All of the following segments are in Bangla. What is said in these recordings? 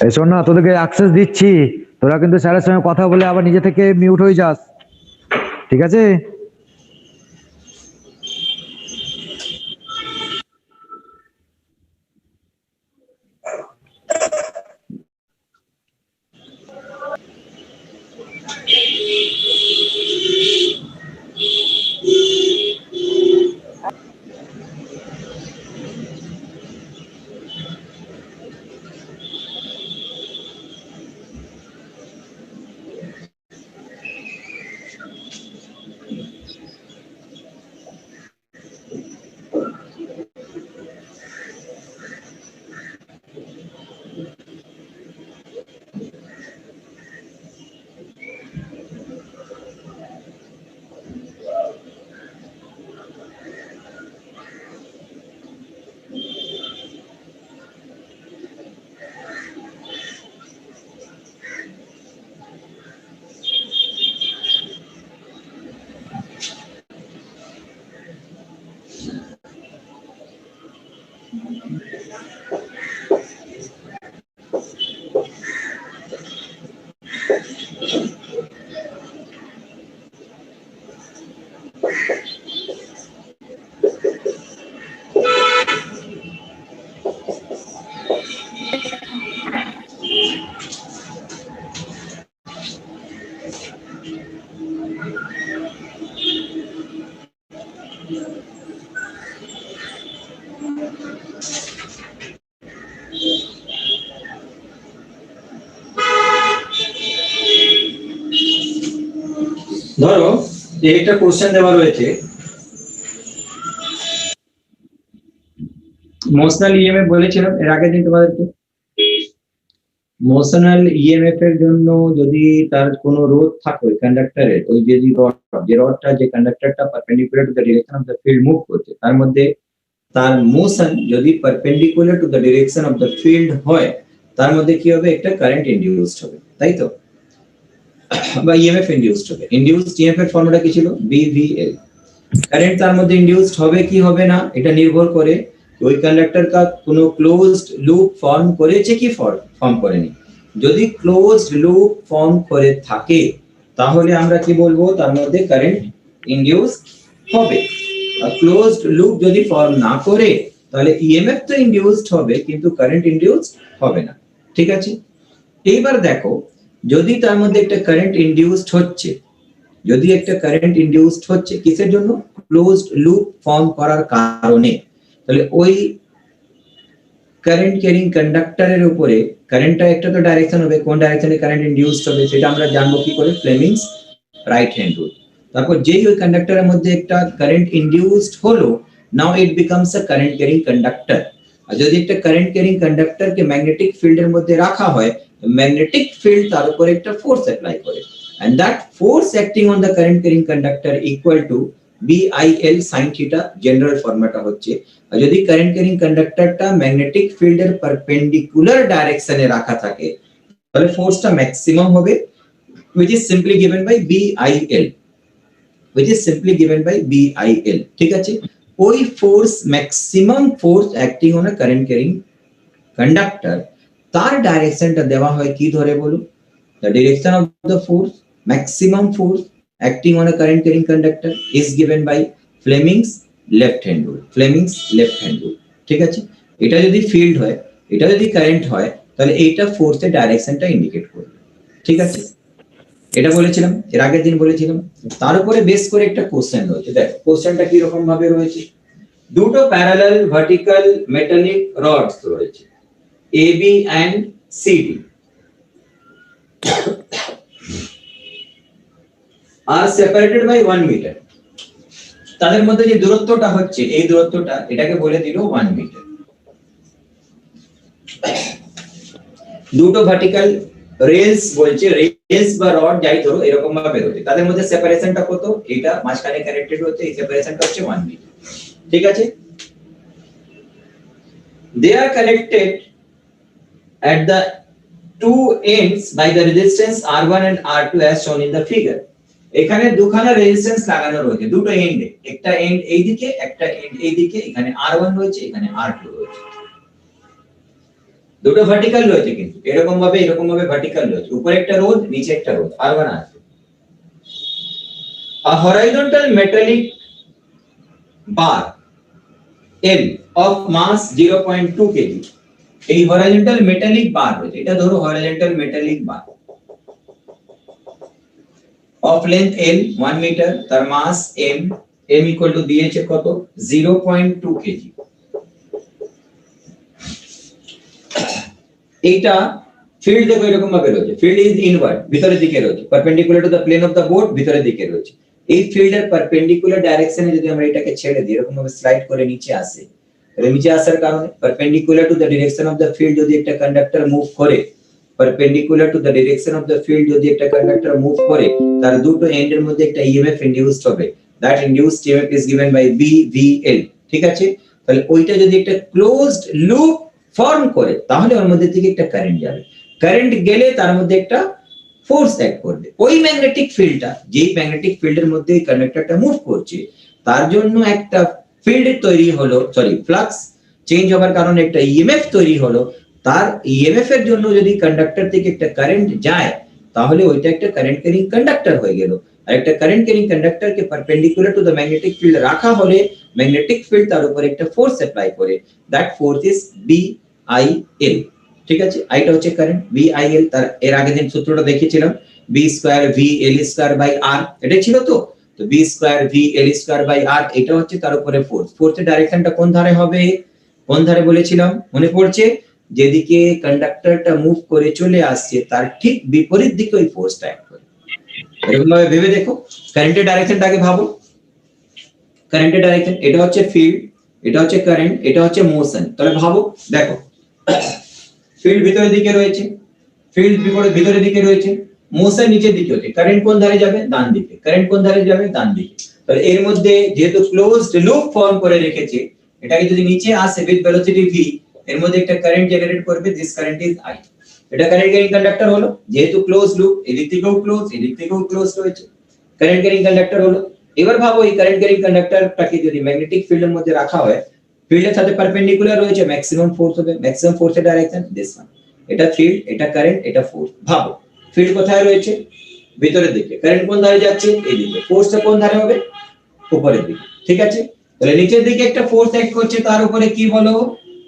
এই শোন না, তোদেরকে অ্যাক্সেস দিচ্ছি, তোরা কিন্তু স্যারের সঙ্গে কথা বলে আবার নিজে থেকে মিউট হয়ে যাস, ঠিক আছে? ধরো একটা কোশ্চেন দেওয়া রয়েছে, মোশনাল ইএমএফ বলেছিলাম এর আগের দিন তোমাদেরকে। মোশনাল ইএমএফ এর জন্য যদি তার কোনো রোধ থাকে কন্ডাক্টরের, ওই যে রডটা যে কন্ডাক্টরটা perpendicular to the direction of the field move করছে, তার মধ্যে তার মোশন যদি perpendicular to the direction of the field হয়, তার মধ্যে কি হবে, একটা কারেন্ট ইনডিউসড হবে, তাই তো? বা ইএমএফ ইনডিউসড হবে। ইনডিউসড ইএমএফ এর ফর্মুলা কি ছিল? বিভিএল। কারেন্ট তার মধ্যে ইনডিউসড হবে কি হবে না, এটা নির্ভর করে ওই কন্ডাক্টর কা কোনো ক্লোজড লুপ ফর্ম করেছে কি ফর্ম করেনি। যদি ক্লোজড লুপ ফর্ম করে থাকে তাহলে আমরা কি বলবো, তার মধ্যে কারেন্ট ইনডিউস হবে। আর ক্লোজড লুপ যদি ফর্ম না করে তাহলে ইএমএফ তো ইনডিউসড হবে কিন্তু কারেন্ট ইনডিউস হবে না, ঠিক আছে? এইবার দেখো, যদি তার মধ্যে একটা কারেন্ট ইনডিউসড হচ্ছে, যদি একটা কারেন্ট ইনডিউসড হচ্ছে কিসের জন্য? ক্লোজড লুপ ফর্ম করার কারণে, তাহলে ওই কারেন্ট ক্যারিং কন্ডাক্টরের উপরে কারেন্টটা একটা তো ডাইরেকশন হবে, কোন ডাইরেকশনে কারেন্ট ইনডিউসড হবে সেটা আমরা জানবো কি করে? Fleming's right hand rule. তারপর যেই ওই কন্ডাক্টরের মধ্যে একটা কারেন্ট ইনডিউসড হলো, now it becomes a current carrying conductor. আর যদি একটা কারেন্ট ক্যারিং কন্ডাক্টরকে ম্যাগনেটিক ফিল্ডের মধ্যে রাখা হয়, ম্যাগনেটিক ফিল্ড তার উপরে একটা ফোর্স অ্যাপ্লাই করে, and that force acting on the current carrying conductor equal to BIL sin theta, general ফর্মুলাটা হচ্ছে। আর যদি কারেন্ট ক্যারিং কন্ডাক্টরটা ম্যাগনেটিক ফিল্ডের পারপেন্ডিকুলার ডাইরেকশনে রাখা থাকে তাহলে ফোর্সটা ম্যাক্সিমাম হবে, which is simply given by BIL, which is simply given by BIL, ঠিক আছে? ওই force, maximum force acting on a current carrying conductor, তার ডাইরেকশনটা দেওয়া হয় কি ধরে বলো? The direction of the force, maximum force acting on a current carrying conductor is given by Fleming's left hand rule. Fleming's left hand rule, ঠিক আছে? এটা যদি ফিল্ড হয়, এটা যদি কারেন্ট হয়, তাহলে এইটা ফোর্সের ডাইরেকশনটা ইন্ডিকেট করবে, ঠিক আছে? এটা বলেছিলাম, এর আগের দিন বলেছিলাম। তার উপরে বেস করে একটা কোশ্চেন রয়েছে, দেখো কোশ্চেনটা কি রকম ভাবে রয়েছে। দুটো প্যারালাল ভার্টিক্যাল মেটালিক রডস রয়েছে, AB and CD, are separated by 1 meter. তাদের মধ্যে যে দূরত্বটা হচ্ছে, এই দূরত্বটা এটাকে বলে দিল 1 মিটার। দুটো ভার্টিক্যাল রেলস বলছে, রেলস বা রড যাই ধরো এরকম ভাবে রয়েছে, তাদের মধ্যে সেপারেশনটা কত? এটা মাঝখানে কানেক্টেড হচ্ছে, এই সেপারেশনটা হচ্ছে 1 মিটার, ঠিক আছে? They are connected at the two ends by the resistance R1 and R2 as shown in the figure. এখানে দুখানা রেজিস্ট্যান্স লাগানো রয়েছে দুটো এন্ডে, একটা এন্ড এইদিকে, একটা এন্ড এইদিকে। এখানে R1 রয়েছে, এখানে R2 রয়েছে। দুটো ভার্টিক্যাল রয়েছে, কিন্তু এরকম ভাবে ভার্টিক্যাল রয়েছে, উপরে একটা রোধ নিচে একটা রোধ R1 আছে। A horizontal metallic bar L of mass 0.2 kg, এই horizontal metallic bar রয়েছে, এটা ধরো horizontal metallic bar of length L 1 meter, তার mass m equal to দিয়েছে কত 0.2 kg। এইটা ফিল্ড দেখো এরকম ভাবে রয়েছে, ফিল্ড ইজ ইনওয়ার্ড, ভিতরের দিকে রয়েছে, perpendicular to the plane of the board, ভিতরের দিকে রয়েছে। এই ফিল্ডের পারপেন্ডিকুলার ডাইরেকশনে যদি আমরা এটাকে ছেড়ে দিই, এরকম ভাবে স্লাইড করে নিচে আসে, তাহলে নিচে আসার কারণে perpendicular to the direction of the field যদি একটা কন্ডাক্টর মুভ করে, perpendicular to the direction of the field যদি একটা কন্ডাক্টর মুভ করে, তার দুটো এন্ডের মধ্যে একটা ইএমএফ ইনডিউসড হবে, that induced EMF is given by BVL। ঠিক আছে, তাহলে ওইটা যদি একটা ক্লোজড লুপ ফর্ম করে, তাহলে ওর মধ্যে থেকে একটা কারেন্ট যাবে, কারেন্ট গেলে তার মধ্যে একটা ফোর্স অ্যাক্ট করবে। ওই ম্যাগনেটিক ফিল্ডটা, যেই ম্যাগনেটিক ফিল্ডের মধ্যে কন্ডাক্টরটা মুভ করছে, তার জন্য একটা ফিল্ড তৈরি হলো, সরি ফ্লাক্স চেঞ্জ হওয়ার কারণে একটা ইএমএফ তৈরি হলো। তার ইএমএফ এর জন্য যদি কন্ডাক্টর থেকে একটা কারেন্ট যায়, তাহলে ওইটা একটা কারেন্ট ক্যারিং কন্ডাক্টর হয়ে গেল। আর একটা কারেন্ট ক্যারিং কন্ডাক্টরকে perpendicular to the magnetic field রাখা হলে ম্যাগনেটিক ফিল্ড তার উপর একটা ফোর্স অ্যাপ্লাই করে, দ্যাট ফোর্স ইজ BIL। ঠিক আছে, আইটা হচ্ছে কারেন্ট, BIL। তার এর আগের দিন সূত্রটা দেখিয়েছিলাম, B square VL square by R, এটা ছিল তো B square VL square by R, এটা হচ্ছে তার উপরে ফোর্স। ফোর্সের ডাইরেকশনটা কোন ধারে হবে, কোন ধারে বলেছিলাম মনে পড়ছে, যেদিকে কন্ডাক্টরটা মুভ করে চলে আসছে তার ঠিক বিপরীত দিকে ওই ফোর্সটা অ্যাক্ট করে। এরকম ভাবে ভেবে দেখো, কারেন্টের ডাইরেকশনটা আগে ভাবো, কারেন্টের ডাইরেকশন, এটা হচ্ছে ফিল্ড, এটা হচ্ছে কারেন্ট, এটা হচ্ছে মোশন। তাহলে ভাবো, দেখো ফিল্ড ভিতরের দিকে রয়েছে, ফিল্ড ভিতরের দিকে রয়েছে, মোশন নিচের দিকে হচ্ছে, কারেন্ট কোন ধারে যাবে, ডান দিকে, কারেন্ট কোন ধারে যাবে, ডান দিকে। তাহলে এর মধ্যে যেহেতু ক্লোজড লুপ ফর্ম করে রেখেছে, এটাকে যদি নিচে আসে উইথ ভেলোসিটি v, এর মধ্যে একটা কারেন্ট জেনারেট করবে, দিস কারেন্ট ইজ I। এটা কারেন্ট ক্যারিং কন্ডাক্টর হলো, যেহেতু ক্লোজ লুপ, এদিক থেকেও ক্লোজ, এদিক থেকেও ক্লোজ রয়েছে, কারেন্ট ক্যারিং কন্ডাক্টর হলো। এবার ভাবো এই কারেন্ট ক্যারিং কন্ডাক্টরটাকে যদি ম্যাগনেটিক ফিল্ডের মধ্যে রাখা হয়, ফিল্ডের সাথে পারপেন্ডিকুলার রয়েছে, ম্যাক্সিমাম ফোর্স হবে, ম্যাক্সিমাম ফোর্সের ডাইরেকশন দিস ওয়ান। এটা ফিল্ড, এটা কারেন্ট, এটা ফোর্স। ভাবো ফিল্ড কোথায় রয়েছে, ভিতরের দিকে, কারেন্ট কোন ধারে যাচ্ছে, এই দিকে, ফোর্সটা কোন ধারে হবে, উপরের দিকে। ঠিক আছে, তাহলে নিচের দিকে একটা ফোর্স অ্যাক্ট করছে, তার উপরে কি বলো,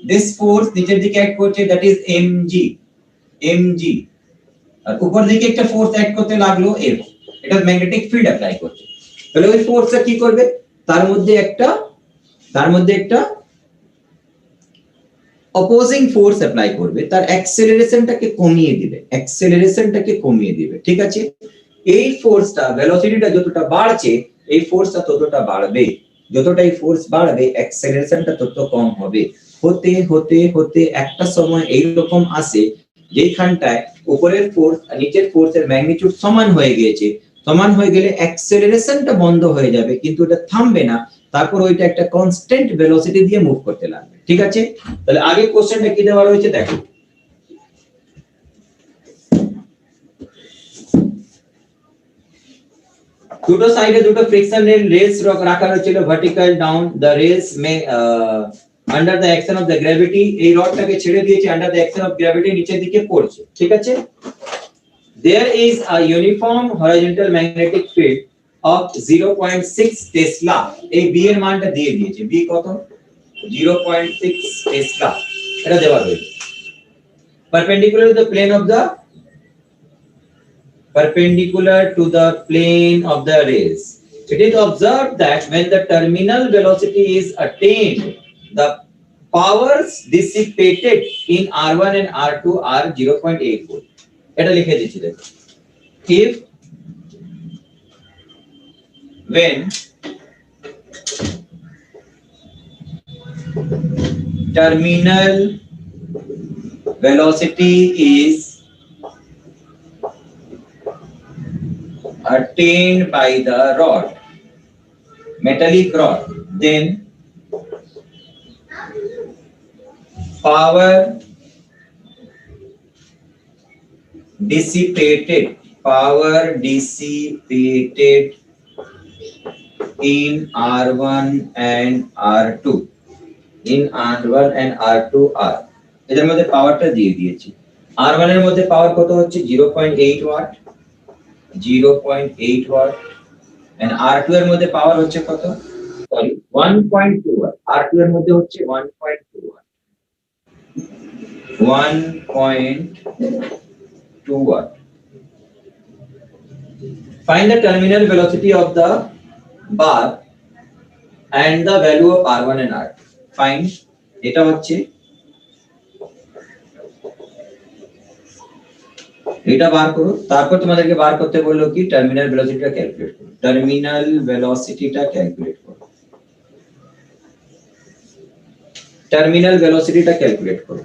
দিস ফোর্স নিচের দিকে অ্যাক্ট করছে, দ্যাট ইজ mg। আর উপর দিকে একটা ফোর্স অ্যাক্ট করতে লাগলো F, এটা ম্যাগনেটিক ফিল্ড অ্যাপ্লাই করছে। তাহলে ওই ফোর্সটা কি করবে, তার মধ্যে একটা অপোজিং ফোর্স অ্যাপ্লাই করবে, তার অ্যাক্সেলারেশনটাকে কমিয়ে দিবে। ঠিক আছে, এই ফোর্সটা, ভেলোসিটিটা যতটা বাড়ছে, এই ফোর্সটা ততটা বাড়বে, যতটা এই ফোর্স বাড়বে অ্যাক্সেলারেশনটা তত কম হবে। হতে হতে হতে একটা সময় এইরকম আসে যেখানটায় উপরের ফোর্স আর নিচের ফোর্সের ম্যাগনিটিউড সমান হয়ে গিয়েছে, সমান হয়ে গেলে অ্যাক্সেলারেশনটা বন্ধ হয়ে যাবে, কিন্তু এটা থামবে না, তারপর ওইটা একটা কনস্ট্যান্ট ভেলোসিটি দিয়ে মুভ করতে লাগবে। ঠিক আছে, তাহলে আগে কোশ্চেনটা কি দেওয়া রয়েছে দেখো, দুটো সাইডে দুটো ফ্রিকশন রেস রাখা হয়েছিল, vertical down, the race May under the action of the gravity, এই রডটাকে ছেড়ে দিয়েছে, under the action of gravity নিচের দিকে পড়ছে। ঠিক আছে, there is a uniform horizontal magnetic field of 0.6 Tesla, এই b এর মানটা দিয়ে দিয়েছে, b কত 0.6 টেসলা, এটা দেওয়া রয়েছে, perpendicular to the plane of the rays. It is observed that when the terminal velocity is attained, the powers dissipated in R1 and R2 are 0.8 volt. এটা লিখে দিচ্ছি দেখো, if when terminal velocity is attained by the rod, metallic rod, then power dissipated in R1 and R2 are এদের মধ্যে পাওয়ারটা দিয়ে দিয়েছি। R1 এর মধ্যে পাওয়ার কত হচ্ছে 0.8 ওয়াট, 0.8 ওয়াট, এন্ড R2 এর মধ্যে পাওয়ার হচ্ছে কত, সরি 1.2 ওয়াট। R2 এর মধ্যে হচ্ছে 1.2 watt, 1.2 watt. Find the terminal velocity of the bar and the value of R1 and R2. Find, এটা হচ্ছে, এটা বার করো, তারপর তোমাদেরকে বার করতে বললো কি টার্মিনাল ভেলোসিটিটা ক্যালকুলেট করো। টার্মিনাল ভেলোসিটিটা ক্যালকুলেট করো, টার্মিনাল ভেলোসিটিটা ক্যালকুলেট করো।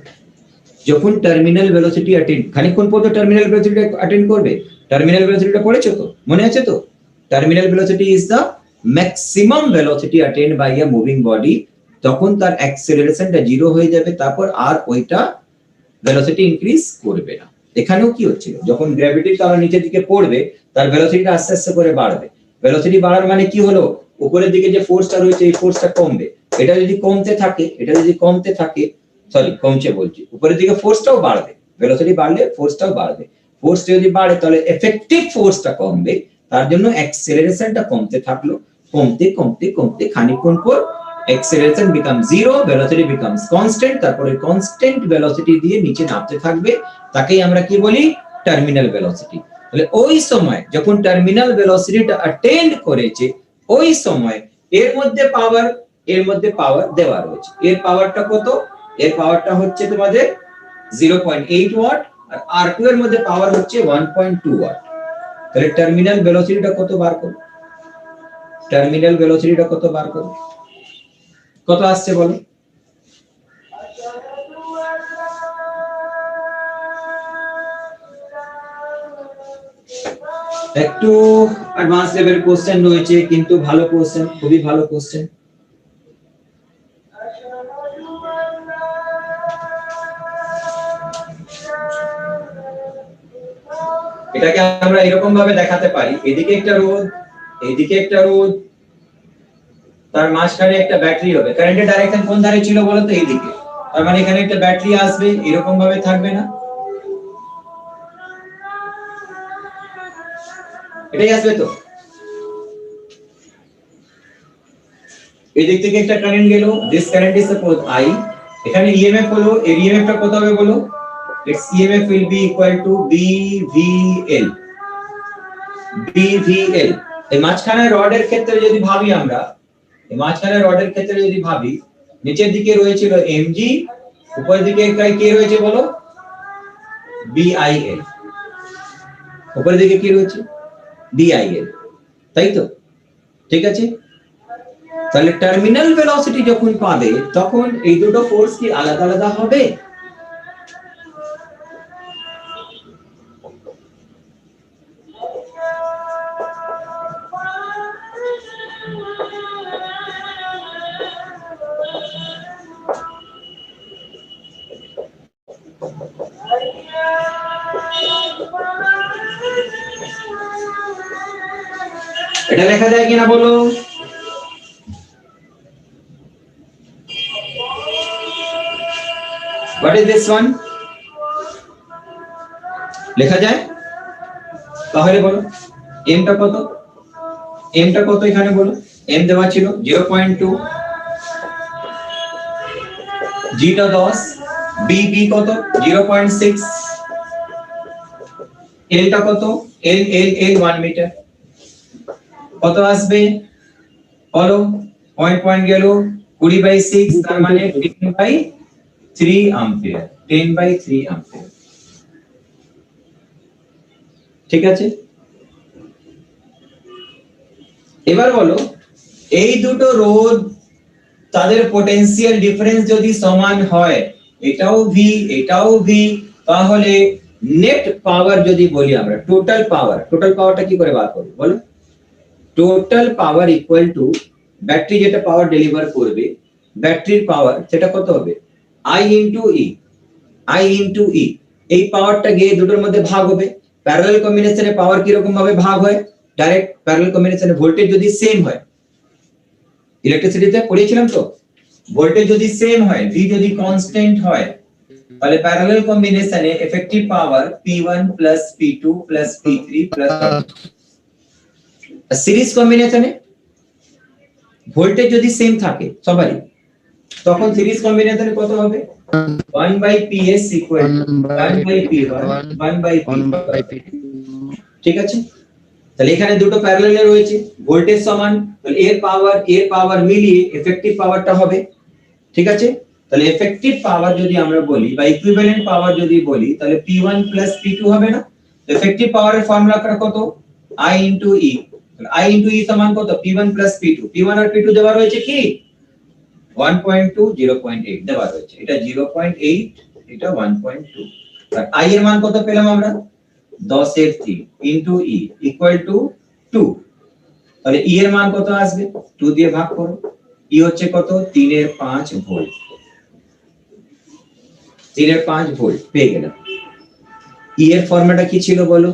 যখন টার্মিনাল ভেলোসিটি অ্যাটেন্ড, খানিকক্ষণ পর তো টার্মিনাল ভেলোসিটি অ্যাটেন্ড করবে। টার্মিনাল ভেলোসিটিটা পড়েছো তো, মনে আছে তো? Terminal velocity is the maximum velocity attend by a moving body. তখন তার অ্যাক্সেলারেশনটা 0 হয়ে যাবে, তারপর আর ওইটা ভেলোসিটি ইনক্রিজ করবে না। এখানেও কি হচ্ছিল, যখন গ্র্যাভিটির কারণে নিচের দিকে পড়বে তার ভেলোসিটিটা আস্তে আস্তে করে বাড়বে। ভেলোসিটি বাড়ার মানে কি হলো, উপরের দিকে যে ফোর্সটা রয়েছে এই ফোর্সটা কমবে। এটা যদি কমতে থাকে, এটা যদি কমতে থাকে, সরি কমছে বলছি, উপরের দিকে ফোর্সটাও বাড়বে। ভেলোসিটি বাড়লে ফোর্সটাও বাড়বে। ফোর্স যদি বাড়ে তাহলে এফেক্টিভ ফোর্সটা কমবে, তার জন্য অ্যাক্সেলারেশনটা কমতে থাকলো। কমতে কমতে কমতে খানিকক্ষণ পর acceleration becomes 0, velocity becomes constant, তারপরে constant velocity দিয়ে নিচে নামতে থাকবে, তাকেই আমরা কি বলি, টার্মিনাল ভেলোসিটি। তাহলে ওই সময় যখন টার্মিনাল ভেলোসিটিটা অ্যাটেন্ড করেছে, ওই সময় এর মধ্যে পাওয়ার দেওয়া রয়েছে। এর পাওয়ারটা কত, এর পাওয়ারটা হচ্ছে তোমাদের 0.8 ওয়াট, আর R2 এর মধ্যে পাওয়ার হচ্ছে 1.2 ওয়াট। তাহলে টার্মিনাল ভেলোসিটিটা কত বার করো, টার্মিনাল ভেলোসিটিটা কত বার করো, কত আসছে বলো? একটু অ্যাডভান্স লেভেল কোশ্চেন রয়েছে, কিন্তু ভালো কোশ্চেন, খুবই ভালো কোশ্চেন। এটাকে আমরা এরকম ভাবে দেখাতে পারি, এদিকে একটা রোদ, এইদিকে একটা রোদ, তার মাঝখানে একটা ব্যাটারি হবে। কারেন্টের ডাইরেকশন কোন ধারে ছিল বলো তো, এইদিকে। তার মানে এখানে একটা ব্যাটারি আসবে, এরকম ভাবে থাকবে না, এটাই আসবে তো। এই দিক থেকে একটা কারেন্ট গেল, this current is suppose I, এখানে ইএমএফ হলো, এর ইএমএফটা কত হবে বলো? its EMF will be equal to BVL, BVL। এই মাঝখানে রডের ক্ষেত্রে যদি ভাবি আমরা, এই মাঝখানে রডের ক্ষেত্রে যদি ভাবি, নিচের দিকে রয়েছিল mg, উপরের দিকে কে রয়েছে বলো? BIL। উপরের দিকে কি রয়েছে? BIL, তাই তো? ঠিক আছে। তাহলে টার্মিনাল ভেলোসিটি যখন পাবে, তখন এই দুটো ফোর্স কি আলাদা আলাদা হবে? এটা লেখা যায় কিনা বলো? What is this one? লেখা যায়? তাহলে বলো m টা কত, m টা কত এখানে বলো? m দেওয়া ছিল 0.2, g টা 10, b কত 0.6, l টা কত, l 1 মিটার, কত আসবে বলো? পয়েন্ট গেল 20/6, তার মানে 10/3 অ্যাম্পিয়ার, 10/3 অ্যাম্পিয়ার। ঠিক আছে। এবার বলো, এই দুটো রোধ তাদের পটেনশিয়াল ডিফারেন্স যদি সমান হয়, এটাও v এটাও v, তাহলে নেট পাওয়ার যদি বলি আমরা, টোটাল পাওয়ারটা কি করে বার করব বলো? Total power equal to battery যেটা পাওয়ার ডেলিভার করবে, ব্যাটারির পাওয়ার সেটা কত হবে? I into E। এই পাওয়ারটা গিয়ে দুটোর মধ্যে ভাগ হবে। প্যারালাল কম্বিনেশনে পাওয়ার কি রকম ভাবে ভাগ হয়? ডাইরেক্ট প্যারালাল কম্বিনেশনে ভোল্টেজ যদি সেম হয়, ইলেকট্রিসিটিতে পড়িয়েছিলাম তো, ভোল্টেজ যদি সেম হয়, V যদি কনস্ট্যান্ট হয়, তাহলে প্যারালাল কম্বিনেশনে এফেক্টিভ পাওয়ার P1 plus P2 plus P3 plus series কম্বিনেশনে ভোল্টেজ যদি সেম থাকে সবারই, তখন সিরিজ কম্বিনেশনে কত হবে? 1/PS equal to 1/P1 1/P2। ঠিক আছে, তাহলে এখানে দুটো প্যারালালে রয়েছে, ভোল্টেজ সমান, তাহলে এর পাওয়ার মিলিয়ে এফেক্টিভ পাওয়ারটা হবে। ঠিক আছে, তাহলে এফেক্টিভ পাওয়ার যদি আমরা বলি বা ইকুইভ্যালেন্ট পাওয়ার যদি বলি, তাহলে P1 প্লাস P2 হবে না? এফেক্টিভ পাওয়ারের ফর্মুলাটা কত? I into E। তাহলে I into E সমান কত? P1 plus P2। P1 আর P2 দেওয়া রয়েছে কি? 1.2 0.8 দেওয়া রয়েছে, এটা 0.8, এটা 1.2। আর I এর মান কত পেলাম আমরা? 10 এর 3 into E equal to 2। তাহলে E এর মান কত আসবে? 2 দিয়ে ভাগ করো। E হচ্ছে কত? 3 এর 5 ভোল্ট। 3 এর 5 ভোল্ট পেয়ে গেলাম। E এর ফর্মুলাটা কি ছিল বলো?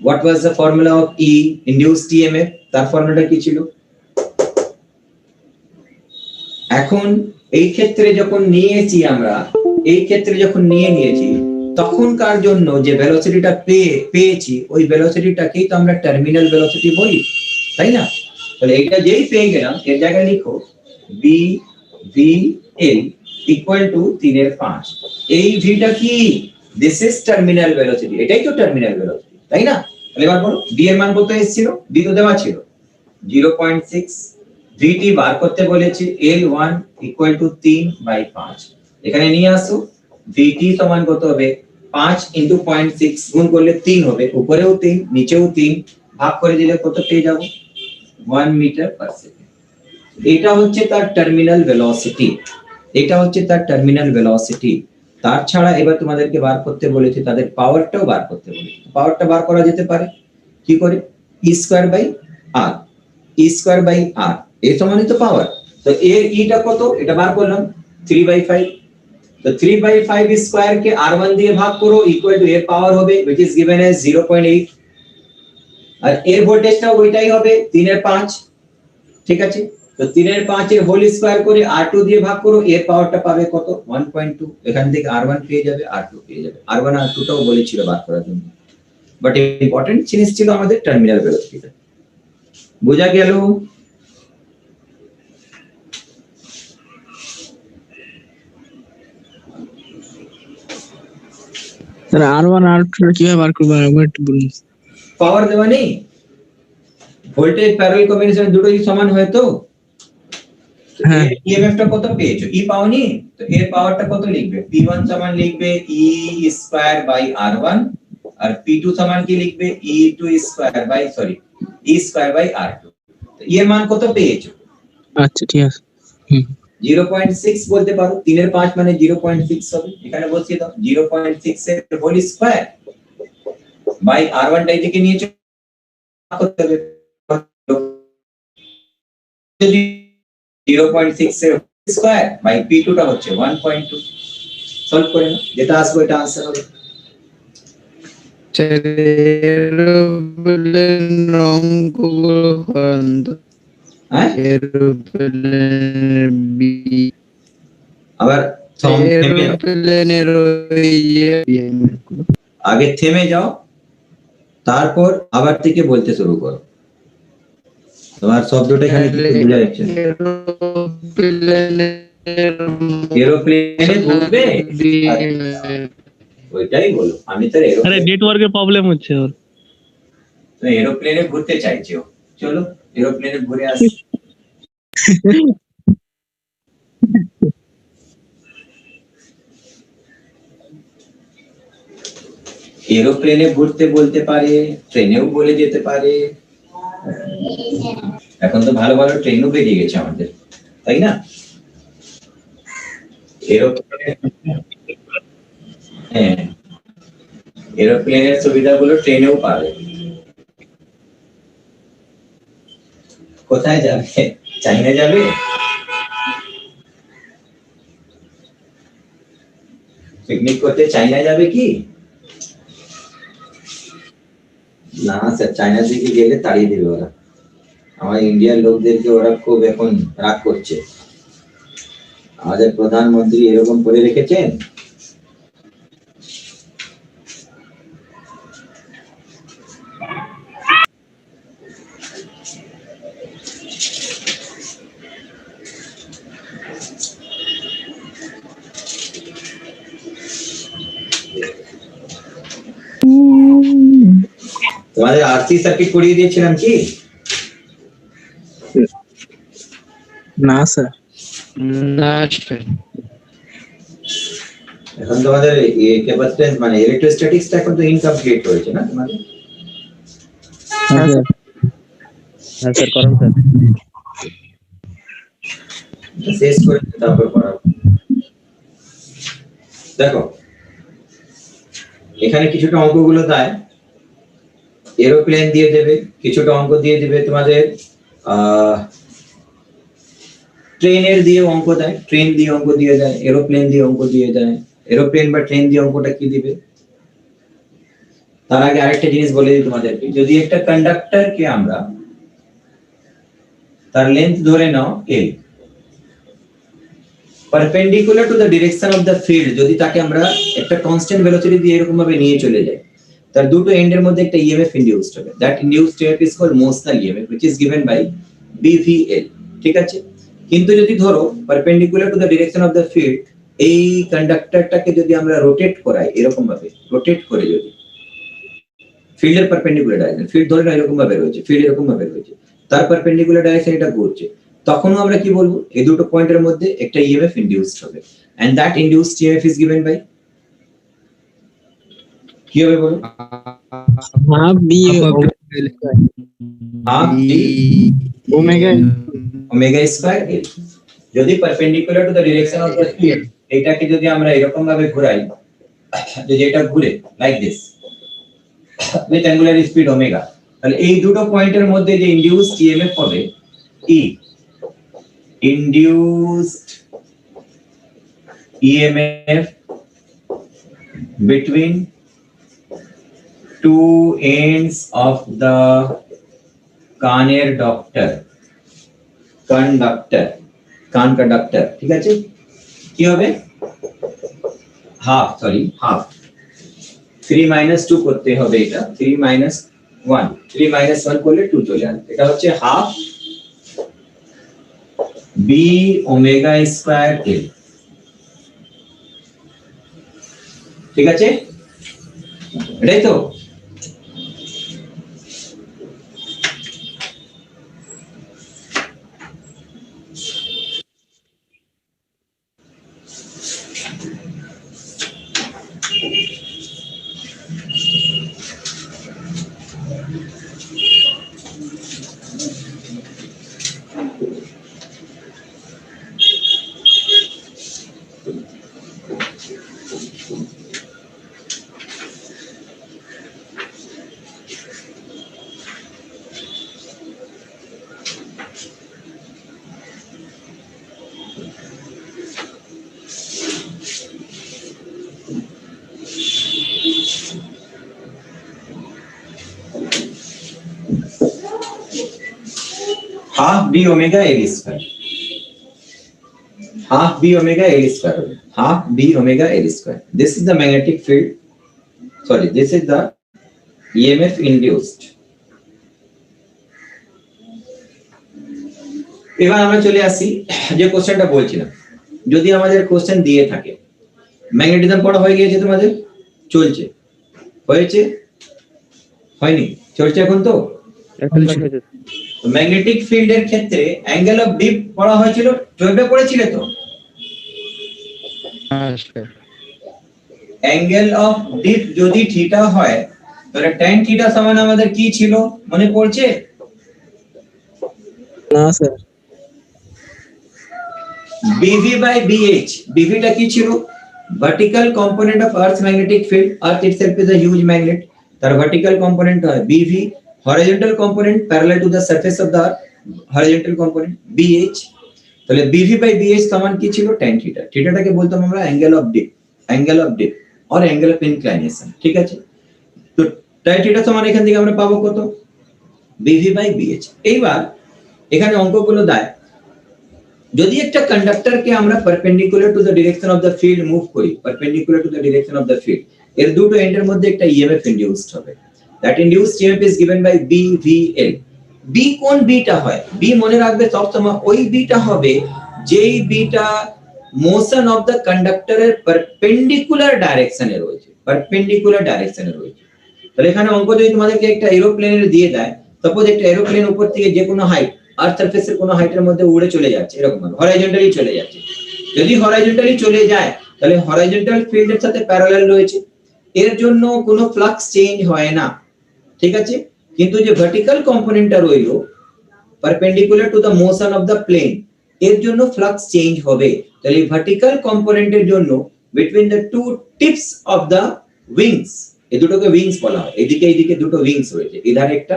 What was the formula of E induced EMF? তার ফর্মুলাটা কি ছিল? এখন এই ক্ষেত্রে যখন নিয়েছি আমরা, তখনকার জন্য যে ভেলোসিটিটা পেয়েছি, ওই ভেলোসিটিটাকেই তো আমরা টার্মিনাল ভেলোসিটি বলি, তাই না? তাহলে এটা যেই পেয়ে গেলাম, এর জায়গায় লিখো VL equal to 3 এর 5। এই ভিটা কি? দিস ইজ টার্মিনাল ভেলোসিটি, এটাই তো টার্মিনাল ভেলোসিটি, তাই না? তাহলে এবার বলো V এর মান কত এসেছিল? V তো দেওয়া ছিল 0.6। VT বার করতে বলেছে L1 equal to 3/5। এখানে নিয়ে আসো, VT সমান কত হবে? 5 into 0.6 গুণ করলে 3 হবে, উপরেও 3 নিচেও 3, ভাগ করে দিলে কত পেয়ে যাব? 1 মিটার পার সেকেন্ড। এটা হচ্ছে তার টার্মিনাল ভেলোসিটি। তার ছাড়া এবার তোমাদেরকে বার করতে বলেছে তাদের পাওয়ারটাও বার করতে বলেছে। পাওয়ারটা বার করা যেতে পারে কি করে? E square by R। এর সমানই তো পাওয়ার। তো এর ইটা কত? এটা বার করলাম 3/5। তো 3/5 স্কয়ার কে R1 দিয়ে ভাগ করো, ইকুয়াল টু এর পাওয়ার হবে which is given as 0.8, আর এর ভোল্টেজটাও ওইটাই হবে 3 এর 5। ঠিক আছে, তো 3 এর 5 এর হোল স্কয়ার করে R2 দিয়ে ভাগ করো, এর পাওয়ারটা পাবে কত? 1.2। এখান থেকে R1 পেয়ে যাবে, R2 পেয়ে যাবে। R1 আর R2 টাও বলেছিল বার করার জন্য, বাট ইম্পর্টেন্ট জিনিস ছিল আমাদের টার্মিনাল ভেলোসিটিটা। বোঝা গেল? স্যার R1 R2 কিভাবে বার করব একবার একটু বলুন। পাওয়ার দেওয়া নেই, ভোল্টেজ প্যারালাল কম্বিনেশন দুটোই সমান হয় তো। হ্যাঁ, ইএমএফ টা কত পেয়েছো? ই পাওনি, তো এর পাওয়ারটা কত লিখবে? P1 সমান লিখবে E square by R1, R P2 সমান কি লিখবে? E2 square by E square by R2। তো এর মান কত পেয়েছো? আচ্ছা ঠিক আছে। 0.6 বলতে পারো, 3 এর 5 মানে 0.6 হবে, এখানে বসিয়ে দাও 0.6 এর হোল স্কয়ার বাই R1 টাই থেকে নিয়েছো করতে হবে, যদি 0.6 এর স্কয়ার বাই P2 টা হচ্ছে 1.2। সলভ করে নাও, যেটা আসবে এটা आंसर হবে। এরোপ্লেন অঙ্কগুলো করেন তো। হ্যাঁ, এরোপ্লেনের আবার এরোপ্লেনের আগে থেমে যাও, তারপর আবার থেকে বলতে শুরু করো। তোমার শব্দটা এখানে কিছু বোঝা যাচ্ছে না। এরোপ্লেনে ঘুরবে, ওইটাই বলো। আমি তো আরে নেটওয়ার্কের প্রবলেম হচ্ছে ওর। এরোপ্লেনে ঘুরতে চাইছি, চলো এরোপ্লেনে ঘুরে আসি। এরোপ্লেনে ঘুরতে বলতে পারে, ট্রেনেও বলে যেতে পারে। এখন তো ভালো ভালো ট্রেনও বেরিয়ে গেছে আমাদের, তাই না? হ্যাঁ, এরোপ্লেনের সুবিধাগুলো ট্রেনেও পাবে। কোথায় যাবে? চাইনা যাবে? পিকনিক করতে চাইনা যাবে কি? না স্যার, চাইনার দিকে গেলে তাড়িয়ে দেবে ওরা। আমার ইন্ডিয়ার লোকদেরকে ওরা খুব এখন রাগ করছে। আমাদের প্রধানমন্ত্রী এরকম করে রেখেছেন, তোমাদের আরসি সার্কিট করিয়ে দিয়েছিলাম কি? না স্যার। না স্যার। এখন তোমাদের ক্যাপাসিট্যান্স মানে ইলেকট্রোস্ট্যাটিক্সটা এখন তো ইনকমপ্লিট হয়েছে না তোমাদের? হ্যাঁ স্যার। হ্যাঁ স্যার করুন স্যার। শেষ করে তারপর পড়াবো। দেখো এখানে কিছুটা অঙ্কগুলো দেয়, এরোপ্লেন দিয়ে দেবে, কিছুটা অঙ্ক দিয়ে দিবে তোমাদের ট্রেনের দিয়ে অঙ্ক দেয়, ট্রেন দিয়ে অঙ্ক দিয়ে দেয়, এরোপ্লেন দিয়ে অঙ্ক দিয়ে দেয়। এরোপ্লেন বা ট্রেন দিয়ে অঙ্কটা কি দিবে? তার আগে আরেকটা জিনিস বলে দিই তোমাদেরকে, যদি একটা কন্ডাক্টরকে আমরা তার লেন্থ ধরে নাও L, perpendicular to the direction of the field, যদি তাকে আমরা একটা কনস্ট্যান্ট ভেলোসিটি দিয়ে এরকম ভাবে নিয়ে চলে যাই, তার দুটো এন্ডের মধ্যে একটা ইএমএফ ইনডিউসড হবে। That induced EMF is called motional EMF which is given by BVL, ঠিক আছে? কিন্তু যদি ধরো perpendicular to the direction of the field, এই কন্ডাক্টরটাকে যদি আমরা রোটেট করাই এরকম ভাবে, রোটেট করে যদি ফিল্ডের পারপেন্ডিকুলার ডাইরেকশন, ফিল্ড ধরে না এরকম ভাবে রয়েছে, ফিল্ড এরকম ভাবে রয়েছে, তার পারপেন্ডিকুলার ডাইরেকশন এটা ঘুরছে, তখন আমরা কি বলবো? এই দুটো পয়েন্টের মধ্যে একটা ইএমএফ ইনডিউসড হবে, and that induced EMF is given by কি হবে বলো? Half B half D omega omega square L. যদি perpendicular to the direction of the field, এটাকে যদি আমরা এরকম ভাবে ঘোরাই, যদি এটা ঘুরে like this with angular speed omega, তাহলে এই দুটো পয়েন্টের মধ্যে যে ইনডিউসড ইএমএফ হবে ই, induced EMF between two ends of the conductor, ঠিক আছে? কি হবে? হাফ 3 minus 2 করতে হবে, এটা 3 minus 1 করলে 2 চলে আসবে, এটা হচ্ছে half B omega square L, ঠিক আছে? এটাই তো? half b omega L square, half b omega L square, half b omega L square. This is the magnetic field, sorry, this is the EMF induced. এবার আমরা চলে আসি যে কোশ্চেনটা বলছিলাম, যদি আমাদের কোশ্চেন দিয়ে থাকে, ম্যাগনেটিজম পড়া হয়ে গিয়েছে তোমাদের? চলছে? হয়েছে? হয়নি? চলছে এখন তো? ম্যাগনেটিক ফিল্ডের ক্ষেত্রে অ্যাঙ্গেল অফ ডিপ পড়া হয়েছিল, 12 পড়েছিলে তো? অ্যাঙ্গেল অফ ডিপ যদি থিটা হয়, তাহলে tan থিটা সমান আমাদের কি ছিল মনে পড়ছে? না sir. BV by BH, BV টা কি ছিল? Vertical component of earth magnetic field, earth itself is a huge magnet, তার ভার্টিক্যাল কম্পোনেন্ট হয় BV, horizontal component parallel to the surface of the earth, horizontal component BH, তাহলে BV by BH সমান কি ছিল? tan theta. থিটাটাকে বলতাম আমরা angle of deep or angle of inclination, ঠিক আছে? তো tan থিটা সমান এখান থেকে আমরা পাবো কত? BV by BH। এইবার এখানে অঙ্কগুলো দেয়, যদি একটা কন্ডাক্টরকে আমরা perpendicular to the direction of the field move করি, perpendicular to the direction of the field, এর দুটো এন্ডের মধ্যে একটা ইএমএফ ইনডিউসড হবে। That induced EMF is given by BVL. B কোন বিটা হয়? B মনে রাখবে সব সময় ওই বিটা হবে যেই বিটা মোশন অফ দ্য কন্ডাক্টরের পারপেন্ডিকুলার ডাইরেকশনে রয়েছে, তাহলে এখানে অঙ্ক যদি তোমাদেরকে একটা এরোপ্লেনের দিয়ে দেয়, সাপোজ একটা এরোপ্লেন উপর থেকে যে কোনো হাইট, আর্থ সারফেসের কোনো হাইটের মধ্যে উড়ে চলে যাচ্ছে, এরকম ভাবে হরাইজন্টালি চলে যাচ্ছে। যদি হরাইজন্টালি চলে যায় তাহলে হরাইজন্টাল ফিল্ডের সাথে প্যারালাল রয়েছে, এর জন্য কোনো ফ্লাক্স চেঞ্জ হয় না, ঠিক আছে। কিন্তু যে ভার্টিক্যাল কম্পোনেন্টটা রইলো perpendicular to the motion of the plane, এর জন্য ফ্লাক্স চেঞ্জ হবে। তাহলে ভার্টিক্যাল কম্পোনেন্টের জন্য between the two tips of the wings, এই দুটোকে উইংস বলা হয়, এদিকে এইদিকে দুটো উইংস রয়েছে, এধারে একটা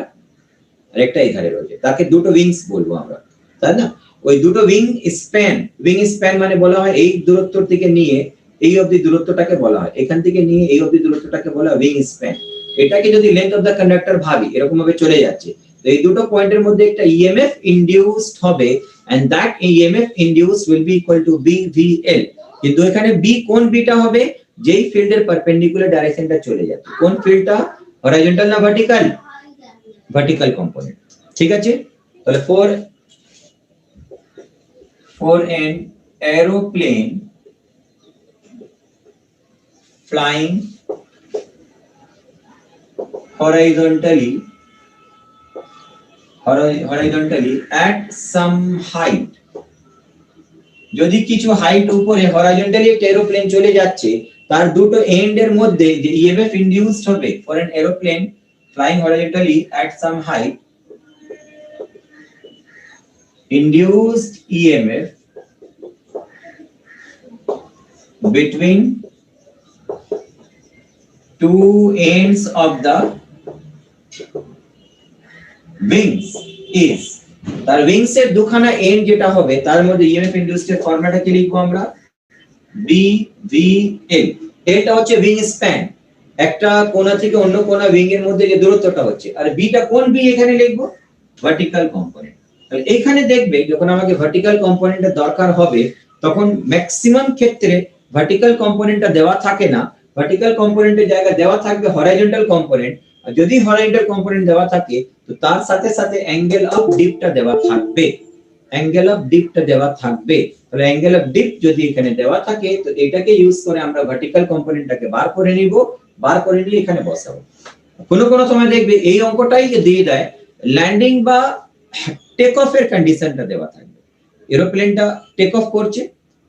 আর একটা এধারে রয়েছে, তাকে দুটো উইংস বলবো আমরা, তাই না। ওই দুটো উইং স্প্যান মানে বলা হয় এই দূরত্ব থেকে নিয়ে এই অবধি দূরত্বটাকে বলা হয়, এখান থেকে নিয়ে এই অবধি দূরত্বটাকে বলা হয় উইং স্প্যান। এটাকে যদি লেন্থ অফ দ্য কন্ডাক্টর ভাবি, এরকম ভাবে চলে যাচ্ছে, তো এই দুটো পয়েন্টের মধ্যে একটা ইএমএফ ইনডিউসড হবে, and that EMF induced will be equal to BVL। কিন্তু এখানে বি কোন বিটা হবে, যেই ফিল্ডের পারপেন্ডিকুলার ডাইরেকশনটা চলে যাচ্ছে, কোন ফিল্ডটা, হরাইজন্টাল না ভার্টিক্যাল, ভার্টিক্যাল কম্পোনেন্ট, ঠিক আছে। তাহলে for an aeroplane flying horizontally at some height, যদি কিছু হাইট উপরে হরাইজন্টালি একটা এরোপ্লেন চলে যাচ্ছে, তার দুটো এন্ড এর মধ্যে যে ইএমএফ ইনডিউসড হবে for an aeroplane flying horizontally at some height, induced EMF between two ends of the wings is, তার উইংস এর দুখানা এন্ড যেটা হবে তার মধ্যে ইএমএফ ইনডিউসড এর ফর্মুলাটা কি লিখবো আমরা, BVL। এটা হচ্ছে উইং স্প্যান, একটা কোণা থেকে অন্য কোণা উইং এর মধ্যে যে দূরত্বটা হচ্ছে, আর বিটা কোন বি এখানে লিখবো, ভার্টিক্যাল কম্পোনেন্ট। তাহলে এইখানে দেখবে যখন আমাকে ভার্টিক্যাল কম্পোনেন্টের দরকার হবে, তখন ম্যাক্সিমাম ক্ষেত্রে ভার্টিক্যাল কম্পোনেন্টটা দেওয়া থাকে না, ভার্টিক্যাল কম্পোনেন্টের জায়গায় দেওয়া থাকবে হরাইজন্টাল কম্পোনেন্ট, আর যদি হরাইজন্টাল কম্পোনেন্ট দেওয়া থাকে তো তার সাথে সাথে অ্যাঙ্গেল অফ ডিপটা দেওয়া থাকবে, অ্যাঙ্গেল অফ ডিপটা দেওয়া থাকবে। তাহলে অ্যাঙ্গেল অফ ডিপ যদি এখানে দেওয়া থাকে তো এটাকে ইউজ করে আমরা ভার্টিক্যাল কম্পোনেন্টটাকে বার করে নিব, বার করে নিয়ে এখানে বসাবো। কোনো কোনো সময় দেখবে এই অঙ্কটাই যে দিয়ে দেয়, ল্যান্ডিং বা টেক অফ এর কন্ডিশনটা দেওয়া থাকবে, এরোপ্লেনটা টেক অফ করছে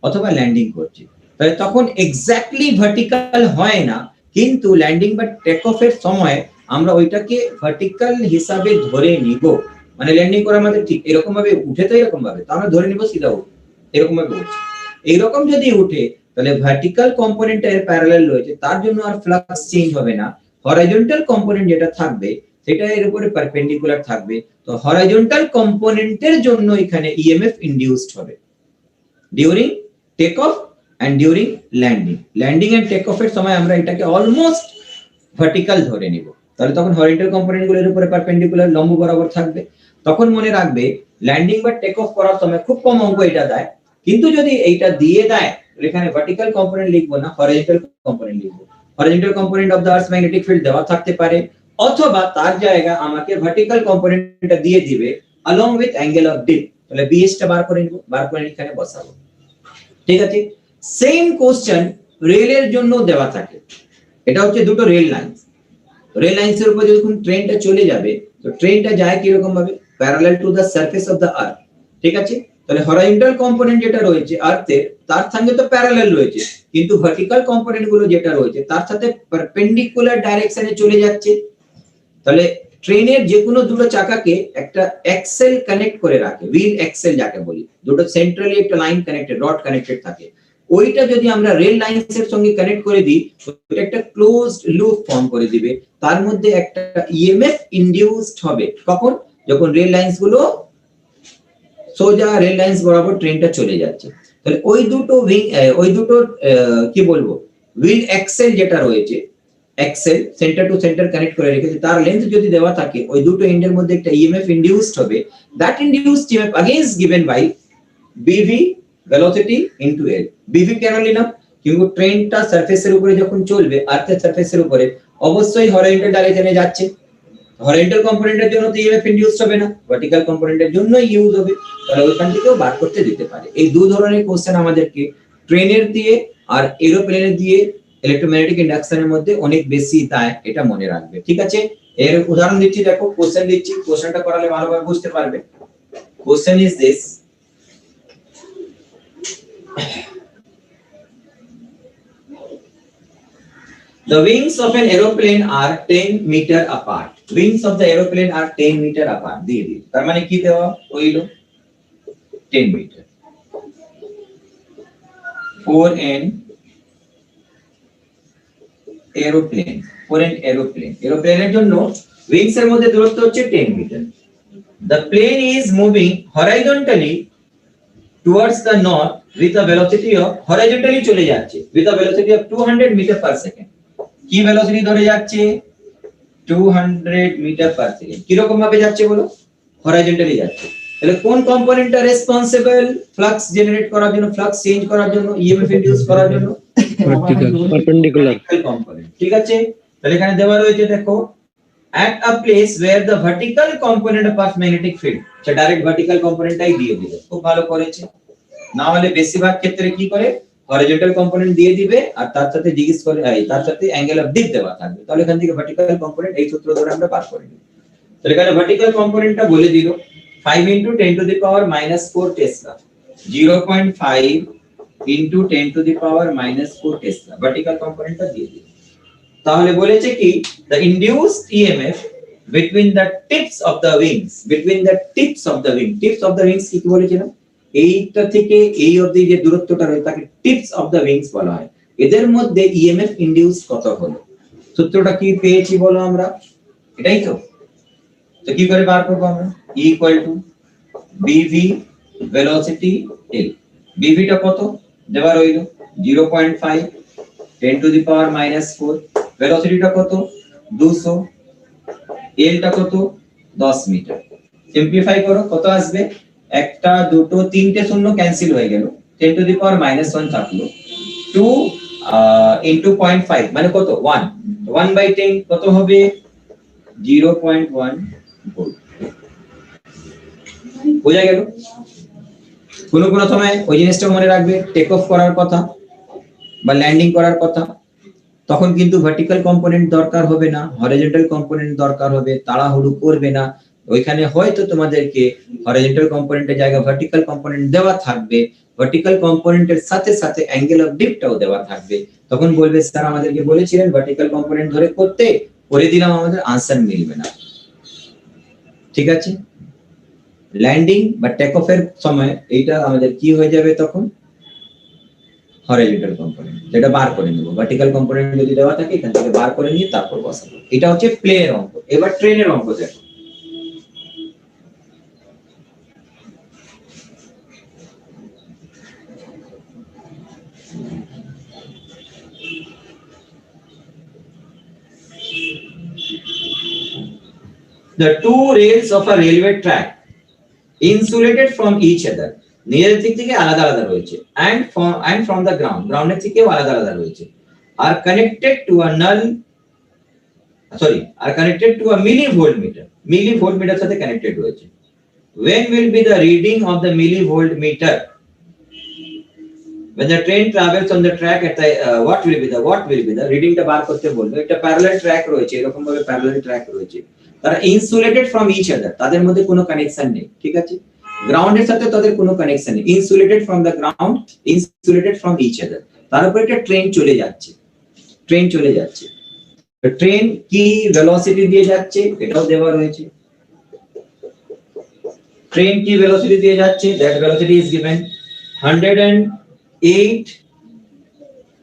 অথবা ল্যান্ডিং করছে, তাহলে তখন এক্স্যাক্টলি ভার্টিক্যাল হয় না, কিন্তু ল্যান্ডিং বা টেক অফ এর সময় আমরা ওইটাকে ভার্টিক্যাল হিসাবে ধরে নিব, মানে ল্যান্ডিং করার মধ্যে ঠিক এরকম ভাবে উঠে, তো এরকম ভাবে তো আমরা ধরে নিব সিধা উঠে, এরকম ভাবে উঠছে, এইরকম যদি উঠে তাহলে ভার্টিক্যাল কম্পোনেন্ট এর প্যারালাল রয়েছে, তার জন্য আর ফ্লাক্স চেঞ্জ হবে না, হরাইজন্টাল কম্পোনেন্ট যেটা থাকবে সেটা এর উপরে পারপেন্ডিকুলার থাকবে, তো হরাইজন্টাল কম্পোনেন্টের জন্য এখানে ইএমএফ ইনডিউসড হবে during take off and during landing and take off এর সময় আমরা এটাকে অলমোস্ট ভার্টিক্যাল ধরে নিব, তাহলে তখন হরাইজন্টাল কম্পোনেন্ট গুলোর উপরে পারপেন্ডিকুলার লম্ব বরাবর থাকবে। তখন মনে রাখবে ল্যান্ডিং বা টেক অফ করার সময় খুব কম অঙ্ক এটা দেয়, কিন্তু যদি এইটা দিয়ে দেয় এখানে ভার্টিক্যাল কম্পোনেন্ট লিখবো না, হরাইজন্টাল কম্পোনেন্ট লিখবো। Horizontal component of the earth magnetic field দেওয়া থাকতে পারে, অথবা তার জায়গা আমাকে ভার্টিক্যাল কম্পোনেন্টটা দিয়ে দিবে along with angle of dip, তাহলে BS টা বার করে নিব, বার করে এখানে বসাবো, ঠিক আছে। সেম কোশ্চেন রেলের জন্য দেওয়া থাকে, এটা হচ্ছে দুটো রেল লাইন, রেল লাইনসের উপর যখন ট্রেনটা চলে যাবে তো ট্রেনটা যায় কি রকম ভাবে, parallel to the surface of the earth, ঠিক আছে। তাহলে হরাইজন্টাল কম্পোনেন্ট যেটা রয়েছে আর্থের, তার সঙ্গে তো প্যারালাল রয়েছে, কিন্তু ভার্টিক্যাল কম্পোনেন্ট গুলো যেটা রয়েছে তার সাথে পারপেন্ডিকুলার ডাইরেকশনে চলে যাচ্ছে। তাহলে ট্রেনের যে কোনো দুটো চাকাকে একটা এক্সেল কানেক্ট করে রাখে, হুইল এক্সেল যাকে বলি, দুটো সেন্ট্রালি একটা লাইন কানেক্টেড, রড কানেক্টেড থাকে, ওইটা যদি আমরা রেল লাইনসের সঙ্গে কানেক্ট করে দিই ওটা একটা ক্লোজড লুপ ফর্ম করে দিবে, তার মধ্যে একটা ইএমএফ ইনডিউসড হবে, কখন, যখন রেল লাইনস গুলো সোজা রেল লাইনস বরাবর ট্রেনটা চলে যাচ্ছে। তাহলে ওই দুটো উইং, ওই দুটো কি বলবো, হুইল এক্সেল যেটা রয়েছে, axle centre to centre connect করে রেখেছে, তার লেন্থ যদি দেওয়া থাকে ওই দুটো এন্ডের মধ্যে একটা ইএমএফ ইনডিউসড হবে, that induced EMF again given by BV velocity into L. BV কেন নিলাম, কিন্তু ট্রেনটা সারফেসের উপরে যখন চলবে, আর্থের সারফেসের উপরে, অবশ্যই হরাইজন্টাল ডাইরেকশনে যাচ্ছে, হরাইজন্টাল কম্পোনেন্টের জন্য তো ইএমএফ ইনডিউসড হবে না, ভার্টিক্যাল কম্পোনেন্টের জন্য ইউজ হবে, তাহলে ওইখান থেকেও বার করতে দিতে পারে। এই দু ধরনের কোশ্চেন আমাদেরকে ট্রেনের দিয়ে আর এরোপ্লেনের দিয়ে ইলেকট্রোম্যাগনেটিক ইন্ডাকশনের মধ্যে অনেক বেশি দায়, এটা মনে রাখবে, ঠিক আছে। এর উদাহরণ দিচ্ছি, দেখো কোশ্চেন দিচ্ছি, কোশ্চেনটা করালে ভালোভাবে বুঝতে পারবে। Question is this, the wings of an aeroplane are 10 meter apart. Wings of the aeroplane are 10 meter apart. দিয়ে দিই, তার মানে কি দেওয়া হইল 10 metre for an aeroplane. For an aeroplane, এর জন্য wings এর মধ্যে দূরত্ব হচ্ছে 10 metre. The plane is moving horizontally towards the north with a velocity of, horizontally চলে যাচ্ছে with a velocity of 200 meter per second. কি ভেলোসিটি ধরে যাচ্ছে 200 মিটার পার সেকেন্ড। কি রকম ভাবে যাচ্ছে বলো, হরাইজন্টালি যাচ্ছে। তাহলে কোন কম্পোনেন্টটা রেসপন্সিবল ফ্লাক্স জেনারেট করার জন্য, ফ্লাক্স চেঞ্জ করার জন্য, ইএমএফ ইনডিউস করার জন্য? পারপেন্ডিকুলার। কম্পোনেন্ট, ঠিক আছে। তাহলে এখানে দেওয়া রয়েছে, দেখো at a place where the vertical component of Earth's magnetic field, সেটা ডাইরেক্ট ভার্টিক্যাল কম্পোনেন্টটাই দিয়ে দিবে, খুব ভালো করেছে। না হলে বেশিরভাগ ক্ষেত্রে কি করে, হরিজন্টাল কম্পোনেন্ট দিয়ে দিবে আর তার সাথে জিজ্ঞেস করে তার সাথে অ্যাঙ্গেল অফ ডিপ দেওয়া থাকবে, তাহলে এখান থেকে ভার্টিক্যাল কম্পোনেন্ট এই সূত্র ধরে আমরা পার করে নিব। তাহলে এখানে ভার্টিক্যাল কম্পোনেন্টটা বলে দিল 5 × 10⁻⁴ টেসলা, 0.5 × 10⁻⁴ টেসলা ভার্টিক্যাল কম্পোনেন্টটা দিয়ে দিল। তাহলে বলেছে কি, the induced EMF between the tips of the wings, between the tips of the wing, tips of the wings কি বলেছিলাম, এইটা থেকে এই অবধি যে দূরত্বটা রয়েছে তাকে টিপস অফ দ্য উইংস বলা হয়। এদের মধ্যে ইএমএফ ইনডিউস কত হলো, সূত্রটা কি পেয়েছি বলো আমরা, এটাই তো। তো কি করে বার করব আমরা, E = BV velocity L। BV টা কত দেওয়া রইল 0.5 10⁻⁴, ভেলোসিটিটা কত 200, L টা কত 10 মিটার। সিম্পলিফাই করো, কত আসবে, একটা দুটো তিনটে শূন্য ক্যান্সেল হয়ে গেল, 10⁻⁻1 থাকলো, 2 × 0.5 মানে কত 1, 1/10 কত হবে 0.1 ভোল্ট। বোঝা গেল? কোনো সময় ওই জিনিসটা মনে রাখবে, টেক অফ করার কথা বা ল্যান্ডিং করার কথা, তখন কিন্তু ভার্টিক্যাল কম্পোনেন্ট দরকার হবে না, হরিজন্টাল কম্পোনেন্ট দরকার হবে, তাড়াহুড়ো করবে না। ওইখানে হয়তো তোমাদেরকে হরিজন্টাল কম্পোনেন্টের জায়গায় ভার্টিক্যাল কম্পোনেন্ট দেওয়া থাকবে, ভার্টিক্যাল কম্পোনেন্টের সাথে সাথে অ্যাঙ্গেল অফ ডিপটাও দেওয়া থাকবে, তখন বলবে স্যার আমাদেরকে বলেছিলেন ভার্টিক্যাল কম্পোনেন্ট ধরে করতে, করে দিলাম, আমাদের আনসার মিলবে না, ঠিক আছে। ল্যান্ডিং বা টেক অফের সময় এইটা আমাদের কি হয়ে যাবে, তখন হরিজন্টাল কম্পোনেন্ট, যেটা বার করে নেব, ভার্টিক্যাল কম্পোনেন্ট যদি দেওয়া থাকে এখান থেকে বার করে নিয়ে তারপর বসাবো। এটা হচ্ছে প্লেনের অঙ্ক। এবার ট্রেনের অঙ্ক দেখো। The two rails of a railway track insulated from each other, নিজের দিক থেকে আলাদা আলাদা রয়েছে, and from the ground, গ্রাউন্ডের থেকেও আলাদা আলাদা রয়েছে, are connected to a millivoltmeter, millivoltmeter সাথে কানেক্টেড রয়েছে। When will be the reading of the millivoltmeter when the train travels on the track at the what will be the reading টা বার করতে বলবে। এটা প্যারালাল ট্র্যাক রয়েছে, এরকম ভাবে প্যারালাল ট্র্যাক রয়েছে, তারা ইনসুলেটেড ফ্রম ইচ আদার, তাদের মধ্যে কোনো কানেকশন নেই, ঠিক আছে। গ্রাউন্ডের সাথে তাদের কোনো কানেকশন নেই, insulated from the ground, insulated from each other. তার উপর একটা ট্রেন চলে যাচ্ছে, ট্রেন কি ভেলোসিটি দিয়ে যাচ্ছে এটাও দেওয়া রয়েছে। ট্রেন কি ভেলোসিটি দিয়ে যাচ্ছে, that velocity is given 108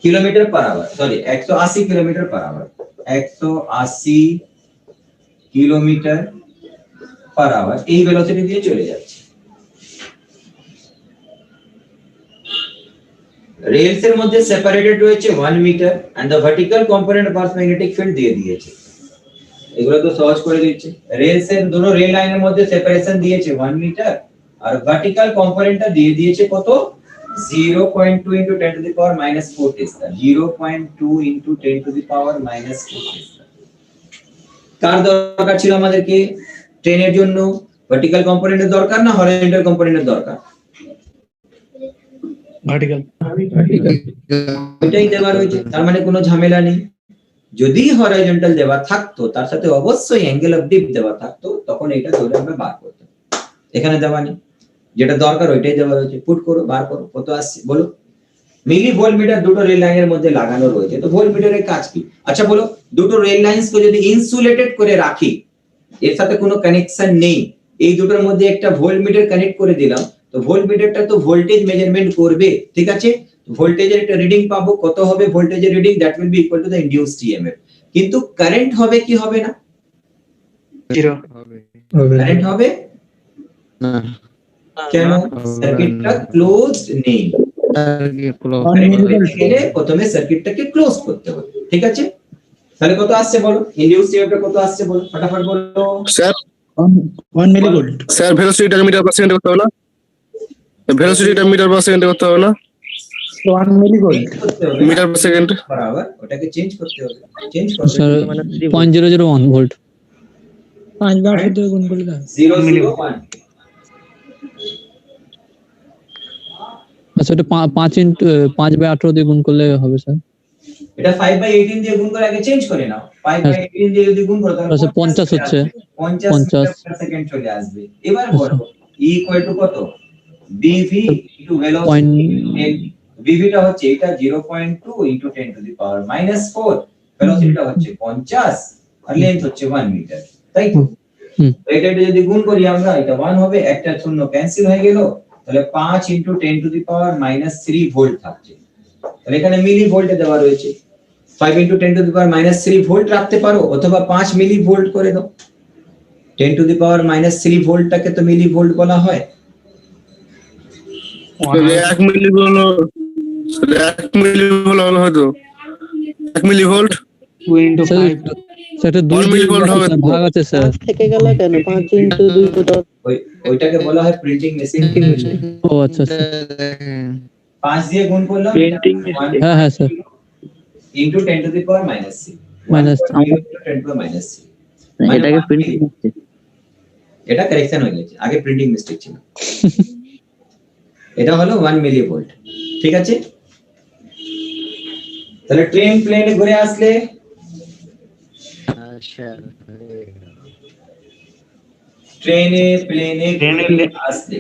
kilometre per hour, sorry 180 kilometre per hour, 180 kilometre per hour এই ভেলোসিটি দিয়ে চলে যাচ্ছে। রেলস এর মধ্যে সেপারেটেড রয়েছে 1 metre and the vertical component of earth magnetic field দিয়ে দিয়েছে। এগুলো তো সহজ করে দিচ্ছে। রেলস এর দুটো রেল লাইনের মধ্যে সেপারেশন দিয়েছে 1 মিটার আর ভার্টিক্যাল কম্পোনেন্টটা দিয়ে দিয়েছে কত 0.2 × 10⁻⁴ টেসলা, 0.2 × 10⁻⁴ টেসলা। কার দরকার ছিল আমাদেরকে ট্রেনের জন্য, ভার্টিক্যাল কম্পোনেন্টের দরকার না হরিজন্টাল কম্পোনেন্টের দরকার? ভার্টিক্যাল। ওইটাই দেওয়া রয়েছে, তার মানে কোনো ঝামেলা নেই। যদি হরাইজন্টাল দেওয়া থাকতো তার সাথে অবশ্যই অ্যাঙ্গেল অফ ডিপ দেওয়া থাকতো, তখন এটা ধরে আমরা বার করতাম। এখানে দেওয়া নেই, যেটা দরকার ওইটাই দেওয়া রয়েছে। পুট করো, বার করো, কত আসছে বলো। মিলি ভোল্টমিটার দুটো রেল লাইনের মধ্যে লাগানো রয়েছে, তো ভোল্টমিটারের কাজ কি? আচ্ছা বলো, দুটো রেল লাইনস কে যদি ইনসুলেটেড করে রাখি, এর সাথে কোনো কানেকশন নেই, এই দুটোর মধ্যে একটা ভোল্টমিটার কানেক্ট করে দিলাম, তো ভোল্টমিটারটা তো ভোল্টেজ মেজারমেন্ট করবে, ঠিক আছে? ভোল্টেজের একটা রিডিং পাবো, কত হবে ভোল্টেজের reading? That will be equal to the induced EMF. কিন্তু কারেন্ট হবে কি হবে না? জিরো কারেন্ট হবে না, কেন? সার্কিটটা ক্লোজড নেই। কারেন্ট পেতে গেলে প্রথমে সার্কিটটাকে ক্লোজ করতে হবে, ঠিক আছে? তাহলে কত আসছে বলো, ইনডিউসড ইএমএফ কত আসছে বলো, ফটাফট বলো। Sir 1 millivolt. স্যার ভেলোসিটিটা মিটার পার সেকেন্ডে করতে হবে না? ভেলোসিটিটা মিটার পার সেকেন্ডে করতে হবে না? 1 মিলিভোল্ট। চেঞ্জ করতে হবে মিটার পার সেকেন্ড। বরাবর ওটাকে চেঞ্জ করতে হবে, চেঞ্জ করতে স্যার হবে। 0.001 ভোল্ট। 5 বার শুধু গুণ করলে দাও। 001 আচ্ছা, এটা 5/18 দিয়ে গুণ করলে হবে স্যার। এটা 5/18 দিয়ে গুণ করে আগে চেঞ্জ করে নাও। 5/18 দিয়ে যদি গুণ করো তাহলে আচ্ছা, 50 হচ্ছে। 50 মিটার পার সেকেন্ড চলে আসবে। এবার বলো E ইকুয়াল টু কত? BV into velocity. BV টা হচ্ছে এটা 0.2 ইনটু 10 টু দি পাওয়ার -4, ভেলোসিটিটা হচ্ছে 50 আর লেন্থ হচ্ছে 1 মিটার, তাই তো? তো এটা যদি গুণ করি আমরা, এটা 1 হবে, একটা শূন্য ক্যান্সেল হয়ে গেল, তাহলে 5 into 10 to the power -3 volt থাকছে। তাহলে এখানে মিলি ভোল্টে দেওয়া রয়েছে, 5 into 10 to the power -3 volt রাখতে পারো, অথবা 5 মিলি ভোল্ট করে দাও। 10 টু দি পাওয়ার -3 ভোল্টটাকে তো মিলি ভোল্ট বলা হয়। 1 মিলি হলো, 1 মিলি হলো হয়তো 1 মিলি ভোল্ট 2 ইনটু 5 সেটা 2 1 মিলিভোল্ট হবে তো। ভাগ আছে স্যার। থেকে গেল কেন 5 ইনটু 2 কত? ওইটাকে বলা হয় প্রিন্টিং মেশিন। ও আচ্ছা আচ্ছা। 5 দিয়ে গুণ করলাম, Printing হ্যাঁ হ্যাঁ sir. Into 10 to the power -3 Minus 10 to the -3। এটাকে প্রিন্টিং মিস্টেক। এটা কারেকশন হয়ে গেছে, আগে প্রিন্টিং মিস্টেক ছিল। এটা হলো 1 মিলি ভোল্ট, ঠিক আছে? তাহলে ট্রেন প্লেনে ঘুরে আসলে, ট্রেনে প্লেনে ঘুরে আসলে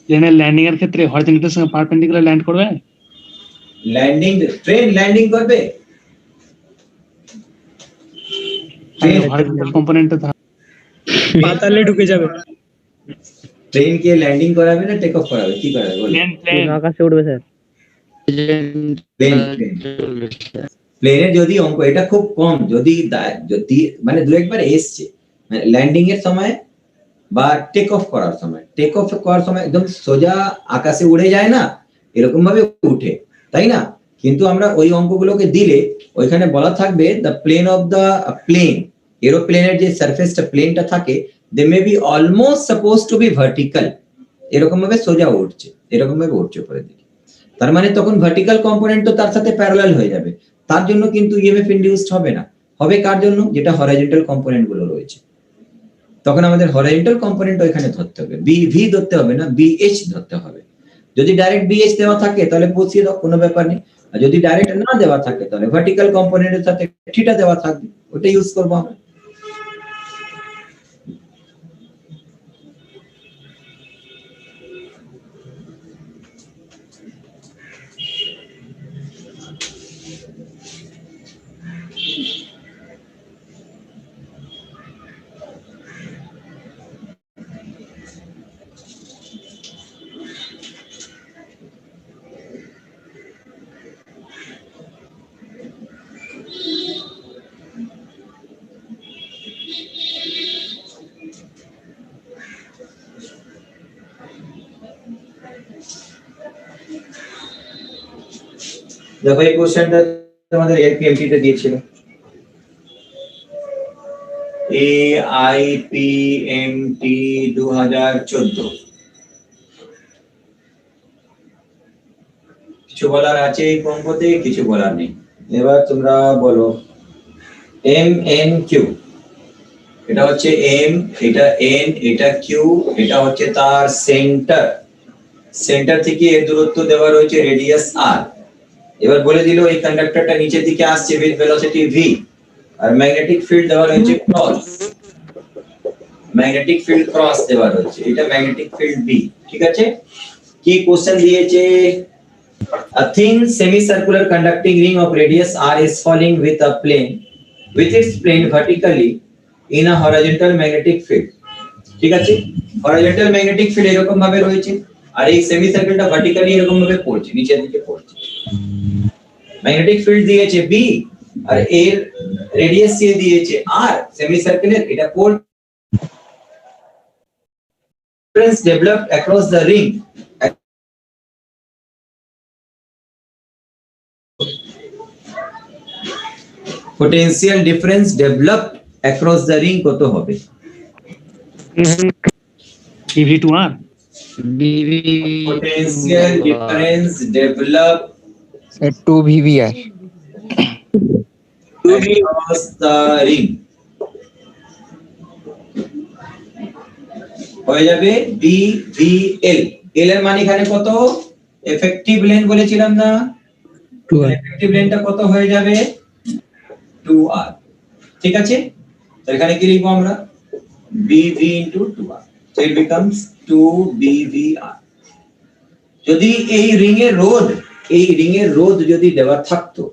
প্লেনের ল্যান্ডিং এর ক্ষেত্রে হরিজন্টালের সঙ্গে পারপেন্ডিকুলার ল্যান্ড করবে। ল্যান্ডিং, ট্রেন ল্যান্ডিং করবে, হরিজন্টাল কম্পোনেন্টে পাতালে ঢুকে যাবে। ট্রেন কে ল্যান্ডিং করাবে না টেক অফ করাবে, কি করাবে বলো? প্লেন আকাশে উঠবে স্যার। প্লেনের যদি অঙ্ক, এটা খুব কম, যদি মানে দু একবার এসছে, মানে ল্যান্ডিং এর সময় বা টেক অফ করার সময়। টেক অফ করার সময় একদম সোজা আকাশে উড়ে যায় না, এরকম ভাবে উঠে, তাই না? কিন্তু আমরা ওই অঙ্কগুলোকে দিলে ওইখানে বলা থাকবে the plane of the plane, এরোপ্লেনের যে সারফেসটা প্লেনটা থাকে, they may be almost suppose to be vertical, এরকম ভাবে সোজা উঠছে, এরকম ভাবে উঠছে উপরের দিকে। তার মানে তখন ভার্টিক্যাল কম্পোনেন্ট তো তার সাথে প্যারালাল হয়ে যাবে, তার জন্য কিন্তু ইএমএফ ইনডিউসড হবে না। হবে কার জন্য? যেটা হরাইজন্টাল কম্পোনেন্ট গুলো রয়েছে। তখন আমাদের হরাইজন্টাল কম্পোনেন্ট ওইখানে ধরতে হবে, বিভি ধরতে হবে না, বিএইচ ধরতে হবে। যদি ডাইরেক্ট বিএইচ দেওয়া থাকে তাহলে বসিয়ে দাও, কোনো ব্যাপার নেই। আর যদি ডাইরেক্ট না দেওয়া থাকে তাহলে ভার্টিক্যাল কম্পোনেন্টের সাথে থিটা দেওয়া থাকবে, ওটা ইউজ করবো আমরা। দেখো এই কোশ্চেনটা তোমাদের এলপিএমটি তে দিয়েছিল, AIPMT 2014। কিছু বলার আছে এই অঙ্কতে? কিছু বলার নেই। এবার তোমরা বলো MNQ, এটা হচ্ছে M, এটা N, এটা Q, এটা হচ্ছে তার সেন্টার। সেন্টার থেকে এর দূরত্ব দেওয়া রয়েছে রেডিয়াস r। এবার বলে দিল এই কন্ডাক্টরটা নিচের দিকে আসছে উইথ ভেলোসিটি v, আর ম্যাগনেটিক ফিল্ড দেওয়া রয়েছে ক্রস, ম্যাগনেটিক ফিল্ড ক্রস দেওয়া রয়েছে, এটা ম্যাগনেটিক ফিল্ড b। ঠিক আছে, কি কোশ্চেন দিয়েছে? A thin semicircular conducting ring of radius r is falling with its plane vertically in a horizontal magnetic field। ঠিক আছে, horizontal magnetic field এরকম ভাবে রয়েছে, আর এই সেমিসার্কেলটা ভার্টিক্যালি এরকম ভাবে পড়ছে, নিচের দিকে পড়ছে। ম্যাগনেটিক ফিল্ড দিয়েছে b, আর এর রেডিয়াস দিয়ে দিয়েছে r, সেমিসার্কেলের এটা pole difference developed across the ring potential difference developed across the ring কত হবে? PV to R, Potential difference developed 2 VVR across the ring হয়ে যাবে BVL। L এর মান এখানে কত? এফেক্টিভ লেন্থ বলেছিলাম না, 2R। এফেক্টিভ লেন্থটা কত হয়ে যাবে? 2R। ঠিক আছে, তো এখানে কি লিখবো আমরা? BV into 2R, so it becomes 2BVR। যদি এই রিং এর রোধ যদি দেওয়া থাকতো,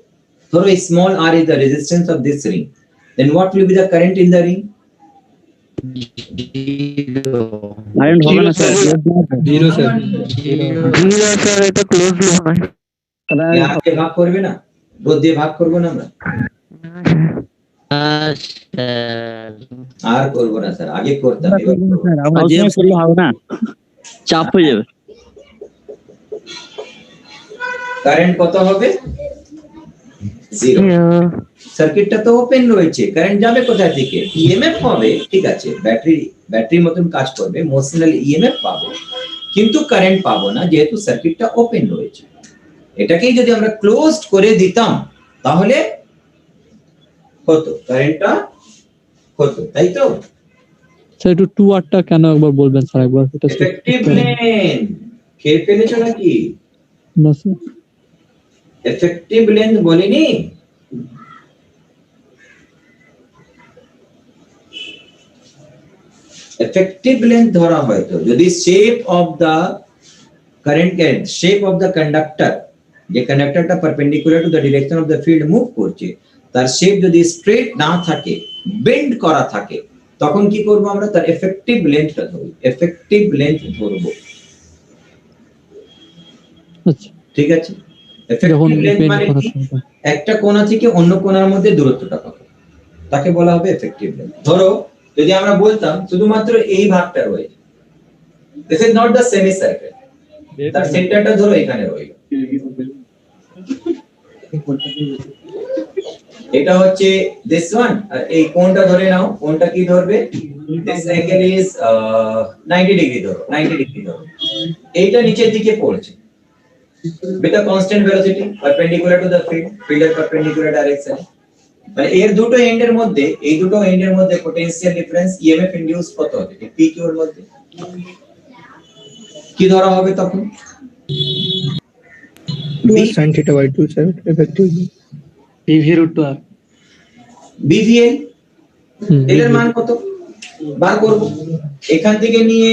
ধরো small r is the resistance of this ring, then what will be the current in the ring? Current হবে না স্যার, 0 স্যার। স্যার এটা ক্লোজ লুপ নয়। r দিয়ে ভাগ করবে না, রোধ দিয়ে ভাগ করব না আমরা? আর করব না স্যার, আগে করতাম, এবার করব না। আমরা যে করলে হবে না, চাপ হয়ে যাবে। কারেন্ট কত হবে? 0। সার্কিটটা তো ওপেন রয়েছে, কারেন্ট যাবে কোথা থেকে? ইএমএফ হবে, ঠিক আছে, ব্যাটারির মতন কাজ করবে, মোশনাল ইএমএফ পাবো, কিন্তু কারেন্ট পাবো না, যেহেতু সার্কিটটা ওপেন রয়েছে। এটাকেই যদি আমরা ক্লোজড করে দিতাম তাহলে হতো, কারেন্টটা হতো, তাই তো? স্যার একটু 2R টা কেন একবার বলবেন স্যার, একবার এটা এফেক্টিভ লেন্থ খেয়ে ফেলেছো নাকি? না স্যার। এফেক্টিভ লেন্থ বলিনি? এফেক্টিভ লেন্থ ধরা হয় তো যদি শেপ অফ দা কন্ডাক্টর, যে কন্ডাক্টরটা perpendicular to the direction of the field move করছে, তার শেপ যদি স্ট্রেট না থাকে, বেন্ড করা থাকে, তখন কি করব আমরা? তার এফেক্টিভ লেন্থটা ধরব, এফেক্টিভ লেন্থ ধরব। আচ্ছা, ঠিক আছে, যখন এফেক্টিভ লেন্থ বেন্ড মানে করা কি? থাকবে। একটা কোণা থেকে অন্য কোণার মধ্যে দূরত্বটা কত, তাকে বলা হবে এফেক্টিভ লেন্থ। ধরো যদি আমরা বলতাম শুধুমাত্র এই ভাগটা রয়েছে, this is not the semi circle, তার সেন্টারটা ধরো এখানে রইল, এটা হচ্ছে দিস ওয়ান, আর এই কোণটা ধরে নাও, কোণটা কি ধরবে? দিস অ্যাঙ্গেল ইজ 90 ডিগ্রি, ধরো 90 ডিগ্রি ধরো, এইটা নিচের দিকে পড়ছে with a constant velocity perpendicular to the field এর perpendicular direction। মানে এর দুটো এন্ডের মধ্যে, এই দুটো এন্ডের মধ্যে পোটেনশিয়াল ডিফারেন্স ইএমএফ ইনডিউস কত হবে? পি কিউ এর মধ্যে কি ধরা হবে তখন? sin theta by 2 sir effectively PV root to R, বিভিএল। এল এর মান কত বার করব? এখান থেকে নিয়ে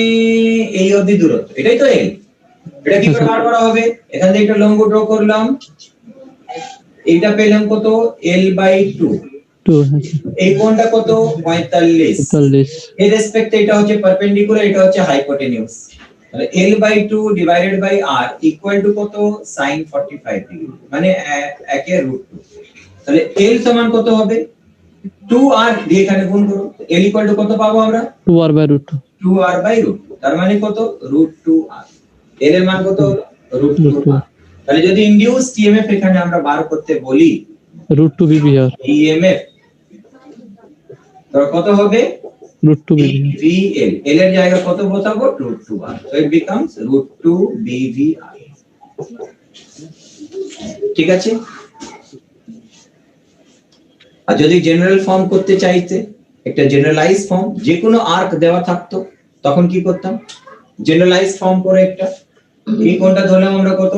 এই অবধি দূরত্ব, এটাই তো এল। এটা কি করে বার করা হবে? এখান থেকে একটা লম্ব ড্র করলাম, এইটা পেলাম কত? L/2। এই কোণটা কত? 45। এর রেসপেক্টে এটা হচ্ছে পারপেন্ডিকুলার, এটা হচ্ছে হাইপোটেনিউস, তাহলে L/2 divided by R equal to কত? sin 45 ডিগ্রি, মানে 1/√2। তাহলে L সমান কত হবে? 2R দিয়ে এখানে গুণ করো, L ইকুয়াল টু কত পাবো আমরা? 2R/√2। 2R/√2, তার মানে কত? √2R। L এর মান কত? √2R। তাহলে যদি ইনডিউসড ইএমএফ এখানে আমরা বার করতে বলি, √2 VVR, ইএমএফ তো কত হবে? √2 VVR। VL, L এর জায়গা কত বসাবো? √2R, so it becomes √2 BVR। ঠিক আছে, আর যদি জেনারেল ফর্ম করতে চাইতে, একটা জেনারেলাইজ ফর্ম, যে কোনো আর্ক দেওয়া থাকতো, তখন কি করতাম? জেনারেলাইজ ফর্ম করে একটা এই কোণটা ধরলাম আমরা কত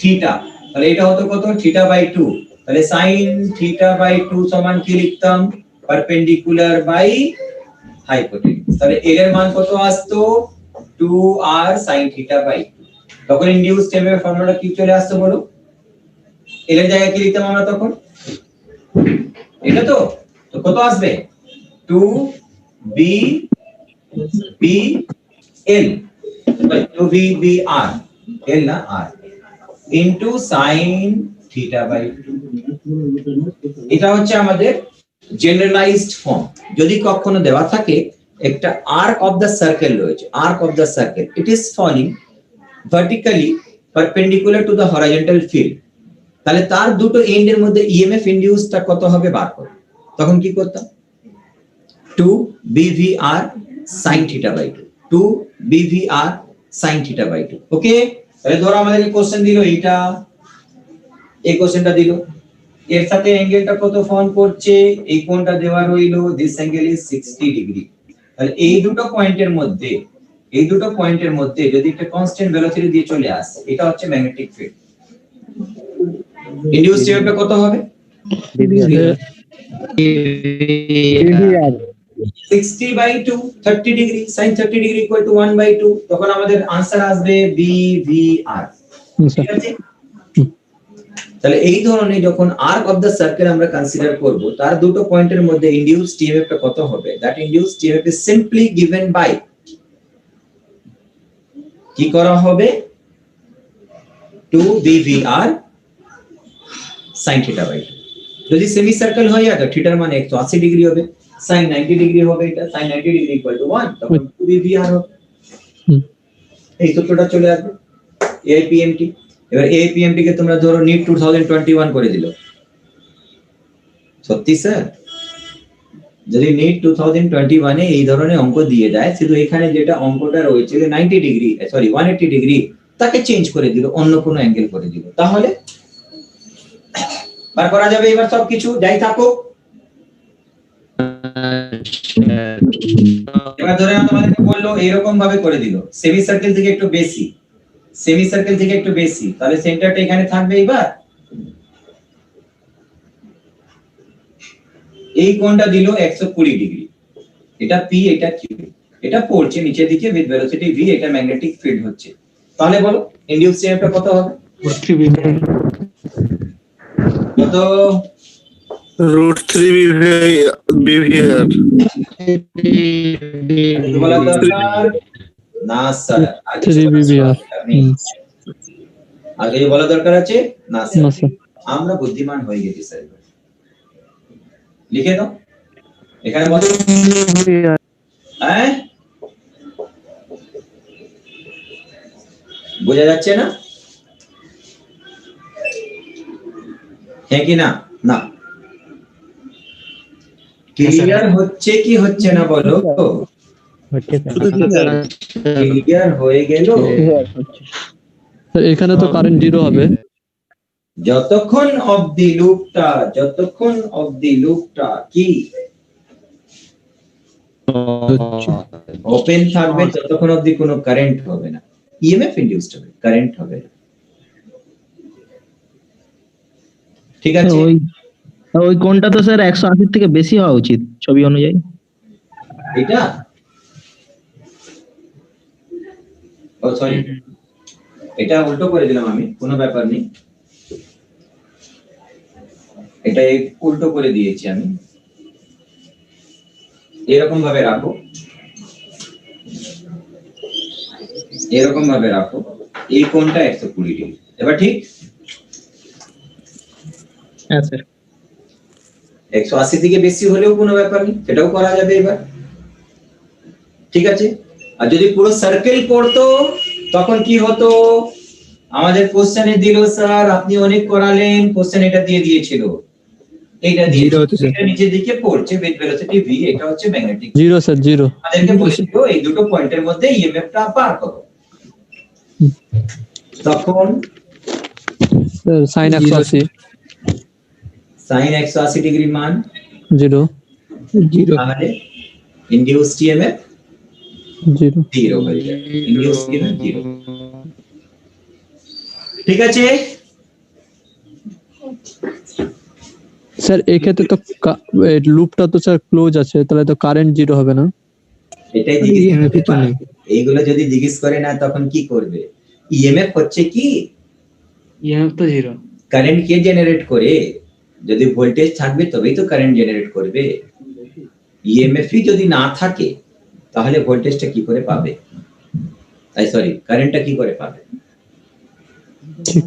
থিটা, তাহলে এটা হতো কত থিটা বাই 2, তাহলে sin থিটা বাই 2 সমান কি লিখতাম পারপেন্ডিকুলার বাই হাইপোটেনিউজ, তাহলে এর মান কত আসতো 2r sin থিটা বাই 2, তখন ইনডিউস টেবিলের ফর্মুলা কি চলে আসতো বলো, এর জায়গায় কি লিখতাম আমরা তখন, এটা তো কত আসবে 2b b l 2b b r l না r into sin theta by 2, এটা হচ্ছে আমাদের জেনারেলাইজড ফর্ম। যদি কখনো দেওয়া থাকে একটা আর্ক অফ দ্য সার্কেল রয়েছে, arc of the circle it is falling vertically perpendicular to the horizontal field, তাহলে তার দুটো এন্ডের মধ্যে ইএমএফ ইনডিউসটা কত হবে বার করো, তখন কি করতাম 2 bvr sin theta by 2, 2 bvr sin theta by 2। ওকে, তাহলে ধরো আমাদের কোশ্চেন দিল এইটা, এই কোশ্চেনটা দিল, এর সাথে অ্যাঙ্গেলটা কত ফর্ম করছে, এই কোণটা দেওয়া রইলো দিস অ্যাঙ্গেল ইজ 60 ডিগ্রি, তাহলে এই দুটো পয়েন্টের মধ্যে যদি একটা কনস্ট্যান্ট ভেলোসিটি দিয়ে চলে আসে, এটা হচ্ছে ম্যাগনেটিক ফিল্ড, ইনডিউসড ইএমএফ কত হবে 60 by 2 30 degree sin 30 degree equal to 1 by 2, তখন আমাদের आंसर আসবে BVR। ঠিক আছে, তাহলে এই ধরনের যখন আর্ক অফ দ্য সার্কেল আমরা কনসিডার করব, তার দুটো পয়েন্টের মধ্যে ইনডিউসড ইএমএফ কত হবে, that induced EMF is simply given by কি করা হবে 2 BVR sin থিটা বাই 2, যদি সেমি সার্কেল হয় তো থিটার মান 180 ডিগ্রি হবে, sin 90 ডিগ্রি হবে, এটা sin 90 ডিগ্রি ইকুয়াল টু 1, তখন 2 BVR হবে। এই সূত্রটা চলে আসবে APMT। এবার APMT কে তোমরা ধরো নিট 2021 করে দিল, সত্যি স্যার যদি নিট 2021 এ এই ধরনের অঙ্ক দিয়ে দেয়, শুধু এখানে যেটা অঙ্কটা রয়েছে 90 ডিগ্রি সরি 180 ডিগ্রি তাকে চেঞ্জ করে দিল, অন্য কোনো অ্যাঙ্গেল করে দিল, তাহলে বার করা যাবে এবার সবকিছু যাই থাকুক। এবার ধরে তোমাদেরকে বললো এরকম ভাবে করে দিল, সেমি সার্কেল থেকে একটু বেশি, তাহলে সেন্টারটা এখানে থাকবে। এবার এই কোণটা দিল 120 ডিগ্রি, এটা P এটা Q, এটা পড়ছে নিচের দিকে উইথ ভেলোসিটি v, এটা ম্যাগনেটিক ফিল্ড হচ্ছে, তাহলে বলো ইনডিউসড ইএমএফ কত হবে কত √3 BVR বলা দরকার না স্যার, আগে 3 BVR আগে বলা দরকার আছে না না স্যার, স্যার আমরা বুদ্ধিমান হয়ে গেছি স্যার, লিখে দাও এখানে বলো হ্যাঁ বোঝা যাচ্ছে না, হ্যাঁ কি না, না ক্লিয়ার হচ্ছে কি হচ্ছে না বলো, ক্লিয়ার হয়ে গেল। স্যার এখানে তো কারেন্ট 0 হবে, যতক্ষণ অবধি লুপটা কি ওপেন থাকবে ততক্ষণ অবধি কোনো কারেন্ট হবে না, ইএমএফ ইনডিউসড হবে, কারেন্ট হবে না। ঠিক আছে, ওই কোণটা তো স্যার 180 থেকে বেশি হওয়া উচিত ছবি অনুযায়ী। এটা ও সরি এটা উল্টো করে দিলাম আমি, কোনো ব্যাপার নেই, এটা উল্টো করে দিয়েছি আমি, এরকম ভাবে রাখো, এই কোণটা 120 ডিগ্রি, এবার ঠিক হ্যাঁ স্যার 180 থেকে বেশি হলেও কোনো ব্যাপার নেই, সেটাও করা যাবে এবার। ঠিক আছে, আর যদি পুরো সার্কেল পড়তো তখন কি হতো, আমাদের কোশ্চেনে দিল স্যার আপনি অনেক করালেন, কোশ্চেন এটা দিয়ে দিয়েছিল, এটা দিয়ে এটা নিচের দিকে পড়ছে উইথ ভেলোসিটি v, এটা হচ্ছে ম্যাগনেটিক 0 স্যার 0, আমাদেরকে বলেছিল এই দুটো পয়েন্টের মধ্যে ইএমএফটা বার করো, তখন স্যার sin 180 ডিগ্রি মান 0 তাহলে ইনডিউসড ইএমএফ 0 0 হয়ে যাবে, ইনডিউসড ইএমএফ 0। ঠিক আছে? স্যার এক্ষেত্রে তো লুপটা তো স্যার ক্লোজ আছে, তাহলে তো কারেন্ট জিরো হবে না? এটাই এই জিজ্ঞেস EMF করতে তো পারে। নেই। এইগুলো যদি জিজ্ঞেস করে না তখন কি করবে? ইএমএফ হচ্ছে কি? ইএমএফ তো জিরো। কারেন্ট কে জেনারেট করে? যদি ভোল্টেজ থাকবে তবেই তো কারেন্ট জেনারেট করবে। ইএমএফই যদি না থাকে তাহলে ভোল্টেজটা কি করে পাবে? সরি, কারেন্টটা কি করে পাবে?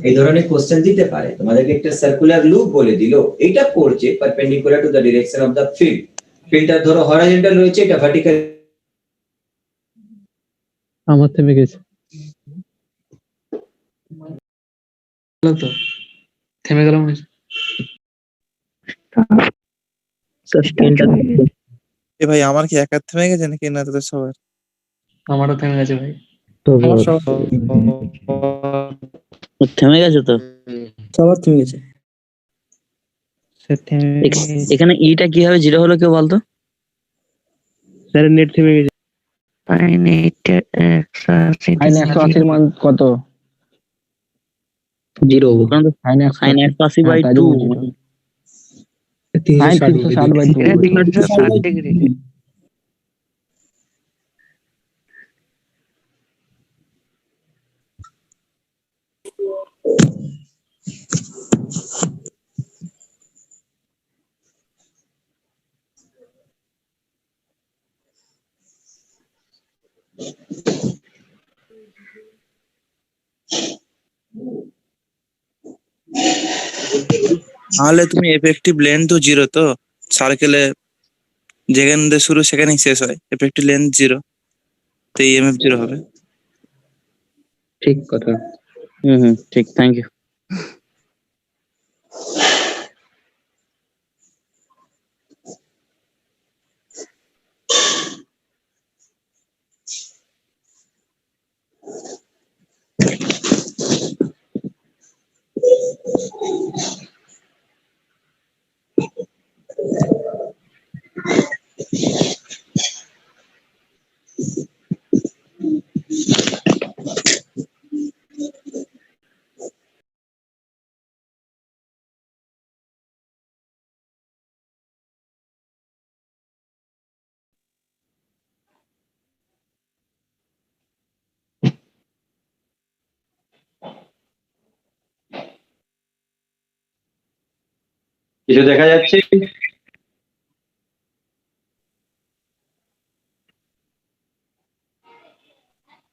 এই ধরনের কোশ্চেন দিতে পারে। তোমাদেরকে একটা সার্কুলার লুপ বলে দিল, এটা পড়ছে perpendicular to the direction of the field. ফিল্ডটা ধরো হরাইজন্টাল রয়েছে, এটা ভার্টিক্যাল। আমার থেমে গেছে। তো থেমে গেল মনে হচ্ছে। স্যার স্ক্রিনটা এ ভাই আমার কি একার থেমে গেছে নাকি না তোদের সবার? আমারও থেমে গেছে ভাই। আমার সবার থেমে গেছে তো। সবার থেমে গেছে। এখানে ইটা কিভাবে জিরো হলো কেউ বলতো? স্যার নেট থেমে গেছে। সাইন 180 মান কত? জিরো। সাইন সাইন 180/2 360 এটা 360 ডিগ্রি। তাহলে তুমি এফেক্টিভ লেন্থ তো জিরো, তো সার্কেলে যেখান দিয়ে শুরু সেখানেই শেষ হয়, এফেক্টিভ লেন্থ জিরো, তো ইএমএফ জিরো হবে। ঠিক কথা। ঠিক, থ্যাংক ইউ। কিছু দেখা যাচ্ছে?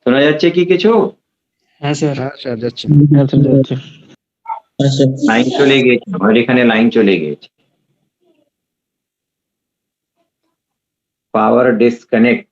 শোনা যাচ্ছে কি কিছু? হ্যাঁ স্যার। লাইন চলে গিয়েছে, আমার এখানে লাইন চলে গিয়েছে। পাওয়ার ডিসকানেক্ট।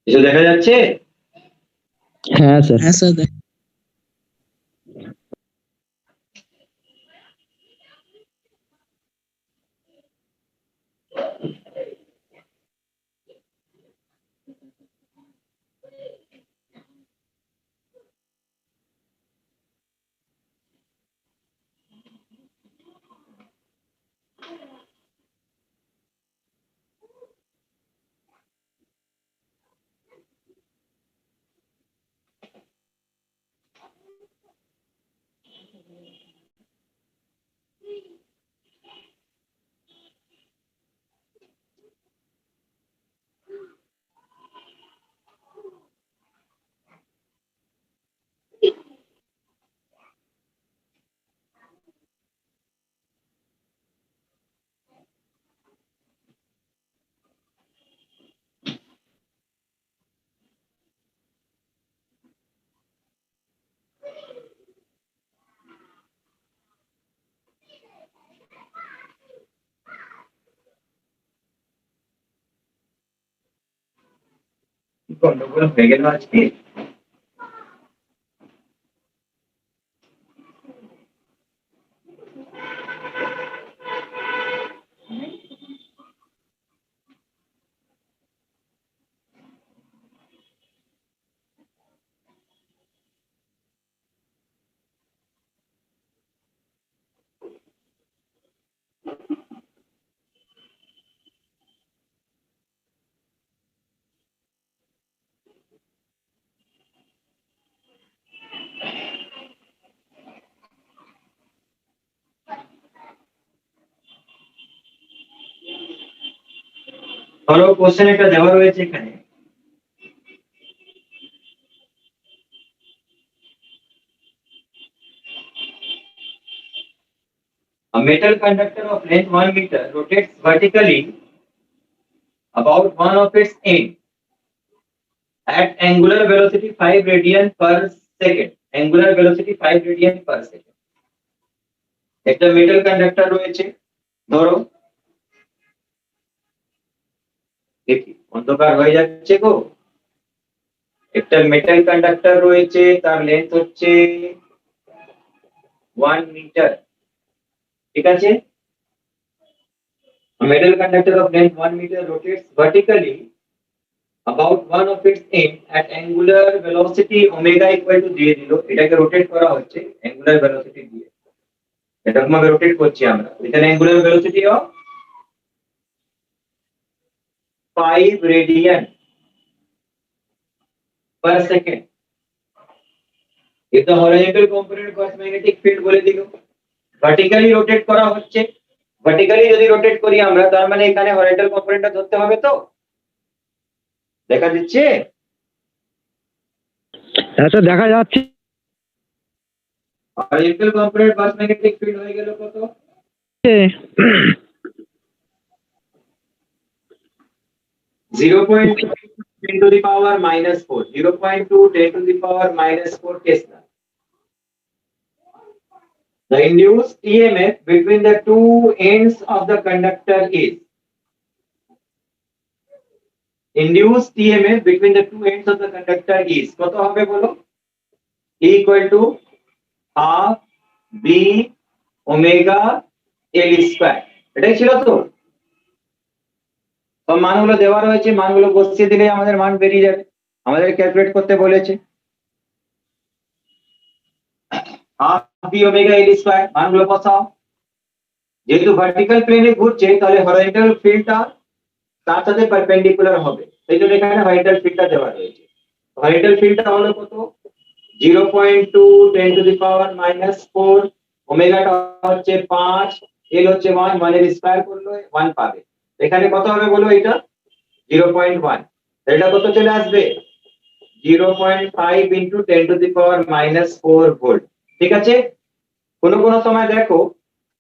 কিছু দেখা যাচ্ছে? হ্যাঁ স্যার। হ্যাঁ স্যার। গন্ডগোল হয়ে গেল আজকে। ধরো কোশ্চেন একটা দেওয়া রয়েছে এখানে, a metal conductor of length 1 meter rotates vertically about one of its end at angular velocity 5 radian per second. Angular velocity 5 radian per second. একটা মেটাল কন্ডাক্টর রয়েছে, ধরো দেখি অন্ধকার হয়ে যাচ্ছে গো। একটা মেটাল কন্ডাক্টর রয়েছে, তার লেন্থ হচ্ছে 1 মিটার, ঠিক আছে। A metal conductor of length 1 meter rotates vertically about one of its end at angular velocity omega equal to দিয়ে দিল, এটাকে রোটেট করা হচ্ছে angular velocity দিয়ে, এটা আমাকে রোটেট করছি আমরা, এখানে angular velocity of 5 radian per second. If the horizontal component cause magnetic field বলে দিল, ভার্টিক্যালি রোটেট করা হচ্ছে, ভার্টিক্যালি যদি রোটেট করি আমরা, তার মানে এখানে হরাইজন্টাল কম্পোনেন্টটা ধরতে হবে, তো দেখা দিচ্ছে। হ্যাঁ স্যার দেখা যাচ্ছে। Horizontal component cause magnetic field হয়ে গেল কত? 0.2 10 to the power minus 4, 0.2 10 to the power minus 4 Tesla. The induced EMF between the two ends of the conductor is, induced EMF between the two ends of the conductor is কত হবে বলো? E equal to half B omega L square, এটাই ছিল তো। তো মানগুলো দেওয়া রয়েছে, মানগুলো বসিয়ে দিলে আমাদের মান বেরিয়ে যাবে, আমাদের ক্যালকুলেট করতে বলেছে। half B omega L square, মানগুলো বসাও। যেহেতু ভার্টিক্যাল প্লেনে ঘুরছে, তাহলে হরাইজন্টাল ফিল্ডটা তার সাথে পারপেন্ডিকুলার হবে, সেই জন্য এখানে হরাইজন্টাল ফিল্ডটা দেওয়া রয়েছে। হরাইজন্টাল ফিল্ডটা হলো কত? 0.2 10 to the power minus 4, ওমেগাটা হচ্ছে 5, L হচ্ছে 1, 1 এর স্কয়ার করলে 1 পাবে। এখানে কত হবে বলো? এটা 0.1, এটা কত চলে আসবে? 0.5 into 10 to the power minus 4 volt, ঠিক আছে। কোন কোন সময় দেখো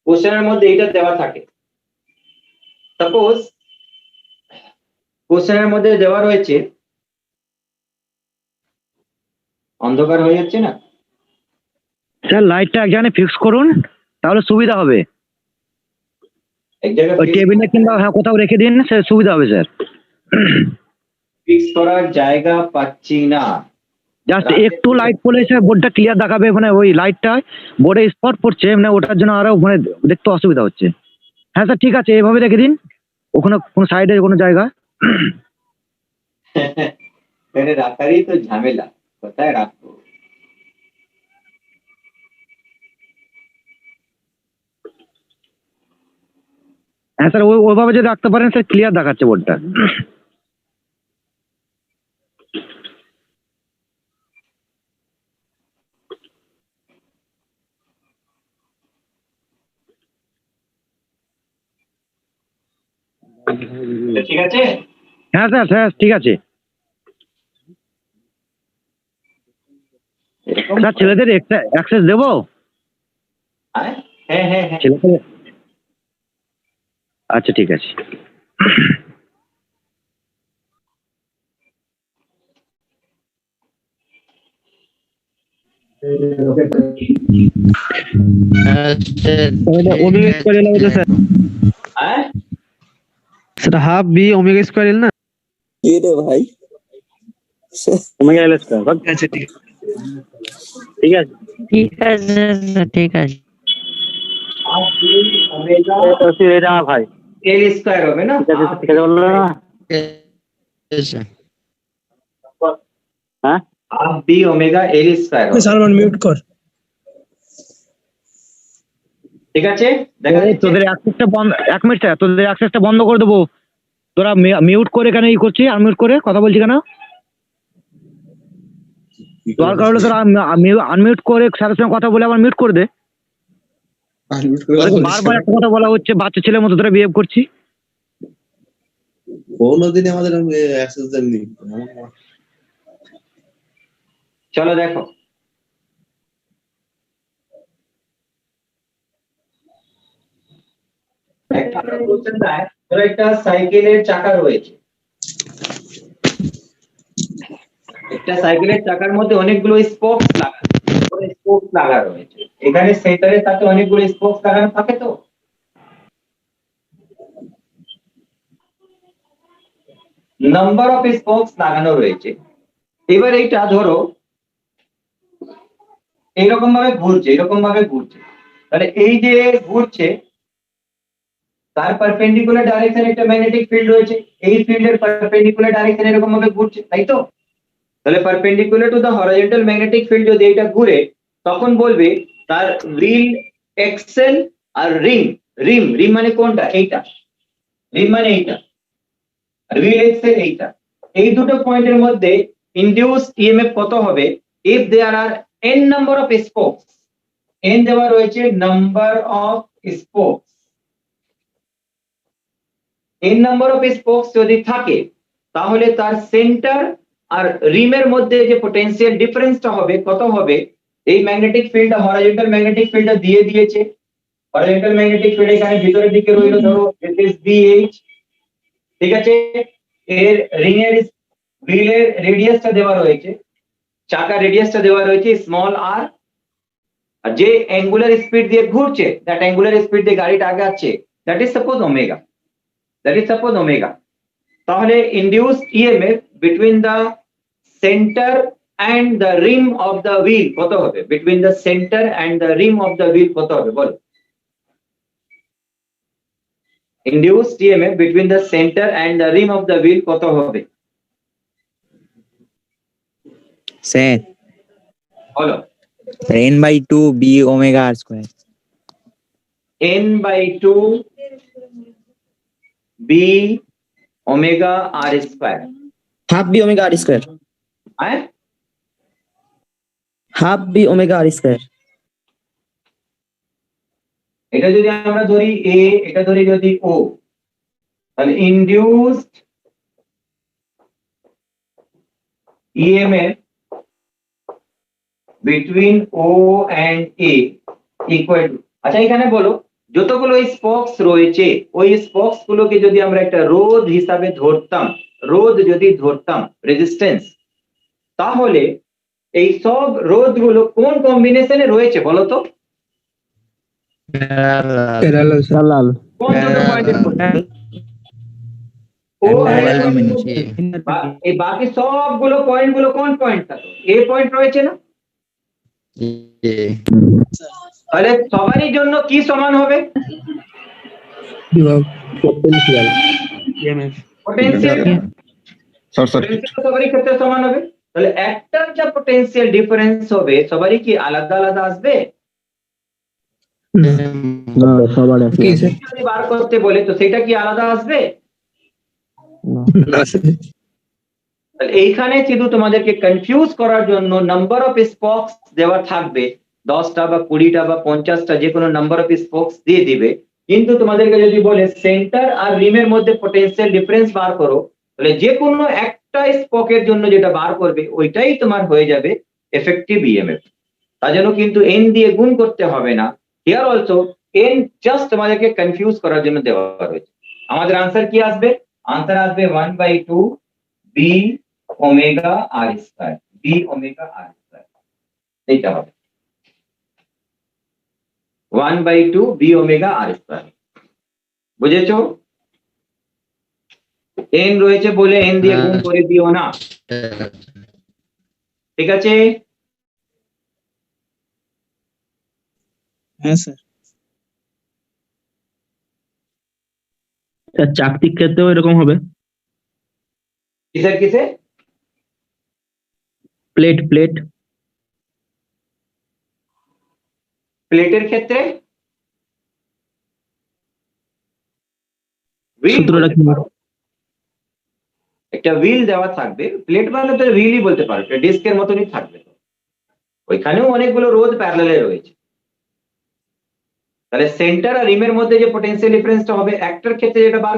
কোশ্চেনের মধ্যে এটা দেওয়া থাকে, সাপোজ কোশ্চেনের মধ্যে দেওয়া রয়েছে, অন্ধকার হয়ে যাচ্ছে না স্যার লাইটটা এক জায়গায় ফিক্স করুন, তাহলে সুবিধা হবে। এক জায়গায় ওই টেবিলে কিংবা হ্যাঁ কোথাও রেখে দিন, স্যার সুবিধা হবে স্যার। ফিক্স করার জায়গা পাচ্ছি না, জাস্ট একটু লাইট পড়লে স্যার বোর্ডটা ক্লিয়ার দেখাবে, মানে ওই লাইটটা বোর্ডে স্পট পড়ছে, মানে ওটার জন্য আরো মানে দেখতে অসুবিধা হচ্ছে। হ্যাঁ স্যার ঠিক আছে, এভাবে রেখে দিন, ওখানে কোনো সাইডে কোনো জায়গা। এখানে রাখারই তো ঝামেলা, কোথায় রাখবো? হ্যাঁ স্যার ওইভাবে যদি রাখতে পারেন স্যার, ক্লিয়ার দেখাচ্ছে বোর্ডটা। ঠিক আছে। হ্যাঁ স্যার স্যার ঠিক আছে। স্যার ছেলেদের অ্যাক্সেস দেবো? হ্যাঁ হ্যাঁ হ্যাঁ হ্যাঁ। ছেলেদের আচ্ছা ঠিক আছে। ওমেগা স্কয়ার এল হবে তো স্যার? ওমেগা এল স্কয়ার আচ্ছা ঠিক ঠিক আছে ঠিক আছে স্যার ঠিক আছে হাফ বি ওমেগা এটা আমার ভাই এল স্কয়ার হবে না ঠিক আছে বললো না হ্যাঁ half B omega L square হবে সালমান মিউট কর ঠিক আছে দেখা এই যাচ্ছে তোদের অ্যাক্সেসটা বন্ধ, 1 মিনিট স্যার, তোদের অ্যাক্সেসটা বন্ধ করে দেবো। তোরা মিউট করে কেন ই করছিস, আনমিউট করে কথা বলছি কেন? দরকার হলে তোরা আনমিউট করে স্যারের সঙ্গে কথা বলে আবার মিউট করে দে। তোদেরকে বারবার একটা কথা বলা হচ্ছে, বাচ্চা ছেলের মতো তোরা বিহেভ করছিস। কোনোদিনই আমাদের অ্যাক্সেস দেননি চলো দেখো একটা কোশ্চেন দেয়, ধরো একটা সাইকেলের চাকা রয়েছে, একটা সাইকেলের চাকার মধ্যে অনেকগুলো স্পোকস লাগা রয়েছে, এখানে সেন্টারের সাথে অনেকগুলো স্পোকস লাগানো থাকে, তো নাম্বার অফ স্পোকস লাগানো রয়েছে। এবার এইটা ধরো এইরকম ভাবে ঘুরছে, তাহলে এই যে ঘুরছে তার পারপেন্ডিকুলার ডাইরেকশন একটা ম্যাগনেটিক ফিল্ড রয়েছে, এই ফিল্ডের পারপেন্ডিকুলার ডাইরেকশন এরকম ভাবে ঘুরছে, তাই তো? তাহলে perpendicular to the horizontal magnetic field যদি এটা ঘুরে, তখন বলবে তার রিল এক্সেল আর রিম মানে কোনটা, এইটা রিম মানে এইটা, রিল এক্সেল এইটা, এই দুটো পয়েন্টের মধ্যে ইনডিউসড ইএমএফ কত হবে if there are n number of spokes, n দেওয়া রয়েছে number of spokes, n number of spokes যদি থাকে তাহলে তার সেন্টার আর রিমের মধ্যে যে পটেনশিয়াল ডিফারেন্সটা হবে কত হবে, এই ম্যাগনেটিক ফিল্ডটা হরাইজন্টাল ম্যাগনেটিক ফিল্ডটা দিয়ে দিয়েছে, হরাইজন্টাল ম্যাগনেটিক ফিল্ড এখানে ভিতরের দিকে রইল, ধরো দিস ইজ BH, ঠিক আছে, এর রিলের রেডিয়াসটা দেওয়া রয়েছে, চাকার রেডিয়াসটা দেওয়া রয়েছে স্মল r, আর যে অ্যাঙ্গুলার স্পিড দিয়ে ঘুরছে, দ্যাট অ্যাঙ্গুলার স্পিড দিয়ে গাড়িটা আগাচ্ছে, দ্যাট ইজ সাপোজ ওমেগা, তাহলে induced EMF between the centre and the rim of the wheel কত হবে, between the centre and the rim of the wheel কত হবে বলো, induced EMF between the centre and the rim of the wheel কত হবে স্যার বলো? n/2 b omega r square n/2 b omega r square, half B omega R square, হ্যাঁ half B omega R square. এটা যদি আমরা ধরি a, এটা ধরি যদি o, তাহলে induced EMF between o and a equal to, আচ্ছা এখানে বলো যতগুলো স্পোকস রয়েছে ওই স্পোকস গুলোকে যদি আমরা একটা রোধ হিসাবে ধরতাম রেজিস্ট্যান্স, তাহলে এই সব রোধগুলো কোন কম্বিনেশনে রয়েছে বলো তো? প্যারালাল কোন দুটো পয়েন্টের মধ্যে? ও এই বাকি সবগুলো পয়েন্টগুলো কোন পয়েন্ট থাকে? এ পয়েন্ট রয়েছে না? তাহলে সবারই জন্য কি সমান হবে? পটেনশিয়াল পটেনশিয়াল সবারই ক্ষেত্রে সমান হবে, তাহলে একটা যা পটেনশিয়াল ডিফারেন্স হবে সবারই কি আলাদা আলাদা আসবে? না সবার একই কি স্যার যদি বার করতে বলে তো সেটা কি আলাদা আসবে? তাহলে এইখানে শুধু তোমাদেরকে কনফিউজ করার জন্য নাম্বার অফ স্পোকস দেওয়া থাকবে, 10টা বা 20টা বা 50টা, যে কোনো নাম্বার অফ স্পোকস দিয়ে দিবে, কিন্তু তোমাদেরকে যদি বলে সেন্টার আর রিমের মধ্যে পটেনশিয়াল ডিফারেন্স বার করো, তাহলে যে কোনো একটা স্পোকের জন্য যেটা বার করবে ওইটাই তোমার হয়ে যাবে এফেক্টিভ ইএমএফ। তার জন্য কিন্তু n দিয়ে গুণ করতে হবে না, হিয়ার অলসো n জাস্ট তোমাদেরকে কনফিউজ করার জন্য দেওয়া হয়েছে। আমাদের আনসার কি আসবে? আনসার আসবে 1/2 b omega r square, b omega r square, এইটা হবে 1/2 b ওমেগা r স্কয়ার। বুঝেছো? এন রয়েছে বলে এন দিয়ে গুণ করে দিও না, ঠিক আছে? হ্যাঁ স্যার। স্যার চাকতিক ক্ষেত্রেও এরকম হবে? কিসের কিসে? প্লেট প্লেট প্লেটের ক্ষেত্রে wheel সূত্রটা বলতে কি? পারো। একটা হুইল দেওয়া থাকবে, প্লেট মানে তো হুইলই বলতে পারো, ডিস্কের মতনই থাকবে, ওইখানেও অনেকগুলো রোধ প্যারালালে রয়েছে। তাহলে সেন্টার আর রিমের মধ্যে যে পটেনশিয়াল ডিফারেন্সটা হবে একটার ক্ষেত্রে যেটা বার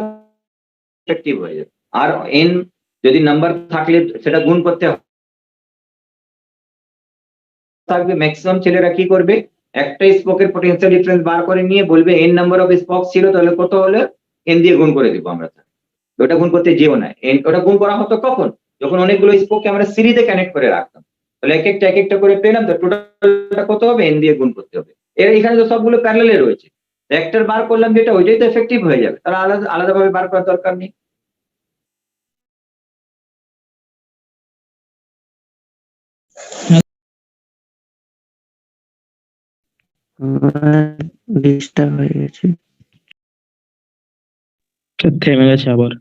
এফেক্টিভ হয়ে যাবে, আর এন যদি নাম্বার থাকলে সেটা গুণ করতে থাকবে। ম্যাক্সিমাম ছেলেরা কি করবে, একটা স্পোকের পটেনশিয়াল ডিফারেন্স বার করে নিয়ে বলবে এন নাম্বার অফ স্পোক ছিল, তাহলে কত হলো এন দিয়ে গুণ করে দিব আমরা। ওটা গুণ করতে যেও না, ওটা গুণ করা হতো কখন, যখন অনেকগুলো স্পোককে আমরা সিরিজে কানেক্ট করে রাখতাম, তাহলে এক একটা করে পেলাম, তো টোটালটা কত হবে এন দিয়ে গুণ করতে হবে। এখানে তো সবগুলো প্যারালালে রয়েছে, একটার বার করলাম যেটা ওইটাই তো এফেক্টিভ হয়ে যাবে, তারা আলাদা আলাদাভাবে বার করার দরকার নেই। ডিস্টার্ব হয়ে গেছে। থেমে গেছে আবার।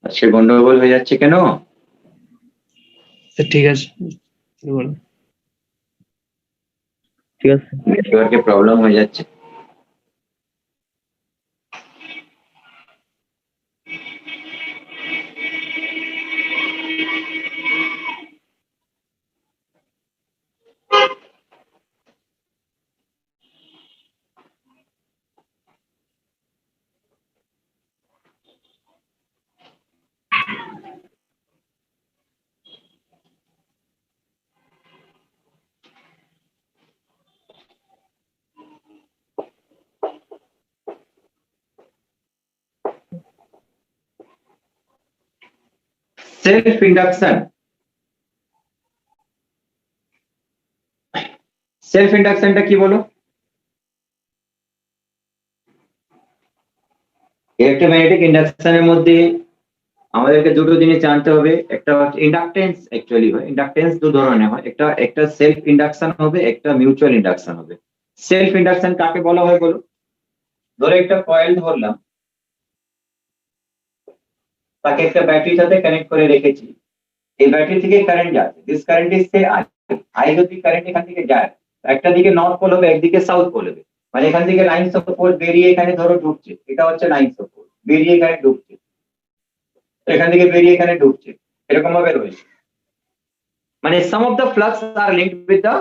আজকে গন্ডগোল হয়ে যাচ্ছে কেন? ঠিক আছে, বলো। ঠিক আছে। নেটওয়ার্কে প্রবলেম হয়ে যাচ্ছে। সেলফ ইন্ডাকশন, সেলফ ইন্ডাকশনটা কি বলো? ইলেকট্রোম্যাগনেটিক ইন্ডাকশনের মধ্যে আমাদেরকে দুটো জিনিস জানতে হবে, একটা হচ্ছে ইন্ডাকটেন্স, অ্যাকচুয়ালি হয় ইন্ডাকটেন্স দু ধরনের হয়, একটা সেলফ ইন্ডাকশন হবে, একটা মিউচুয়াল ইন্ডাকশন হবে। সেলফ ইন্ডাকশন কাকে বলা হয় বলো? ধরো একটা কয়েল ধরলাম, তাকে একটা ব্যাটারির সাথে কানেক্ট করে রেখেছি, এই ব্যাটারি থেকে কারেন্ট যাচ্ছে, this current is say I. I যদি কারেন্ট এখান থেকে যায়, একটা দিকে নর্থ পোল হবে, একদিকে সাউথ পোল হবে, মানে এখান থেকে লাইন সাপোর্ট বেরিয়ে এখানে ধরো ঢুকছে, এটা হচ্ছে লাইন সাপোর্ট, বেরিয়ে এখানে ঢুকছে, এখান থেকে বেরিয়ে এখানে ঢুকছে, এরকম ভাবে রয়েছে। মানে some of the flux are linked with the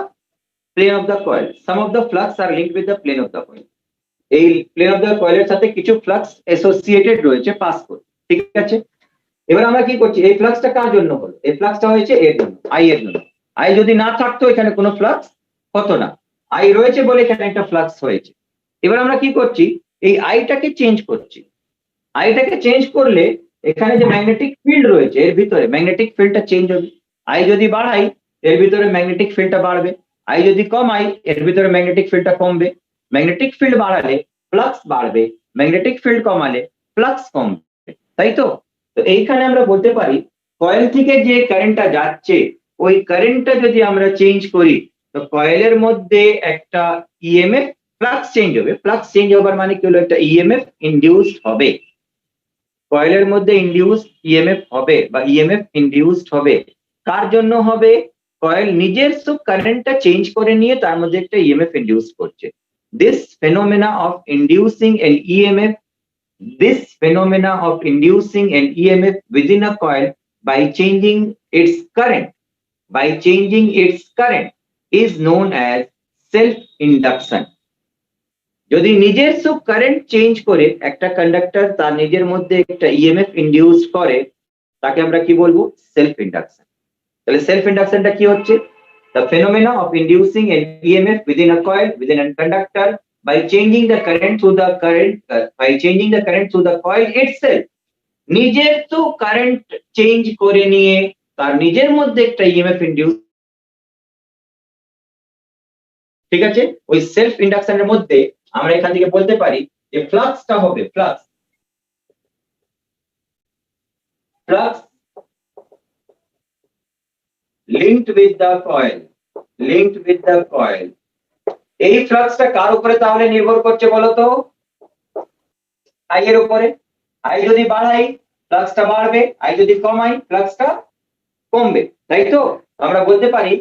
plane of the coil, some of the flux are linked with the plane of the coil. এই প্লেন অফ দ্য কয়েলের সাথে কিছু ফ্লাক্স অ্যাসোসিয়েটেড রয়েছে পাস করে, ঠিক আছে? এবার আমরা কি করছি, এই ফ্লাক্সটা কার জন্য হলো? এই ফ্লাক্সটা হয়েছে এর জন্য, আই এর জন্য। আই যদি না থাকতো এখানে কোনো ফ্লাক্স হতো না, আই রয়েছে বলে এখানে একটা ফ্লাক্স হয়েছে। এবার আমরা কি করছি, এই আইটাকে চেঞ্জ করছি। আইটাকে চেঞ্জ করলে এখানে যে ম্যাগনেটিক ফিল্ড রয়েছে এর ভিতরে ম্যাগনেটিক ফিল্ডটা চেঞ্জ হবে। আই যদি বাড়াই এর ভিতরে ম্যাগনেটিক ফিল্ডটা বাড়বে, আই যদি কমাই এর ভিতরে ম্যাগনেটিক ফিল্ডটা কমবে। ম্যাগনেটিক ফিল্ড বাড়ালে ফ্লাক্স বাড়বে, ম্যাগনেটিক ফিল্ড কমালে ফ্লাক্স কমবে, তাই তো? তো এইখানে আমরা বলতে পারি কয়েল থেকে যে কারেন্টটা যাচ্ছে ওই কারেন্টটা যদি আমরা চেঞ্জ করি, তো কয়েলের মধ্যে একটা ইএমএফ ফ্লাক্স চেঞ্জ হবে। ফ্লাক্স চেঞ্জ হবার মানে কি হলো, একটা ইএমএফ ইনডিউসড হবে, কয়েলের মধ্যে ইনডিউসড ইএমএফ হবে বা ইএমএফ ইনডিউসড হবে। কার জন্য হবে? কয়েল নিজস্ব কারেন্টটা চেঞ্জ করে নিয়ে তার মধ্যে একটা ইএমএফ ইন্ডিউস করছে। This phenomena of inducing an EMF within a coil by changing its current is known as self-induction. যদি নিজস্ব কারেন্ট চেঞ্জ করে একটা কন্ডাক্টর তার নিজের মধ্যে একটা ইএমএফ ইন্ডিউস করে, তাকে আমরা কি বলবো? Self induction. তাহলে সেলফ ইন্ডাকশনটা কি হচ্ছে? The phenomena of inducing an EMF within a coil, within a conductor, by changing the current through the coil itself. নিজের তো কারেন্ট চেঞ্জ করে নিয়ে তার নিজের মধ্যে একটা ইএমএফ ইন্ডিউস, ঠিক আছে? ওই সেলফ ইন্ডাকশনের মধ্যে আমরা এখান থেকে বলতে পারি যে ফ্লাক্সটা হবে flux linked with the coil. এই ফ্লাক্সটা কার উপরে তাহলে নির্ভর করছে বলো তো? আই এর উপরে। আই যদি বাড়াই ফ্লাক্সটা বাড়বে, আই যদি কমাই ফ্লাক্সটা কমবে, তাই তো? আমরা বলতে পারি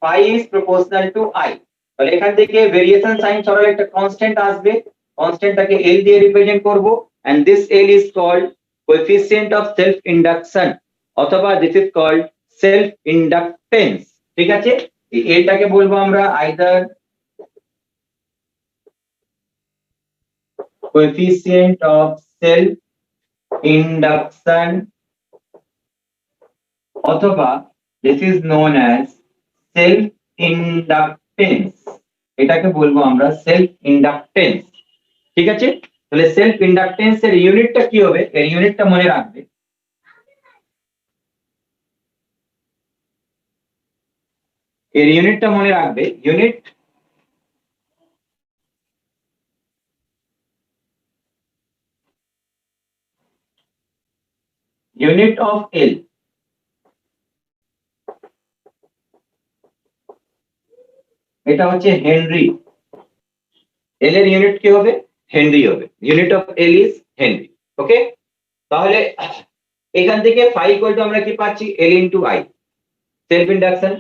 phi is proportional to I। তাহলে এখান থেকে ভেরিয়েশন সাইন সরালে একটা কনস্ট্যান্ট আসবে, কনস্ট্যান্টটাকে L দিয়ে রিপ্রেজেন্ট করব, and this L is called coefficient of self induction, অথবা this is called self inductance। ঠিক আছে, এই এটাকে বলবো আমরা either coefficient of self induction, অথবা this is known as self inductance। এটাকে বলবো আমরা সেলফ ইন্ডাকটেন্স। ঠিক আছে, তাহলে সেলফ ইন্ডাকটেন্স এর ইউনিটটা কি হবে? এর ইউনিটটা মনে রাখবে, ইউনিট অফ এল। এটা হচ্ছে হেনরি। এল এর ইউনিট কি হবে? হেনরি হবে। Unit of L is Henry. Okay, তাহলে এখান থেকে phi ইকুয়াল টু আমরা কি পাচ্ছি? L into I. Self induction,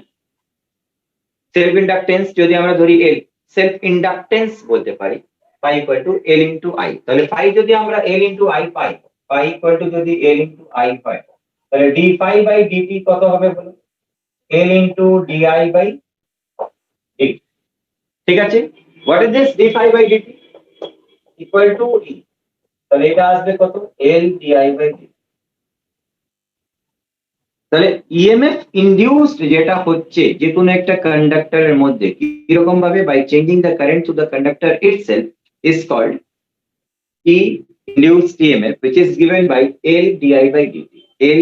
self inductance যদি আমরা ধরি এল, সেলফ ইন্ডাকটেন্স বলতে পারি phi equal to L into I. তাহলে phi যদি আমরা এল ইনটু আই পাই, phi ইকুয়াল টু যদি এল ইনটু আই পাই, তাহলে ডি phi বাই ডিটি কত হবে বলো? L into DI by dt. ঠিক আছে, what is this? D phi by dt equal to E. তাহলে এটা আসবে কত? L DI by dt. তাহলে ইএমএফ ইনডিউসড যেটা হচ্ছে যে কোনো একটা কন্ডাক্টরের মধ্যে কিরকম ভাবে, by changing the current to the conductor itself, is called E induced EMF, which is given by L di by dt, L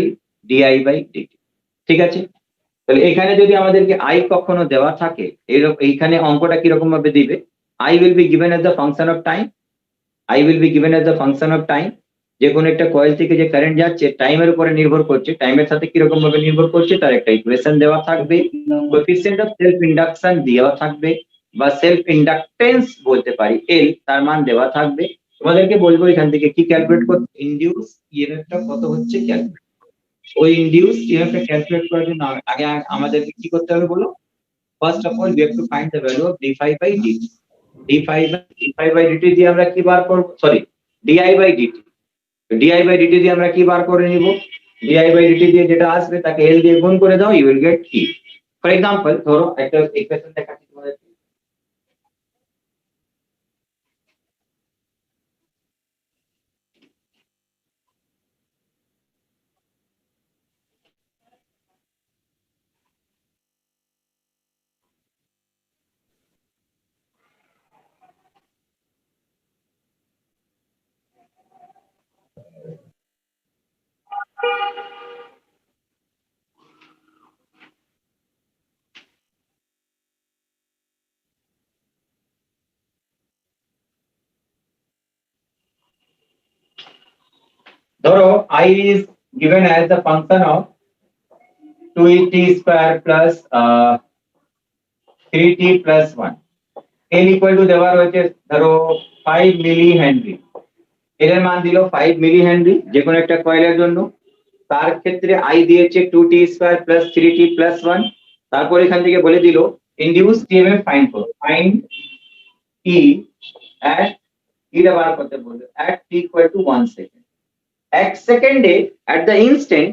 di by dt। ঠিক আছে, তাহলে এখানে যদি আমাদেরকে আই কখনো দেওয়া থাকে, এইখানে অঙ্কটা কিরকম ভাবে দিবে? I will be given as the function of time, যে কোনো একটা কয়েল থেকে যে কারেন্ট যাচ্ছে টাইমের উপরে নির্ভর করছে, টাইমের সাথে কিরকম ভাবে নির্ভর করছে তার একটা ইকুয়েশন দেওয়া থাকবে, কোএফিসিয়েন্ট অফ সেলফ ইন্ডাকশন দেওয়া থাকবে, বা সেলফ ইন্ডাকটেন্স বলতে পারি এল, তার মান দেওয়া থাকবে। তোমাদেরকে বলবো এখান থেকে কি ক্যালকুলেট করতে, ইনডিউস ইএমএফটা কত হচ্ছে ক্যালকুলেট। ওই ইনডিউস ইএমএফটা ক্যালকুলেট করার জন্য আগে আমাদেরকে কি করতে হবে বলো? First of all we have to find the value of d phi by dt। d phi by dt দিয়ে আমরা কি বার করব? Sorry, di by dt। di by dt দিয়ে আমরা কি বার করে নিব? di by dt দিয়ে যেটা আসবে তাকে l দিয়ে গুণ করে দাও, you will get e। For example ধরো একটা ইকুয়েশন দেখাচ্ছি তোমাদেরকে। ধরো I is given as the function of 2t square plus 3t plus 1। L equal to দেওয়া রয়েছে ধরো 5 মিলি হেনরি। এর মান দিল 5 মিলি হেনরি যে কোনো একটা কয়েলের জন্য। তার ক্ষেত্রে I দিয়েছে 2t square plus 3t plus 1। তারপর এখান থেকে বলে দিল ইনডিউস ইএমএফ ফাইন্ড করো, ফাইন্ড ই অ্যাট ইটা বার করতে বলবে at T equal to 1 second. 1 সেকেন্ডে অ্যাট দ্য ইনস্ট্যান্ট,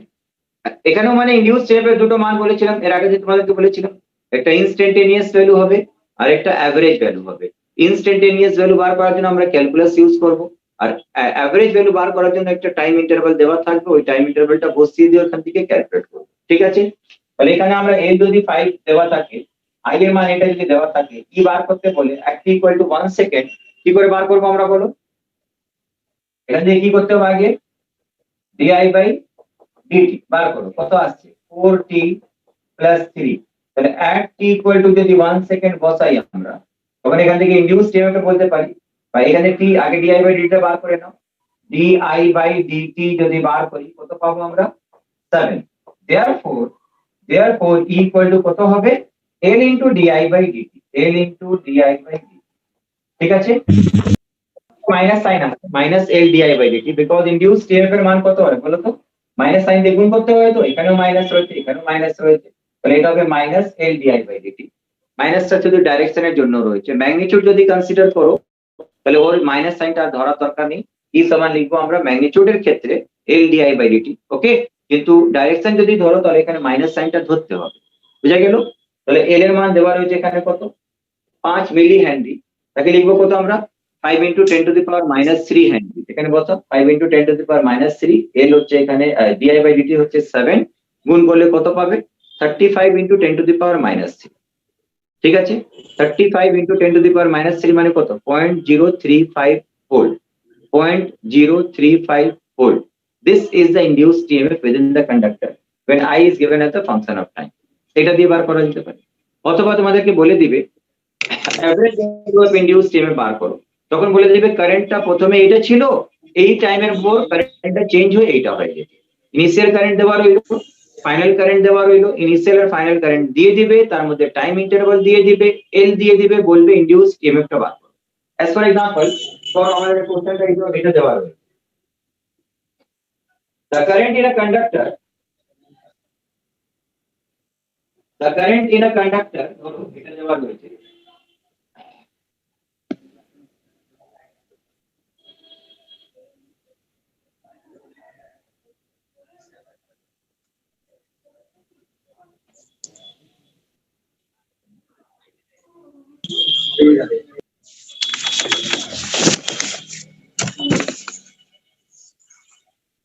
এখানেও মানে ইনডিউস ইএমএফ এর দুটো মান বলেছিলাম এর আগে যে তোমাদেরকে বলেছিলাম, একটা ইনস্ট্যান্টেনিয়াস ভ্যালু হবে আর একটা অ্যাভারেজ ভ্যালু হবে। ইনস্ট্যান্টেনিয়াস ভ্যালু বার করার জন্য আমরা ক্যালকুলাস ইউজ করব, আর অ্যাভারেজ ভ্যালু বার করার জন্য একটা টাইম ইন্টারভাল দেওয়া থাকবে, ওই টাইম ইন্টারভালটা বসিয়ে দিয়ে ওখান থেকে ক্যালকুলেট করব। ঠিক আছে, তাহলে এখানে আমরা এল যদি 5 দেওয়া থাকে, আই এর মান এটা যদি দেওয়া থাকে, ই বার করতে বলে at T equal to 1 second, কি করে বার করব আমরা বলো? এখান থেকে কি করতে হবে আগে, ডিআই বাই ডিটি বার করো, কত আসছে 4t প্লাস 3। তাহলে অ্যাট টি ইকুয়াল টু যদি 1 সেকেন্ড বসাই আমরা, তখন এখান থেকে ইনডিউস ইএমএফ বলতে পারি, বা এখানে টি আগে ডিআই বাই ডিটি বার করে নাও, ডিআই বাই ডিটি যদি বার করি কত পাবো আমরা 7। therefore E ইকুয়াল টু কত হবে, L into DI by dt, L into DI by dt. ঠিক আছে, মাইনাস সাইন আছে, minus L DI by dt, because induce EMF এর মান কত হয় বলো তো, মাইনাস সাইন দিয়ে গুণ করতে হয়, তো এখানেও মাইনাস রয়েছে এখানেও মাইনাস রয়েছে, তাহলে এটা হবে minus L DI by dt. মাইনাসটা শুধু ডাইরেকশনের জন্য রয়েছে, ম্যাগনিটিউড যদি কনসিডার করো তাহলে ওর মাইনাস সাইনটা ধরার দরকার নেই, ই সমান লিখবো আমরা ম্যাগনিটিউডের ক্ষেত্রে এল ডিআই বাই ডিটি। ওকে, কিন্তু ডাইরেকশন যদি ধরো তাহলে এখানে মাইনাস সাইনটা ধরতে হবে, বুঝা গেল? তাহলে এল এর মান দেওয়া রয়েছে এখানে কত, 5 মিলি হেনরি, তাকে লিখবো কত আমরা 5 into 10 to the power minus 3 Henry, এখানে বসো 5 into 10 to the power minus 3, এল হচ্ছে এখানে ডিআই বাই ডিটি হচ্ছে 7, গুণ করলে কত পাবে 35 into 10 to the power minus 3। ঠিক আছে, 35 into 10 to the power minus 3 মানে কত 0.035 volt, 0.035 volt. This is the induced EMF within the conductor when I is given as a function of time. এটা দিয়ে বার করা যেতে পারে, অথবা তোমাদেরকে বলে দিবে average value of induced EMF বার করো, তখন বলে দিবে কারেন্টটা প্রথমে এটা ছিল, এই টাইমের পর কারেন্টটা চেঞ্জ হয়ে এইটা হয়ে গেছে, ইনিশিয়াল কারেন্ট দেওয়া রইলো, ফাইনাল কারেন্ট দেওয়া রইলো, ইনিশিয়াল আর ফাইনাল কারেন্ট দিয়ে দিবে, তার মধ্যে টাইম ইন্টারভাল দিয়ে দিবে, এল দিয়ে দিবে, বলবে ইনডিউসড ইএমএফটা বার করো। অ্যাজ ফর এক্সাম্পল, ফর আমাদের কোশ্চেনটা এটা দেওয়া রয়েছে, the current in a conductor, ধরো এটা দেওয়া রয়েছে,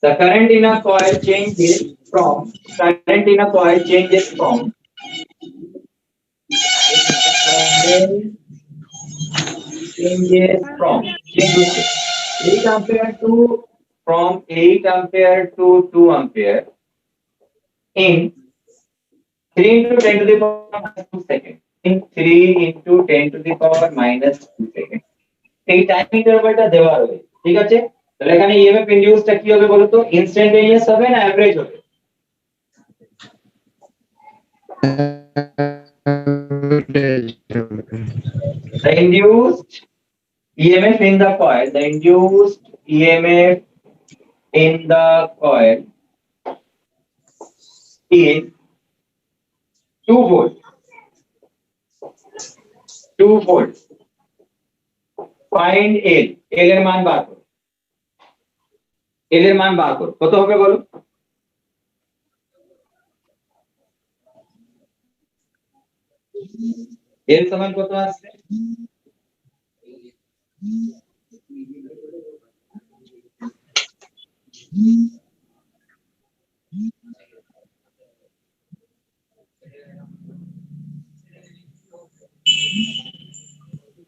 the current in a coil changes from changes from 8 ampere to 2 ampere in 3 into 10 to the power minus 2 seconds, in 3 into 10 to the power minus 2 seconds। এই টাইম ইন্টারভালটা দেওয়া রয়েছে, ঠিক আছে? তাহলে এখানে ইএমএফ ইনডিউসটা কি হবে বলো তো, ইনস্ট্যান্টেনিয়াস হবে না অ্যাভারেজ হবে? The induced EMF in the coil, is 2 volt, 2 volt। Find L, L এর মান বার করো, L এর মান বার করো, কত হবে বলো? L সমান কত আসছে?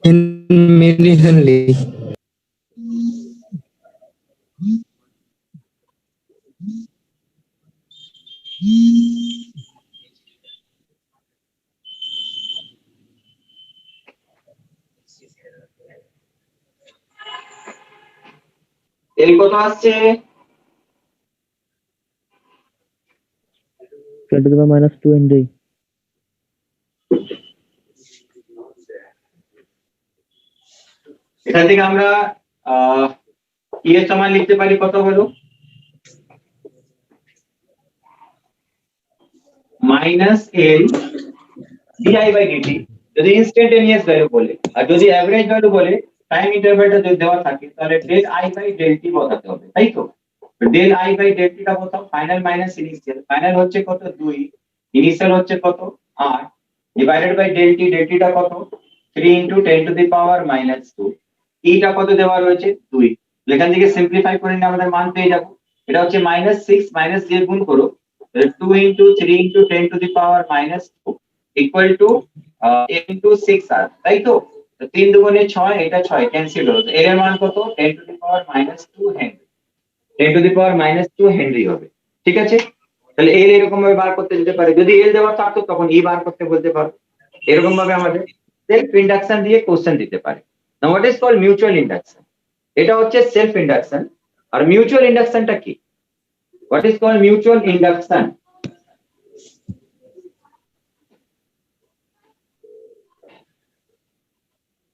In millihenry. L কত আসছে? 10 to the power minus 2 Henry। এখান থেকে আমরা ই এর সমান লিখতে পারি কত হলো, minus L DI by dt যদি ইনস্ট্যান্টেনিয়াস ভ্যালু বলে, আর যদি অ্যাভারেজ ভ্যালু বলে টাইম ইন্টারভ্যালটা যদি দেওয়া থাকে তাহলে del I by del T বসাতে হবে, তাই তো? Del I by del T টা বসাও, ফাইনাল মাইনাস ইনিশিয়াল, ফাইনাল হচ্ছে কত 2, ইনিশিয়াল হচ্ছে কত 8, ডিভাইডেড বাই ডেল টি টা কত 3 ইনটু 10 টু দি পাওয়ার -2, ই টা কত দেওয়া রয়েছে 2, এখান থেকে সিম্পলিফাই করে নিয়ে আমাদের মান পেয়ে যাব, এটা হচ্ছে -6 মাইনাস দিয়ে গুণ করো 2 into 3 into 10 to the power -2 equal to into 6 আর, তাই তো? 3 দুগুণে 6, এটা 6 ক্যান্সেল হলো, এর মান কত 10 to the power -2 Henry, 10 to the power -2 Henry হবে, ঠিক আছে? তাহলে এল এরকম ভাবে বার করতে যেতে পারে, যদি এল দেওয়া থাকতো তখন ই বার করতে বলতে পারো, এরকম ভাবে আমাদের সেলফ ইন্ডাকশন দিয়ে কোশ্চেন দিতে পারে। Now what is called mutual induction, এটা হচ্ছে সেলফ ইন্ডাকশন। আর মিউচুয়াল ইন্ডাকশনটা কি? What is called mutual induction?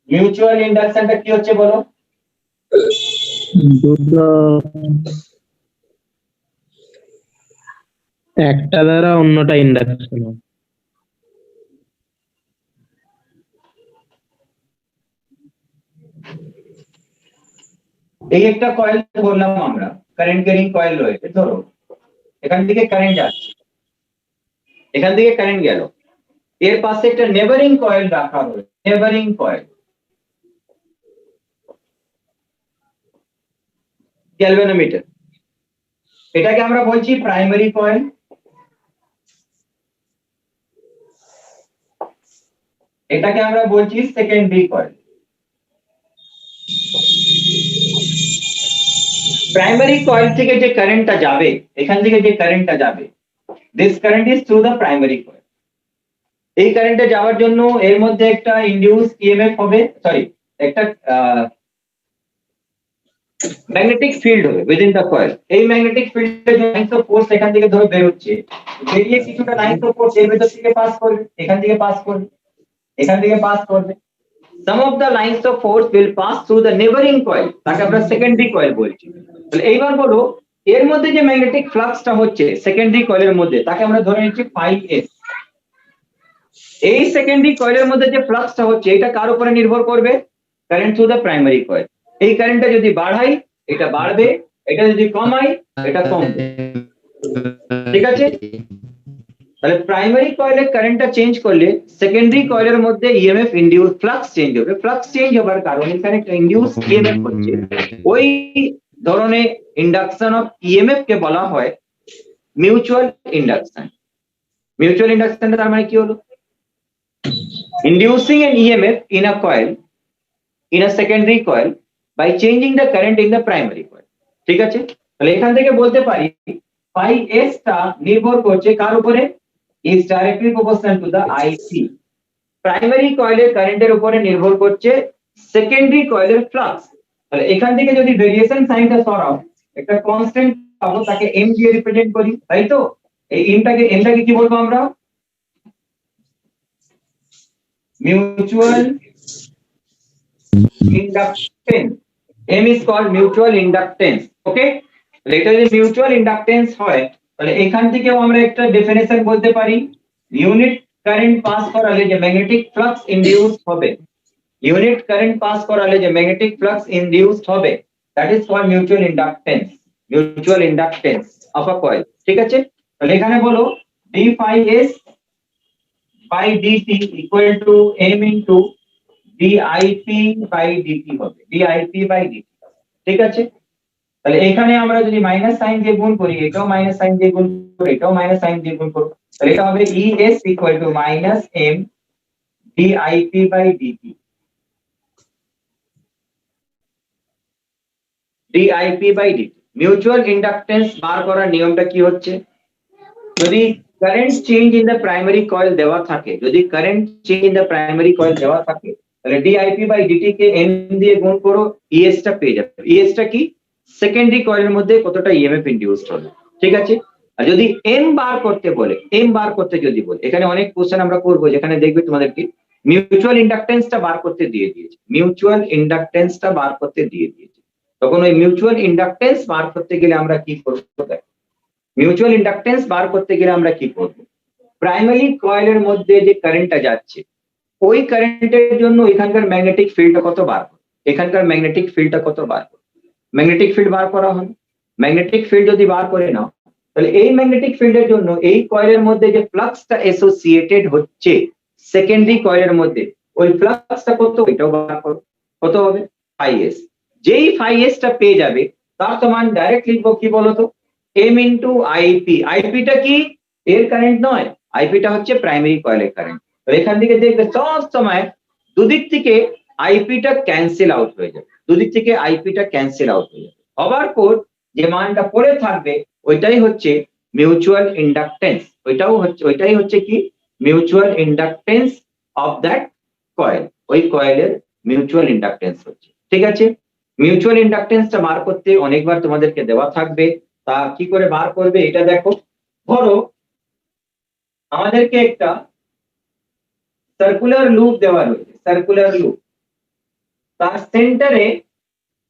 Mutual ইন্ডাকশনটা কি হচ্ছে বলো? দুটো একটা দ্বারা অন্যটা ইন্ডাকশন। এই একটা কয়েল বললাম আমরা, কারেন্ট ক্যারিং কয়েল রয়েছে, ধরো এখান থেকে কারেন্ট যাচ্ছে, এখান থেকে কারেন্ট গেল, এর পাশে একটা নেবারিং কয়েল রাখা রয়েছে, নেবারিং কয়েল গ্যালভানোমিটার, এটাকে আমরা বলছি প্রাইমারি কয়েল, এটাকে আমরা বলছি সেকেন্ডারি কয়েল। প্রাইমারি কয়েল থেকে যে কারেন্টটা যাবে, এখান থেকে যে কারেন্টটা যাবে, this current is through the primary coil. এই কারেন্টে যাওয়ার জন্য এর মধ্যে একটা ইনডিউস ইএমএফ হবে, সরি একটা ম্যাগনেটিক ফিল্ড হবে উইদিন দ্য কয়েল। এই ম্যাগনেটিক ফিল্ডে যে লাইনস অফ ফোর্স এখান থেকে ধরে বের হচ্ছে, বেরিয়ে কিছুটা লাইনস অফ ফোর্স এর ভেতর থেকে পাস করবে, এখান থেকে পাস করবে, এখান থেকে পাস করবে। Some of the lines of force will pass through the neighboring coil, তাকে আমরা সেকেন্ডারি কয়েল বলছি। তাহলে এইবার বলো এর মধ্যে যে ম্যাগনেটিক ফ্লাক্সটা হচ্ছে সেকেন্ডারি কয়েলের মধ্যে, তাকে আমরা ধরে নিচ্ছি phi s। এই সেকেন্ডারি কয়েলের মধ্যে যে ফ্লাক্সটা হচ্ছে এটা কার উপরে নির্ভর করবে? Current through the primary coil. এই কারেন্টটা যদি বাড়াই এটা বাড়বে, এটা যদি কমাই এটা কমবে, ঠিক আছে? তাহলে প্রাইমারি কয়েলের কারেন্টটা চেঞ্জ করলে সেকেন্ডারি কয়েলের মধ্যে ইএমএফ ইনডিউস ফ্লাক্স চেঞ্জ হবে, ফ্লাক্স চেঞ্জ হবার কারণে এখানে একটা ইনডিউস ইএমএফ হচ্ছে, ওই ধরনের ইন্ডাকশন অফ ইএমএফ কে বলা হয় মিউচুয়াল ইন্ডাকশন। মিউচুয়াল ইন্ডাকশনটা তার মানে কি হলো? Inducing an EMF in a coil, in a secondary coil by changing the current in the primary coil, ঠিক আছে? তাহলে এখান থেকে বলতে পারি phi s টা নির্ভর করছে কার উপরে? is directly proportional to the IC, primary কয়েলের কারেন্টের উপরে নির্ভর করছে সেকেন্ডারি কয়েলের ফ্লাক্স। তাহলে এখান থেকে যদি ভেরিয়েশন সাইনটা সরাও একটা কনস্ট্যান্ট পাবো, তাকে m দিয়ে রিপ্রেজেন্ট করি, তাই তো? এই এমটাকে কি বলবো আমরা? Mutual inductance. m is called mutual inductance, ওকে? তাহলে এটা যদি মিউচুয়াল ইন্ডাকটেন্স হয় তাহলে এখান থেকেও আমরা একটা ডেফিনেশন বলতে পারি, ইউনিট কারেন্ট পাস করালে যে ম্যাগনেটিক ফ্লাক্স ইনডিউস হবে, ইউনিট কারেন্ট পাস করালে যে ম্যাগনেটিক ফ্লাক্স ইনডিউস হবে, that is called mutual inductance, mutual inductance of a coil, ঠিক আছে? তাহলে এখানে বলো d phi s by dt equal to m into dip by dt হবে, dip by dt, ঠিক আছে? তাহলে এখানে আমরা যদি মাইনাস সাইন দিয়ে গুণ করি, এটাও মাইনাস সাইন দিয়ে গুণ করি, এটাও মাইনাস সাইন দিয়ে গুণ করব, তাহলে এটা হবে ES equal to minus M dip by dt, dip by dt। Mutual inductance বার করার নিয়মটা কি হচ্ছে? যদি current change in the primary coil দেওয়া থাকে, যদি current change in the primary coil দেওয়া থাকে তাহলে dip by dt K M দিয়ে গুণ করো, ES টা পেয়ে যাবে। ES টা কি? সেকেন্ডারি কয়েলের মধ্যে কতটা ইএমএফ ইনডিউসড হলো, ঠিক আছে? আর যদি এম বার করতে বলে, এম বার করতে যদি বলে, এখানে অনেক কোশ্চেন আমরা করবো যেখানে দেখবে তোমাদেরকে মিউচুয়াল ইন্ডাকটেন্সটা বার করতে দিয়ে দিয়েছে, মিউচুয়াল ইন্ডাকটেন্সটা বার করতে দিয়ে দিয়েছে, তখন ওই মিউচুয়াল ইন্ডাকটেন্স বার করতে গেলে আমরা কি করবো? মিউচুয়াল ইন্ডাকটেন্স বার করতে গেলে আমরা কি করব? প্রাইমারি কয়েলের মধ্যে যে কারেন্টটা যাচ্ছে ওই কারেন্টের জন্য এখানকার ম্যাগনেটিক ফিল্ডটা কত বার করো, এখানকার ম্যাগনেটিক ফিল্ডটা কত বার করো, ম্যাগনেটিক ফিল্ড বার করা হবে। ম্যাগনেটিক ফিল্ড যদি বার করে নাও তাহলে এই ম্যাগনেটিক ফিল্ডের জন্য এই কয়েলের মধ্যে যে ফ্লাক্সটা অ্যাসোসিয়েটেড হচ্ছে সেকেন্ডারি কয়েলের মধ্যে ওই ফ্লাক্সটা কত, এটাও বার করো, কত হবে ফাই এস। যেই ফাই এসটা পেয়ে যাবে তার সমান ডাইরেক্ট লিখবো কি বলতো, এম ইন্টু আইপি। আইপিটা কি, এর কারেন্ট নয়, আইপিটা হচ্ছে প্রাইমারি কয়েলের কারেন্ট। এখান থেকে দেখবে সব সময় দুদিক থেকে আইপিটা ক্যান্সেল আউট হয়ে যাবে, দুদিক থেকে আইপিটা ক্যান্সেল আউট হয়ে যাবে। হবার পর যে মানটা পড়ে থাকবে ওইটাই হচ্ছে মিউচুয়াল ইন্ডাকটেন্স, ওইটাই হচ্ছে কি mutual inductance of that coil, ওই কয়েলের মিউচুয়াল ইন্ডাকটেন্স হচ্ছে। ঠিক আছে, মিউচুয়াল ইন্ডাকটেন্সটা বার করতে অনেকবার তোমাদেরকে দেওয়া থাকবে, তা কি করে বার করবে এটা দেখো। ধরো আমাদেরকে একটা সার্কুলার লুপ দেওয়া রয়েছে, সার্কুলার লুপ, তার সেন্টারে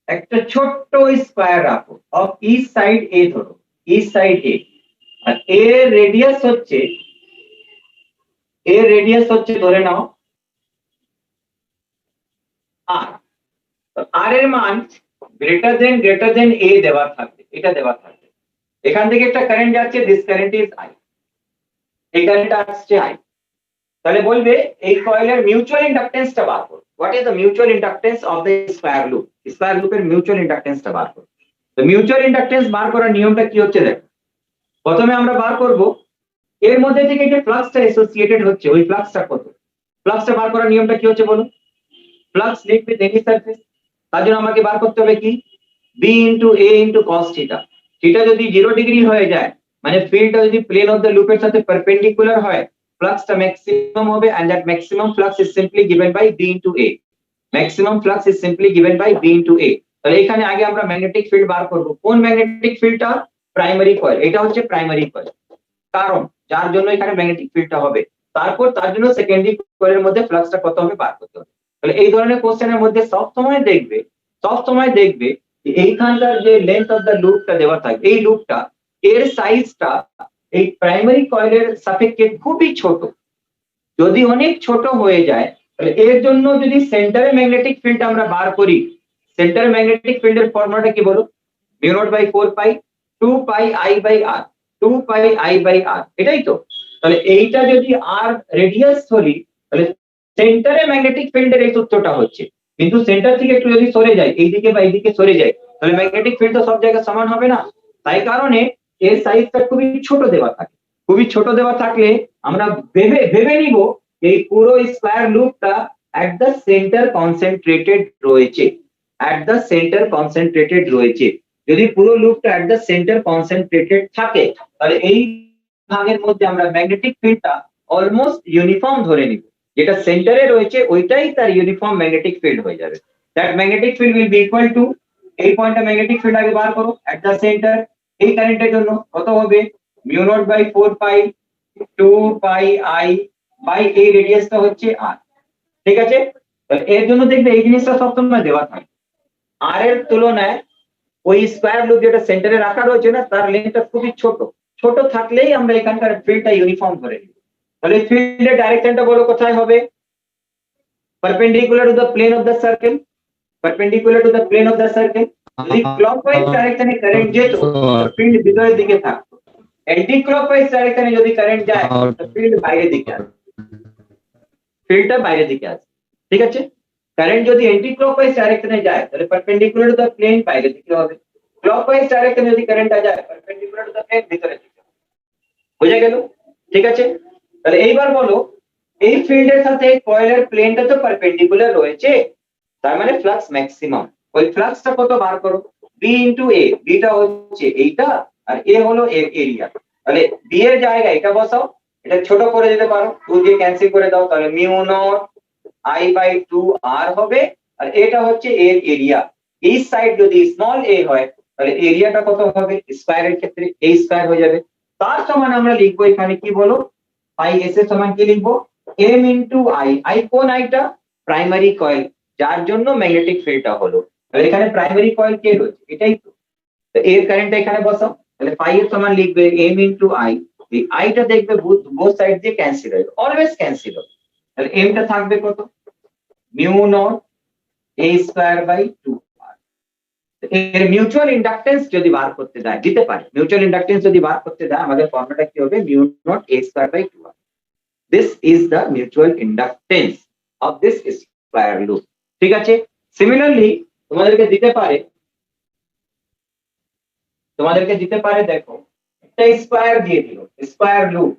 একটা ছোট্ট স্কয়ার রাখো অফ ইচ সাইড এ, ধরো ইচ সাইড এ, আর এর রেডিয়াস হচ্ছে ধরে নাও আর, আর এর মান গ্রেটার দেন এ দেওয়া থাকবে, এটা দেওয়া থাকবে। এখান থেকে একটা কারেন্ট যাচ্ছে, দিস কারেন্ট ইজ আই, এই কারেন্ট আসছে আই। তাহলে বলবে এই কয়েলের মিউচুয়াল ইন্ডাকটেন্সটা বার করো। What is the mutual inductance of the square loop, square লুপের মিউচুয়াল ইন্ডাকটেন্সটা বার করো। তো মিউচুয়াল ইন্ডাকটেন্স বার করার নিয়মটা কি হচ্ছে দেখো, প্রথমে আমরা বার করব এর মধ্যে থেকে যে ফ্লাক্সটা অ্যাসোসিয়েটেড হচ্ছে ওই ফ্লাক্সটা কত। ফ্লাক্সটা বার করার নিয়মটা কি হচ্ছে বলো, flux link with any surface. তার জন্য আমাকে বার করতে হবে কি, B into A into cos theta. Theta যদি 0 ডিগ্রি হয়ে যায় মানে ফিল্ডটা যদি প্লেন অফ দ্য লুপের সাথে পারপেন্ডিকুলার হয়, ফ্লাক্সটা ম্যাক্সিমাম হবে, and that maximum flux is simply given by B into A. Maximum flux is simply given by B into A. তাহলে এখানে আগে আমরা ম্যাগনেটিক ফিল্ড বার করব। কোন ম্যাগনেটিক ফিল্ডটা, প্রাইমারি কয়েল, এটা হচ্ছে প্রাইমারি কয়েল, কারণ যার জন্য এখানে ম্যাগনেটিক ফিল্ডটা হবে। তারপর তার জন্য সেকেন্ডারি কয়েলের মধ্যে ফ্লাক্সটা কত হবে বার করতে হবে। তাহলে এই ধরনের কোশ্চেনের মধ্যে সব সময় দেখবে যে এইখানকার যে লেন্থ অফ দ্য লুপটা দেওয়া থাকবে, এই লুপটা এর সাইজটা এই প্রাইমারি কয়েলের সাপেক্ষে খুবই ছোট। যদি অনেক ছোট হয়ে যায় তাহলে এর জন্য যদি সেন্টারে ম্যাগনেটিক ফিল্ড আমরা বার করি, সেন্টারে ম্যাগনেটিক ফিল্ডের ফর্মুলাটা কি বলো, mu naught by 4 pi 2 pi I by R, 2 pi I by R, এটাই তো। তাহলে এইটা যদি আর রেডিয়াস ধরি তাহলে সেন্টারে ম্যাগনেটিক ফিল্ডের এই সূত্রটা হচ্ছে, কিন্তু সেন্টার থেকে একটু যদি সরে যায় এইদিকে বা এইদিকে সরে যায় তাহলে ম্যাগনেটিক ফিল্ড তো সব জায়গায় সমান হবে না। তাই কারণে এর সাইজটা খুবই ছোট দেওয়া থাকে। খুবই ছোট দেওয়া থাকলে আমরা ভেবে নিব এই পুরো স্কয়ার লুপটা এট দ্য সেন্টার কনসেন্ট্রেটেড রয়েছে, এট দ্য সেন্টার কনসেন্ট্রেটেড রয়েছে। যদি পুরো লুপটা এট দ্য সেন্টার কনসেন্ট্রেটেড থাকে তাহলে এই ভাগের মধ্যে আমরা ম্যাগনেটিক ফিল্ডটা অলমোস্ট ইউনিফর্ম ধরে নিব, যেটা সেন্টারে রয়েছে ওইটাই তার ইউনিফর্ম ম্যাগনেটিক ফিল্ড হয়ে যাবে। That magnetic field will be equal to, এই পয়েন্টটা ম্যাগনেটিক ফিল্ড আগে বার করো এট দ্য সেন্টার। এই কারেন্টের জন্য কত হবে, mu naught by 4 pi 2 pi I by এই রেডিয়াসটা হচ্ছে আর। ঠিক আছে, তাহলে এর জন্য দেখবে এই জিনিসটা সবসময় দেওয়া থাকে। আর এর তুলনায় ওই স্কয়ার লুপ যেটা সেন্টারে রাখা রয়েছে না তার লেন্থটা খুবই ছোট থাকলেই আমরা এখানকার ফিল্ডটা ইউনিফর্ম ধরে নিব। তাহলে ফিল্ডের ডাইরেকশনটা বলো কোথায় হবে, perpendicular to the plane of the circle, perpendicular to the plane of the circle. যদি ক্লকওয়াইজ ডাইরেকশনে কারেন্ট যেত ফিল্ড ভিতরের দিকে থাকতো, অ্যান্টি ক্লকওয়াইজ ডাইরেকশনে যদি কারেন্ট যায় তো ফিল্ড বাইরের দিকে আসে, ফিল্ডটা বাইরের দিকে আসে। ঠিক আছে, কারেন্ট যদি অ্যান্টি ক্লকওয়াইজ ডাইরেকশনে যায় তাহলে পারপেন্ডিকুলার টু দ্য প্লেন বাইরের দিকে হবে, ক্লকওয়াইজ ডাইরেকশনে যদি কারেন্টটা যায় পারপেন্ডিকুলার টু দ্য প্লেন ভিতরের দিকে। বোঝা গেল? ঠিক আছে, তাহলে এইবার বলো এই ফিল্ডের সাথে কয়েলের প্লেনটা তো পারপেন্ডিকুলার রয়েছে, তার মানে ফ্লাক্স ম্যাক্সিমাম। ওই ফ্লাক্সটা কত বার করো, বি ইন্টু এ, বিটা হচ্ছে এইটা আর এ হলো এর এরিয়া। তাহলে বি এর জায়গায় এটা বসাও, এটা ছোট করে দিতে পারো, 2 দিয়ে ক্যান্সেল করে দাও, তাহলে মিউ নট আই বাই 2 আর হবে, আর এটা হচ্ছে এর এরিয়া। এই সাইড যদি স্মল এ হয় তাহলে এরিয়াটা কত হবে, স্কয়ারের ক্ষেত্রে এ স্কয়ার হয়ে যাবে। তার সমান আমরা লিখবো এখানে কি বলো, পাই এস এর সমান কি লিখবো, এম ইন্টু আই। আই কোন আইটা, প্রাইমারি কয়েল, যার জন্য ম্যাগনেটিক ফিল্ডটা হলো। তাহলে এখানে প্রাইমারি কয়েল কে রয়েছে, এটাই তো। এর কারেন্টটা এখানে বসাও, তাহলে পাই এর সমান লিখবে এম ইন্টু আই, এই আইটা দেখবে বোথ সাইড দিয়ে ক্যান্সেল হয়, অলওয়েজ ক্যান্সেল হবে। তাহলে এমটা থাকবে কত, mu naught A square by 2r। এর মিউচুয়াল ইন্ডাকটেন্স যদি বার করতে দেয়, দিতে পারে, মিউচুয়াল ইন্ডাকটেন্স যদি বার করতে দেয় আমাদের ফর্মুলাটা কি হবে, mu naught A square by 2r। This is the mutual inductance of this square loop. ঠিক আছে, সিমিলারলি তোমাদেরকে দিতে পারে দেখো একটা স্কয়ার দিয়ে দিল, স্কয়ার লুপ।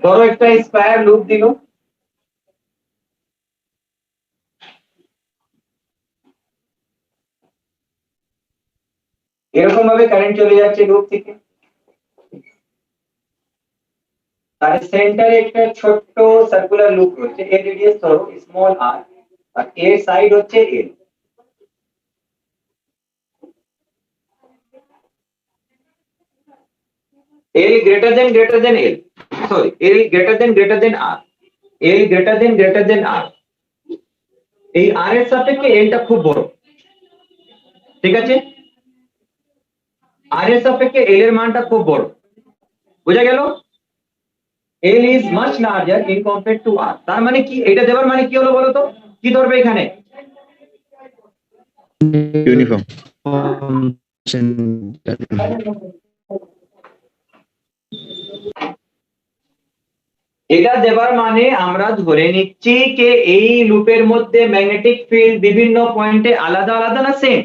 ধরো একটা স্কয়ার লুপ দিল, এরকম ভাবে কারেন্ট চলে যাচ্ছে লুপ থেকে, তার সেন্টারে একটা ছোট্ট সার্কুলার লুপ রয়েছে, এর রেডিয়াস ধরো স্মল r, আর এর সাইড হচ্ছে l। l greater than l, sorry, l greater than r, l greater than r। এই r এর সাপেক্ষে l টা খুব বড়, ঠিক আছে, r এর সাপেক্ষে l এর মানটা খুব বড়, বোঝা গেল? l is much larger in compared to r। তার মানে কি, এটা দেওয়ার মানে কি হলো বলো তো, কি ধরবে এখানে, ইউনিফর্ম। এটা দেবার মানে আমরা ধরে নিচ্ছি যে এই লুপের মধ্যে ম্যাগনেটিক ফিল্ড বিভিন্ন পয়েন্টে আলাদা আলাদা না সেম?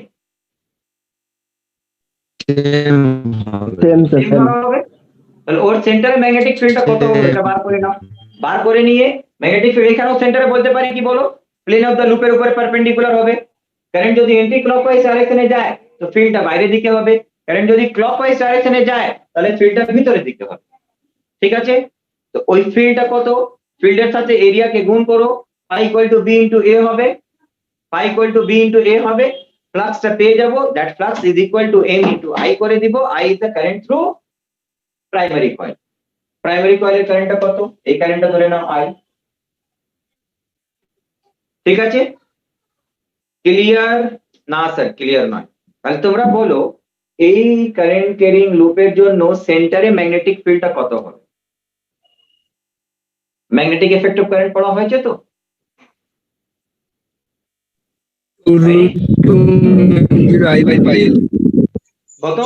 তাহলে ওর সেন্টারে ম্যাগনেটিক ফিল্ডটা কত হবে এটা বার করে নাও। বার করে নিয়ে ম্যাগনেটিক ফিল্ড এখানেও সেন্টারে বলতে পারি কি বলো, প্লেন অফ দ্য লুপের উপরে পারপেন্ডিকুলার হবে। কারেন্ট যদি এন্টি ক্লকওয়াইজ ডাইরেকশনে যায় তো ফিল্ডটা বাইরের দিকে হবে, কারেন্ট যদি ক্লকওয়াইজ ডাইরেকশনে যায় তাহলে ফিল্ডটা ভিতরের দিকে হবে। ঠিক আছে, তো ওই ফিল্ডটা কত, ফিল্ডের সাথে এরিয়াকে গুণ করো, phi equal to b into a হবে, phi equal to b into a হবে, ফ্লাক্সটা পেয়ে যাব, that flux is equal to n into i করে দিব, i is the current through primary coil. Primary কয়েলের কারেন্টটা কত, এই কারেন্টটা ধরে নাও i। ঠিক আছে, ক্লিয়ার না স্যার? ক্লিয়ার নয়, তাহলে তোমরা বলো এই কারেন্ট ক্যারিং লুপের জন্য সেন্টারে ম্যাগনেটিক ফিল্ডটা কত হবে? ম্যাগনেটিক এফেক্ট অফ কারেন্ট পড়া হয়েছে তো? কত?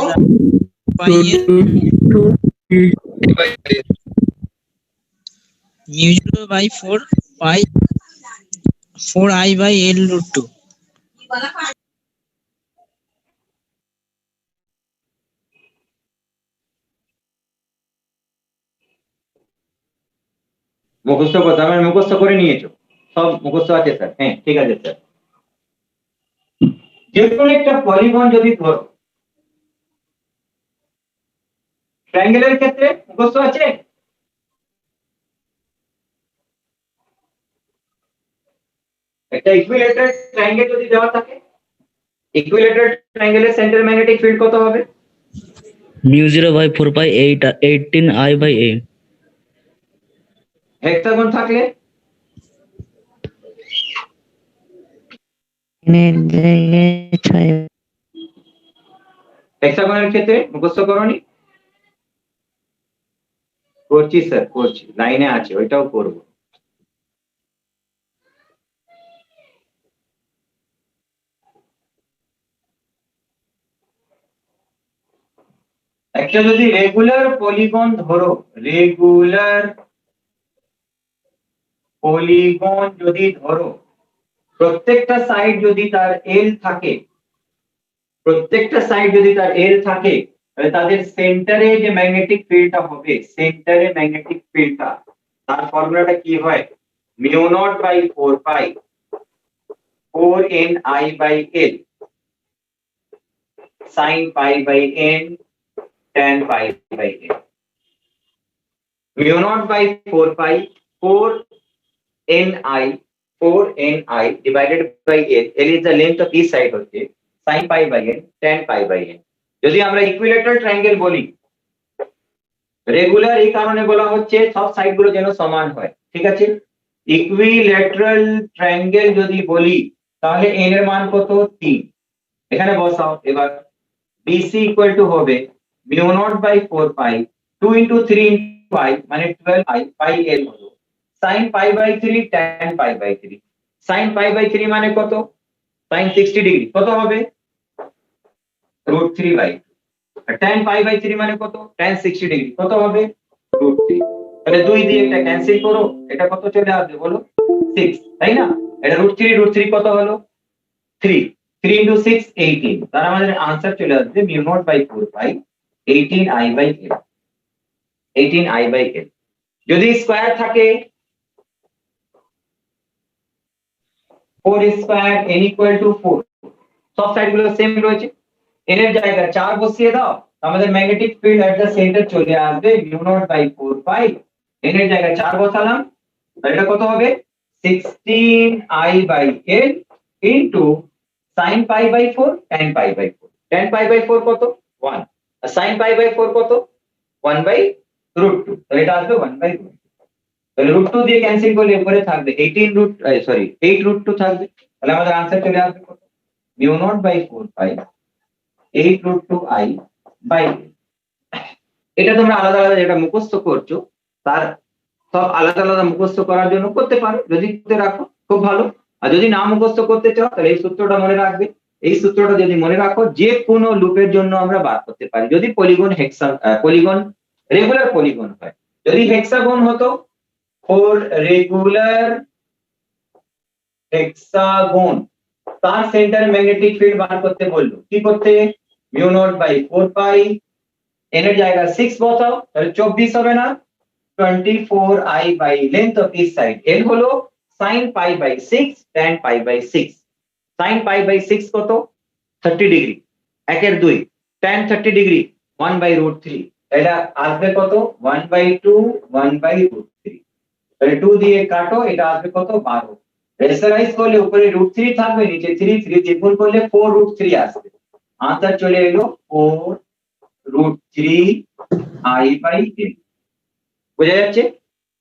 Mu 0 by 4i by l root 2। মুখস্থ কথা আমি মুখস্থ করে নিয়েছো, সব মুখস্থ আছে স্যার? হ্যাঁ ঠিক আছে স্যার। যে কোনো একটা পলিগন যদি ধরো, ট্রায়াঙ্গেলের ক্ষেত্রে মুখস্থ আছে? একটা ইকুইলেটারাল ট্রায়াঙ্গেল যদি দেওয়া থাকে, ইকুইলেটারাল ট্রায়াঙ্গেলের সেন্টার ম্যাগনেটিক ফিল্ড কত হবে? Mu 0 by 4 pi 18i by a। Hexagon থাকলে হেক্সাগনের ক্ষেত্রে মুখস্থ করনি? করছি স্যার, করছি, লাইনে আছে, ওইটাও করব। একটা যদি রেগুলার পলিগন ধরো, রেগুলার পলিগন যদি ধরো, প্রত্যেকটা সাইড যদি তার এল থাকে, প্রত্যেকটা সাইড যদি তার এল থাকে, তাহলে তাদের সেন্টারে যে ম্যাগনেটিক ফিল্ডটা হবে, সেন্টারে ম্যাগনেটিক ফিল্ডটা, তার ফর্মুলাটা কি হয়, mu naught by 4 pi 4ni by l sin pi by n tan pi by n। mu naught by 4 pi 4ni divided by l, l is the length of each side হচ্ছে sin pi by n tan pi by n। যদি আমরা ইকুইলেটারাল ট্রায়াঙ্গেল বলি, রেগুলার এই কারণে বলা হচ্ছে সব সাইড গুলো যেন সমান হয়, ঠিক আছে। ইকুইলেটারাল ট্রায়াঙ্গেল যদি বলি তাহলে n এর মান কত 3 এখানে বসাও এবার BC ইকুয়াল টু হবে mu naught by 4 pi 2 into 3 into pi মানে 12 পাই পাই l হলো sin pi by 3 tan pi by 3 sin pi by 3 মানে কত sin 60 ডিগ্রি কত হবে √3 বাই 2 আর tan পাই বাই 3 মানে কত tan 60 ডিগ্রি কত হবে √3 তাহলে 2 দিয়ে এটা ক্যান্সেল করো এটা কত চলে আসবে বলো 6 তাই না এটা √3 কত হলো 3 3 into 6 18 তার আমাদের आंसर চলে আসবে mu naught by 4 pi 18 I by l 18 I by l যদি স্কয়ার থাকে 4 স্কয়ার n equal to 4 সব সাইড গুলো সেম রয়েছে n এর জায়গায় 4 বসিয়ে দাও আমাদের magnetic field at the centre চলে আসবে mu naught by 4 pi n এর জায়গায় 4 বসালাম তাহলে এটা কত হবে 16 I by l into sin pi by 4 tan pi by 4 tan pi by 4 কত 1 আর sin pi by 4 কত 1 by √2 তাহলে এটা আসবে 1 by √2 তাহলে √2 দিয়ে ক্যান্সেল করলে উপরে থাকবে 8 √2 থাকবে তাহলে আমাদের आंसर চলে আসবে কত mu naught by 4 pi 8 √2 I by l। এটা তোমরা আলাদা আলাদা যেটা মুখস্থ করছো তার সব আলাদা আলাদা মুখস্থ করার জন্য করতে পারো যদি করতে রাখো খুব ভালো আর যদি না মুখস্থ করতে চাও তাহলে এই সূত্রটা মনে রাখবে এই সূত্রটা যদি মনে রাখো যে কোনো লুপের জন্য আমরা বার করতে পারি যদি পলিগন রেগুলার পলিগন হয় যদি হেক্সাগন হতো ফর রেগুলার হেক্সাগন তার সেন্টার ম্যাগনেটিক ফিল্ড বার করতে বললো কি করতে mu naught by 4 pi n এর জায়গা 6 বসাও তাহলে 24 হবে না 24 I by length of each side l হলো sin pi by 6 tan pi by 6 sin pi by 6 কত 30 ডিগ্রি 1 এর 2 tan 30 ডিগ্রি 1 by √3 এটা আসবে কত 1 by 2 1 by √3 তাহলে 2 দিয়ে কাটো এটা আসবে কত 12 রেশনালাইজ করলে উপরে √3 থাকবে নিচে 3 3 দিয়ে গুণ করলে 4 √3 আসবে आंसर চলে এলো 4 √3 I by l বুঝা যাচ্ছে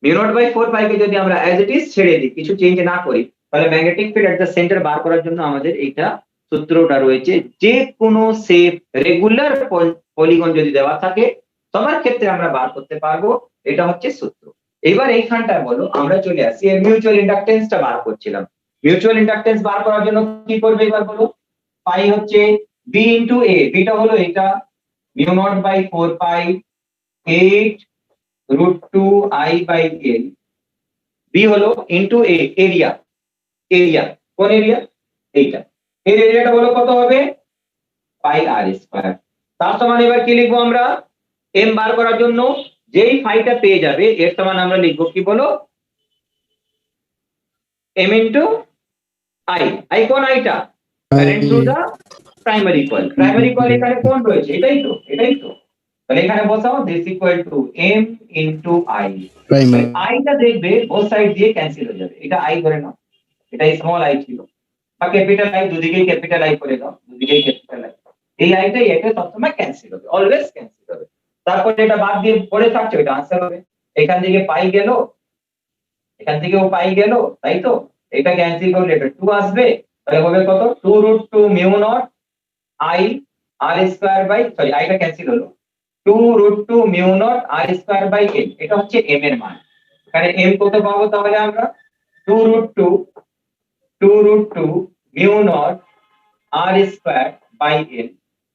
mu naught by 4 pi কে যদি আমরা অ্যাজ ইট ইজ ছেড়ে দিই কিছু চেঞ্জ না করি তাহলে magnetic field at the centre বার করার জন্য আমাদের এইটা সূত্রটা রয়েছে যে কোনো শেপ রেগুলার পলিগন যদি দেওয়া থাকে সবার ক্ষেত্রে আমরা বার করতে পারবো এটা হচ্ছে সূত্র এবার এইখানটায় বলো আমরা চলে আসি এর মিউচুয়াল ইন্ডাকটেন্সটা বার করছিলাম মিউচুয়াল ইন্ডাকটেন্স বার করার জন্য কি করবে এবার বলো পাই হচ্ছে b into a বিটা হলো এটা mu naught by 4 pi 8 √2 I by l b হলো ইনটু a এরিয়া কোন এরিয়া এইটা এর এরিয়াটা বলো কত হবে পাই r স্কয়ার তার সমান এবার কি লিখবো আমরা m বার করার জন্য যেই ফাইটা পেয়ে যাবে এর সমান আমরা লিখবো কি বলো m into I কোন আইটা current through the primary coil এখানে কোন রয়েছে এটাই তো তাহলে এখানে বসাও this equal to m into I I টা দেখবে বোথ সাইড দিয়ে ক্যান্সেল হয়ে যাবে এটা I ধরে নাও এটা স্মল I ছিল আর ক্যাপিটাল I দুদিকেই ক্যাপিটাল I করে দাও দুদিকেই ক্যাপিটাল I এই I টা এটা সবসময় ক্যান্সেল হবে অলওয়েজ ক্যান্সেল হবে তারপর এটা বাদ দিয়ে পড়ে থাকছে এটা आंसर হবে এখান থেকে পাই গেল এখান থেকেও পাই গেল তাই তো এটা ক্যান্সেল করলে এটা 2 আসবে তাহলে হবে কত 2 √2 mu naught I r square by sorry I টা ক্যান্সেল হলো 2 √2 mu naught r square by l এটা হচ্ছে m এর মান এখানে m কত পাবো তাহলে আমরা 2 √2 mu naught r square by l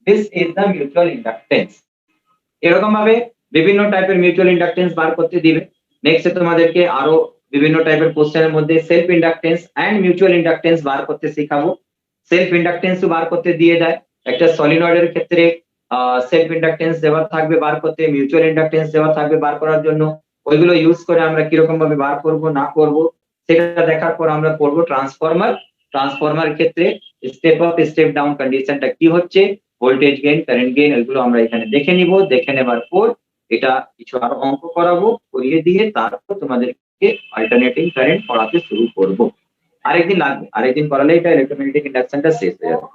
this is the mutual inductance এরকম ভাবে বিভিন্ন টাইপের মিউচুয়াল ইন্ডাকটেন্স বার করতে দিবে নেক্সটে তোমাদেরকে আরো বিভিন্ন টাইপের কোশ্চেনের মধ্যে self inductance and mutual inductance বার করতে শেখাবো সেলফ ইন্ডাকটেন্সও বার করতে দিয়ে দেয় একটা সলিনয়েডের ক্ষেত্রে সেলফ ইন্ডাকটেন্স দেওয়া থাকবে বার করতে মিউচুয়াল ইন্ডাকটেন্স দেওয়া থাকবে বার করার জন্য ওইগুলো ইউজ করে আমরা কি রকম ভাবে বার করব না করব সেটা দেখার পর আমরা পড়বো ট্রান্সফরমার ক্ষেত্রে স্টেপ আপ স্টেপ ডাউন কন্ডিশনটা কি হচ্ছে ভোল্টেজ গেইন কারেন্ট গেইন এগুলো আমরা এখানে দেখে নিব দেখে নেবার পর এটা কিছু আরো অঙ্ক করাবো করিয়ে দিয়ে তারপর তোমাদেরকে অল্টারনেটিং কারেন্ট পড়াতে শুরু করব আরেকদিন লাগবে আরেকদিন করালে এটা ইলেকট্রোম্যাগনেটিক ইন্ডাকশনটা শেষ হয়ে যাবে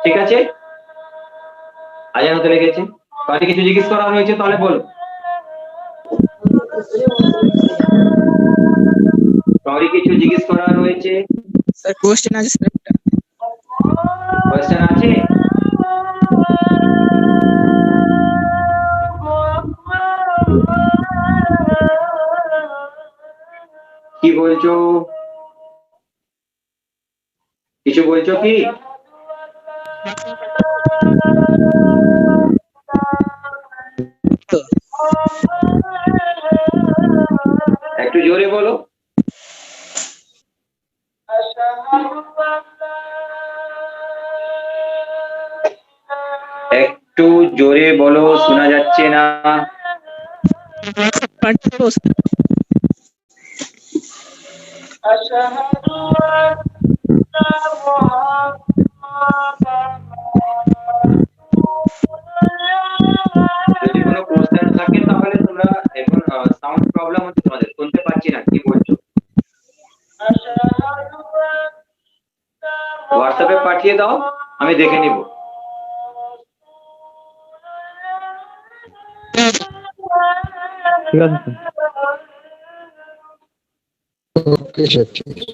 ঠিক আছে আজান হতে লেগেছে তাহলে কিছু জিজ্ঞেস করা হয়েছে তাহলে বলো কিছু জিজ্ঞেস করা রয়েছে স্যার কোশ্চেন আছে স্যার কোয়েশ্চেন আছে? কি বলছো? কিছু বলছো কি? একটু জোরে বলো। একটু জোরে বলো, শোনা যাচ্ছে না। যদি কোনো কোশ্চেন থাকে তাহলে তোমরা এখন সাউন্ড প্রবলেম হচ্ছে তোমাদের, শুনতে পাচ্ছি না কি বলছো। হোয়াটসঅ্যাপে পাঠিয়ে দাও, আমি দেখে নিব। ঠিক আছে স্যার। ওকে স্যার, ঠিক আছে।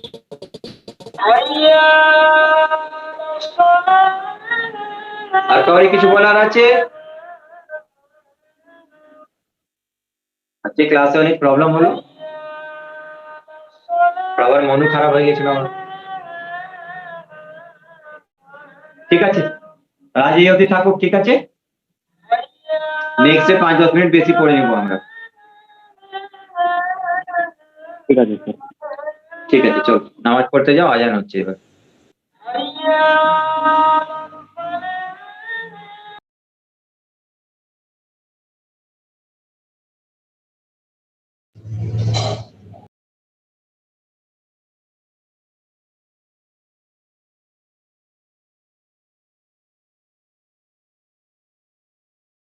আর কাউরি কিছু বলার আছে? আজকে ক্লাসে অনেক প্রবলেম হলো, আবার মন খারাপ হয়ে গেছিল আমার। ঠিক আছে, আজ এই অবধি থাকুক, ঠিক আছে? নেক্সটে 5-10 মিনিট বেশি পড়ে নেবো আমরা। ঠিক আছে স্যার। ঠিক আছে, চল নামাজ পড়তে যাও, আজান হচ্ছে এবার।